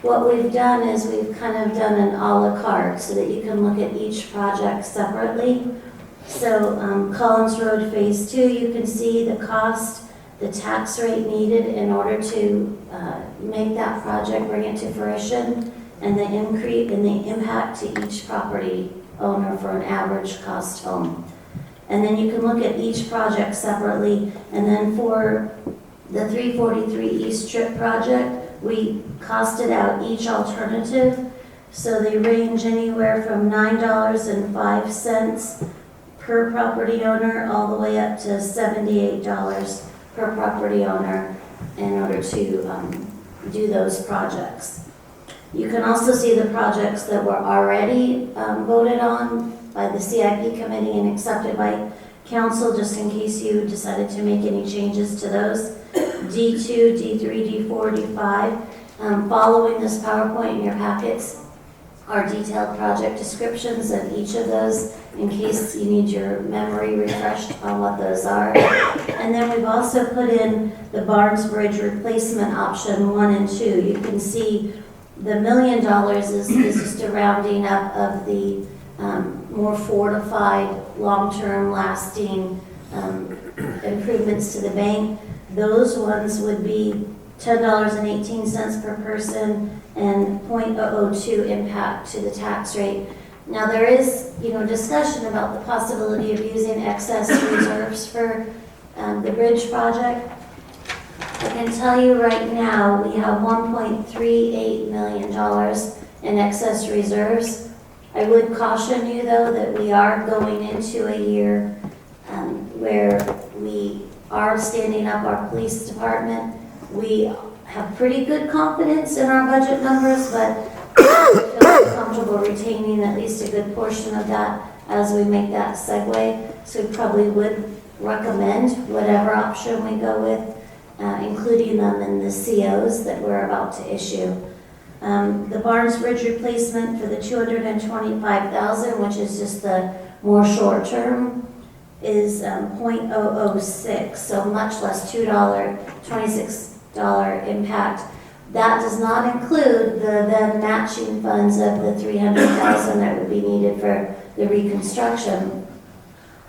what we've done is we've kind of done an à la carte so that you can look at each project separately. So Collins Road Phase 2, you can see the cost, the tax rate needed in order to make that project, bring it to fruition, and the increase and the impact to each property owner for an average cost home. And then you can look at each project separately. And then for the 343 East Strip project, we costed out each alternative. So they range anywhere from $9.05 per property owner all the way up to $78 per property owner in order to do those projects. You can also see the projects that were already voted on by the CIP committee and accepted by council, just in case you decided to make any changes to those. D2, D3, D4, D5. Following this PowerPoint in your packets are detailed project descriptions of each of those in case you need your memory refreshed on what those are. And then we've also put in the Barnes Bridge replacement option 1 and 2. You can see the $1 million is just a rounding up of the more fortified, long-term lasting improvements to the bank. Those ones would be $10.18 per person and 0.002 impact to the tax rate. Now there is, discussion about the possibility of using excess reserves for the bridge project. I can tell you right now, we have $1.38 million in excess reserves. I would caution you, though, that we are going into a year where we are standing up our police department. We have pretty good confidence in our budget numbers, but I feel comfortable retaining at least a good portion of that as we make that segue. So we probably would recommend whatever option we go with, including them in the COs that we're about to issue. The Barnes Bridge replacement for the $225,000, which is just the more short term, is 0.006, so much less $26 impact. That does not include the then matching funds of the $300,000 that would be needed for the reconstruction.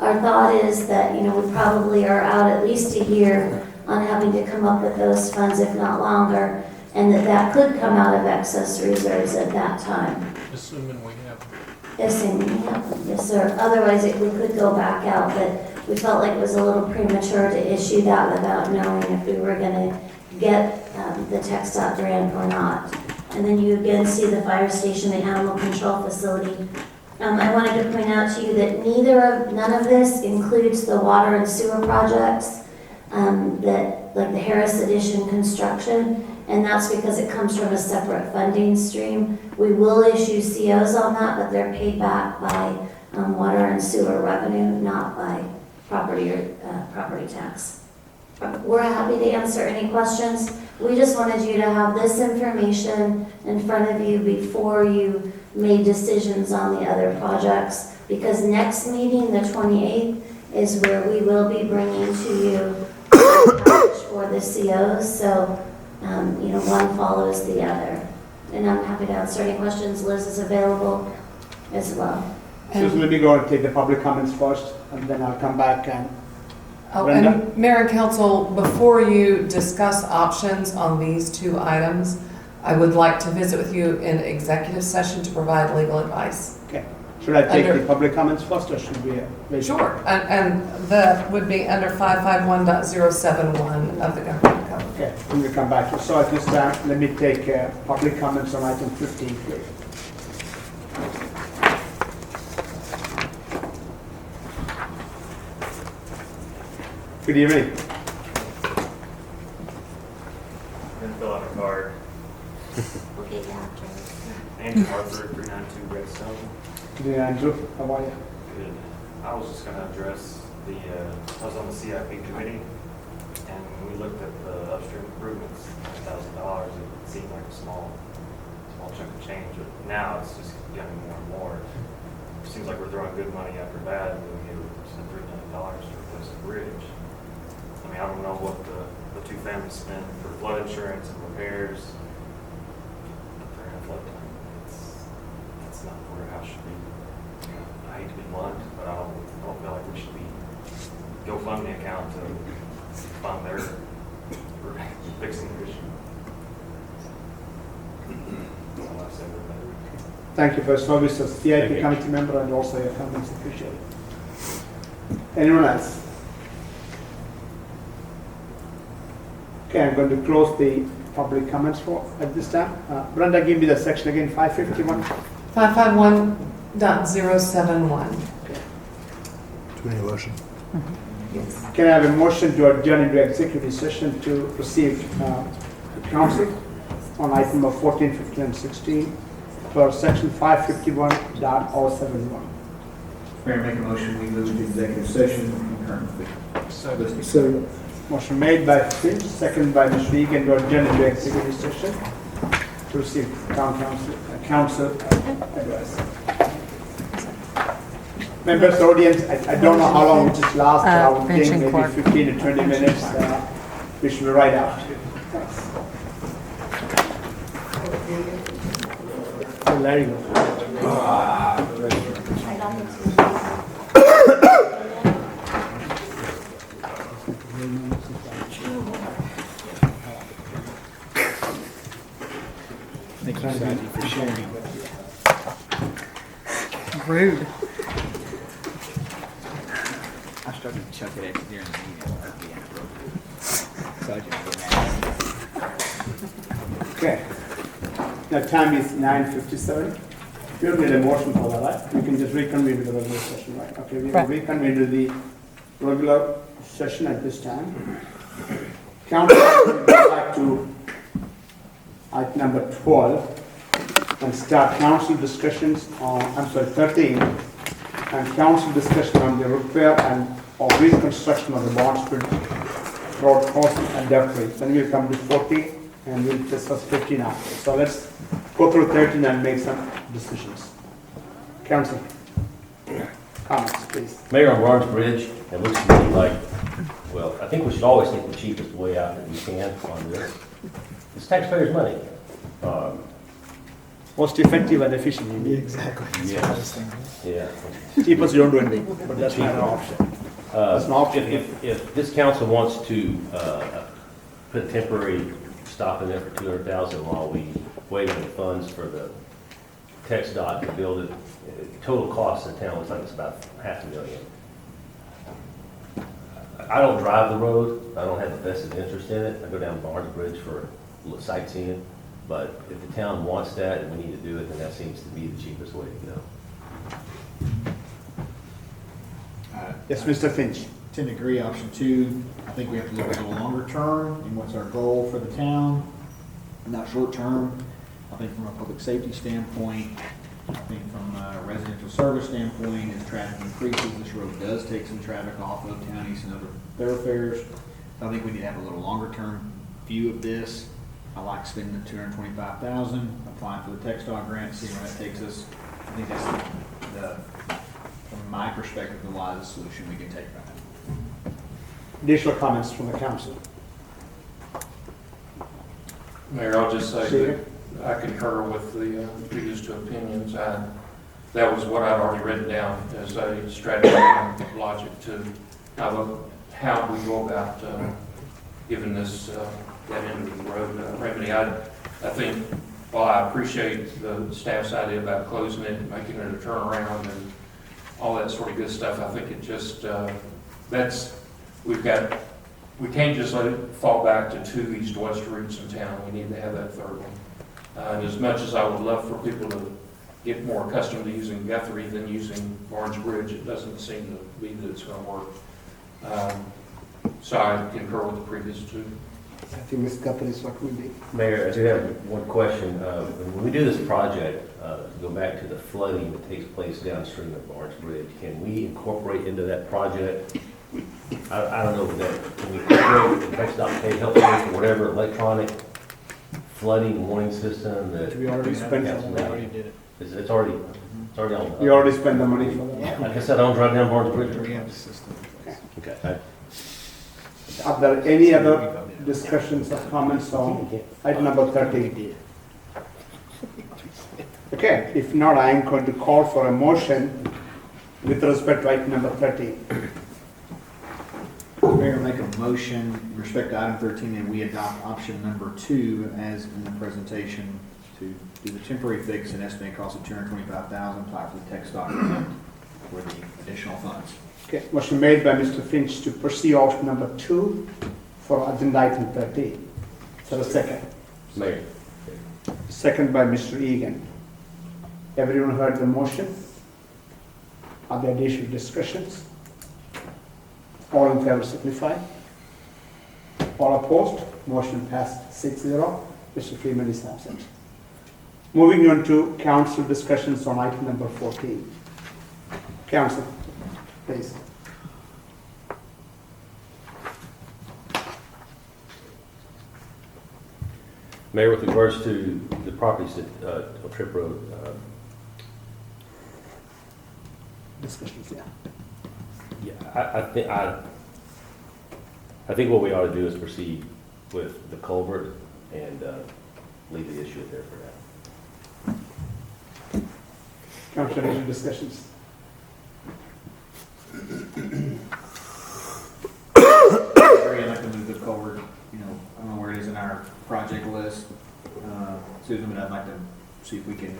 Our thought is that we probably are out at least a year on having to come up with those funds, if not longer, and that could come out of excess reserves at that time. Assuming we have them. Assuming we have them, yes, sir. Otherwise, we could go back out, but we felt like it was a little premature to issue that without knowing if we were going to get the TxDOT grant or not. And then you again see the fire station, the animal control facility. I wanted to point out to you that none of this includes the water and sewer projects, like the Harris Addition construction, and that's because it comes from a separate funding stream. We will issue COs on that, but they're paid back by water and sewer revenue, not by property tax. We're happy to answer any questions. We just wanted you to have this information in front of you before you made decisions on the other projects, because next meeting, the 28th, is where we will be bringing to you for the COs, so one follows the other. And I'm happy to answer any questions. Liz is available as well. So let me go and take the public comments first, and then I'll come back and And Mayor and Council, before you discuss options on these two items, I would like to visit with you in executive session to provide legal advice. Okay. Should I take the public comments first, or should we wait? Sure, and that would be under 551.071 of the government code. Okay, I'm going to come back. So at this time, let me take public comments on item 15, please. Good evening. Didn't fill out a card. We'll get you after. Andrew Arthur, 392 Redstone. Good evening, Andrew. How are you? Good. I was just going to address I was on the CIP committee, and when we looked at the upstream improvements, $1,000, it seemed like a small chunk of change, but now it's just getting more and more. It seems like we're throwing good money after bad, and we spent $3 million to replace a bridge. I mean, I don't know what the two families spend for flood insurance and repairs during a flood time. That's not where a house should be. I hate to be blunt, but I don't feel like we should be GoFundMe account to fund their for fixing the issue. That's all I say about that. Thank you for your service as CIP committee member and also your comments, appreciate it. Anyone else? Okay, I'm going to close the public comments for at this time. Brenda, give me the section again, 551. 551.071. Do we need a motion? Yes. Can I have a motion to adjourn into executive session to receive counsel on item number 14, 15, and 16 for section 551.071? Mayor, make a motion, we move to executive session concurrently. So, motion made by Finch, seconded by Mr. Egan to adjourn into executive session to receive council advice. Members, audience, I don't know how long it just lasts, but I would think Finch and maybe Clark. 15 to 20 minutes. We should be right out. So Larry, go. Thank you, Sandy, for sharing. Rude. I started to chuck it at you during the meeting. That'd be inappropriate. So I just Okay. Now time is 9:57. You don't need a motion for that, right? You can just reconvene to the regular session, right? Okay, we will Right. reconvene to the regular session at this time. Council, we'll go back to item number 12 and start council discussions on, 13, and council discussion on the repair and or reconstruction of the Barnesville Road crossing and Duck Creek. Then we'll come to 14 and we'll discuss 15 after. So let's go through 13 and make some decisions. Council, comments, please. Mayor, on Barnes Bridge, it looks to me like, well, I think we should always take the cheapest way out that we can on this. It's taxpayers' money. Most effective and efficient. You mean. Exactly. Yes. Yeah. Cheapest, you don't do anything, but that's not an option. That's an option. If this council wants to put a temporary stop in there for $200,000 while we wait on the funds for the text dot to build it, total cost of the town looks like it's about $500,000. I don't drive the road. I don't have a vested interest in it. I go down Barnes Bridge for sightseeing. But if the town wants that and we need to do it, then that seems to be the cheapest way to go. Yes, Mr. Finch. tend to agree. Option two, I think we have to look at a little longer term and what's our goal for the town, not short term. I think from a public safety standpoint, I think from a residential service standpoint, as traffic increases, this road does take some traffic off of Town East and other thoroughfares. I think we need to have a little longer term view of this. I like spending the $225,000, applying for the TxDOT grant, seeing where that takes us. I think that's from my perspective, the wisest solution we can take right now. Additional comments from the council? Mayor, I'll just say that I concur with the previous two opinions. That was what I'd already written down as a strategy and logic to how we go about giving this that end of the road remedy. I think while I appreciate the staff's idea about closing it, making it a turnaround and all that sort of good stuff, I think it just, we can't just let it fall back to 2 east-west routes in town. We need to have that third one. And as much as I would love for people to get more accustomed to using Guthrie than using Barnes Bridge, it doesn't seem to be that it's going to work. So I concur with the previous two. I think Ms. Guthrie is what we need. Mayor, I do have one question. When we do this project, to go back to the flooding that takes place downstream of Barnes Bridge, can we incorporate into that project? I don't know, can we incorporate the TxDOT pay help or whatever electronic flooding warning system that We already spent it. We already did it. It's already on. We already spent the money for that. Like I said, I don't drive down Barnes Bridge. We have the system. Okay. Are there any other discussions or comments on item number 13? Okay, if not, I am going to call for a motion with respect to item number 13. Mayor, make a motion in respect to item 13 that we adopt option number 2 as in the presentation to do the temporary fix and estimated cost of $225,000, apply for the tech stock account for the additional funds. Okay, motion made by Mr. Finch to pursue option number 2 for agenda item 13. Is there a second? Mayor. Second by Mr. Egan. Everyone heard the motion? Are there additional discussions? All in favor signify. All opposed? Motion passed 6-0. Mr. Freeman is absent. Moving on to council discussions on item number 14. Council, please. Mayor, with regards to the properties at on Trip Road, Discussions, yeah. yeah, I think what we ought to do is proceed with the culvert and leave the issue there for now. Council, any discussions? I'd like to move the culvert, you know, I don't know where it is in our project list, Susan, but I'd like to see if we can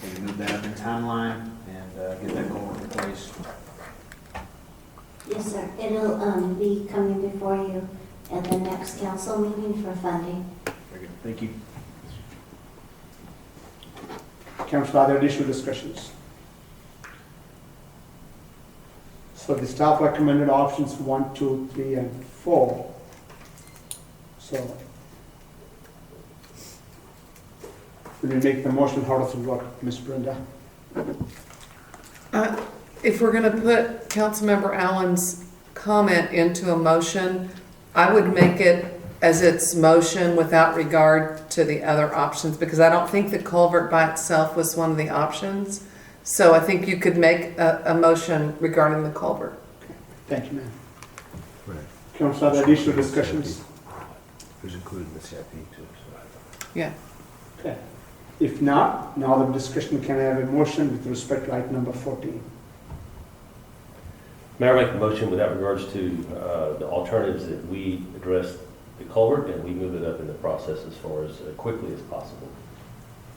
maybe move that up in timeline and get that culvert replaced. Yes, sir. It'll be coming before you at the next council meeting for funding. Very good, thank you. Council, are there additional discussions? So the staff recommended options 1, 2, 3, and 4. So, will you make the motion? How does it work, Ms. Brenda? If we're going to put Councilmember Allen's comment into a motion, I would make it as its motion without regard to the other options, because I don't think the culvert by itself was one of the options. So I think you could make a motion regarding the culvert. Thank you, ma'am. Right. Council, are there additional discussions? It was included in the CIP too. Yeah. Okay. If not, now the discussion can I have a motion with respect to item number 14. Mayor, I make a motion without regards to the alternatives that we address the culvert and we move it up in the process as far as quickly as possible.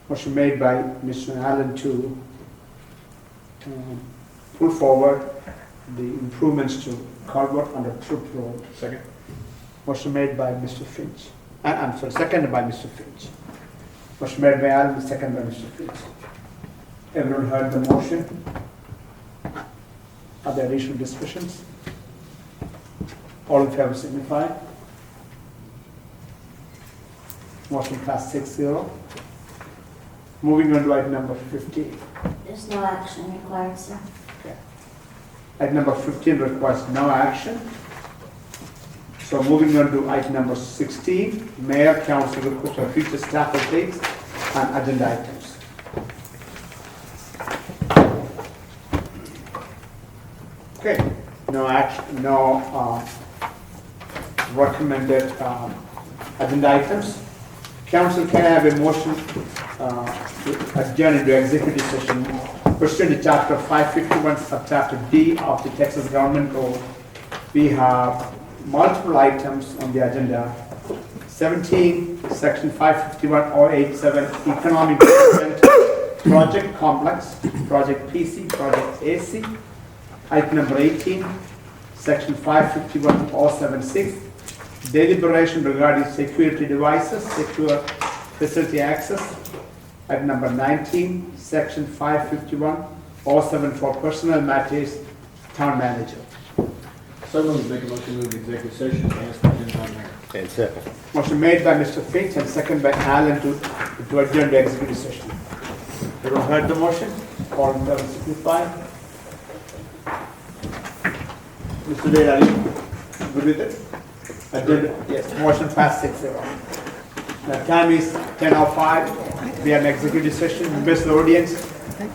Motion made by Mr. Allen to pull forward the improvements to culvert under Troop Road. Second. Motion made by Mr. Finch. I'm sorry, seconded by Mr. Finch. Motion made by Allen, seconded by Mr. Finch. Everyone heard the motion? Are there additional discussions? All in favor signify. Motion passed 6-0. Moving on to item number 15. There's no action required, sir. Okay. Item number 15 requires no action. So moving on to item number 16, Mayor, Council request for future staff updates and agenda items. Okay, no action, no recommended agenda items. Council, can I have a motion to adjourn into executive session pursuant to Chapter 551, Subchapter D of the Texas Government Code? We have multiple items on the agenda. 17, Section 551-087, Economic Development Project Complex, Project PC, Project AC. Item number 18, Section 551-076, deliberation regarding security devices, secure facility access. Item number 19, Section 551-07 for personnel matters, town manager. So moved, make a motion to move to executive session as presented by the mayor. And second. Motion made by Mr. Finch and second by Allen to adjourn the executive session. Everyone heard the motion? All in favor signify. Mr. Wade, are you good with it? Adjourn. Yes, motion passed 6-0. The time is 10:05. We are in executive session. Best audience.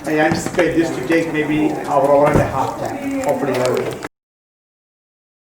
I anticipate this to take maybe an hour and a half time, hopefully.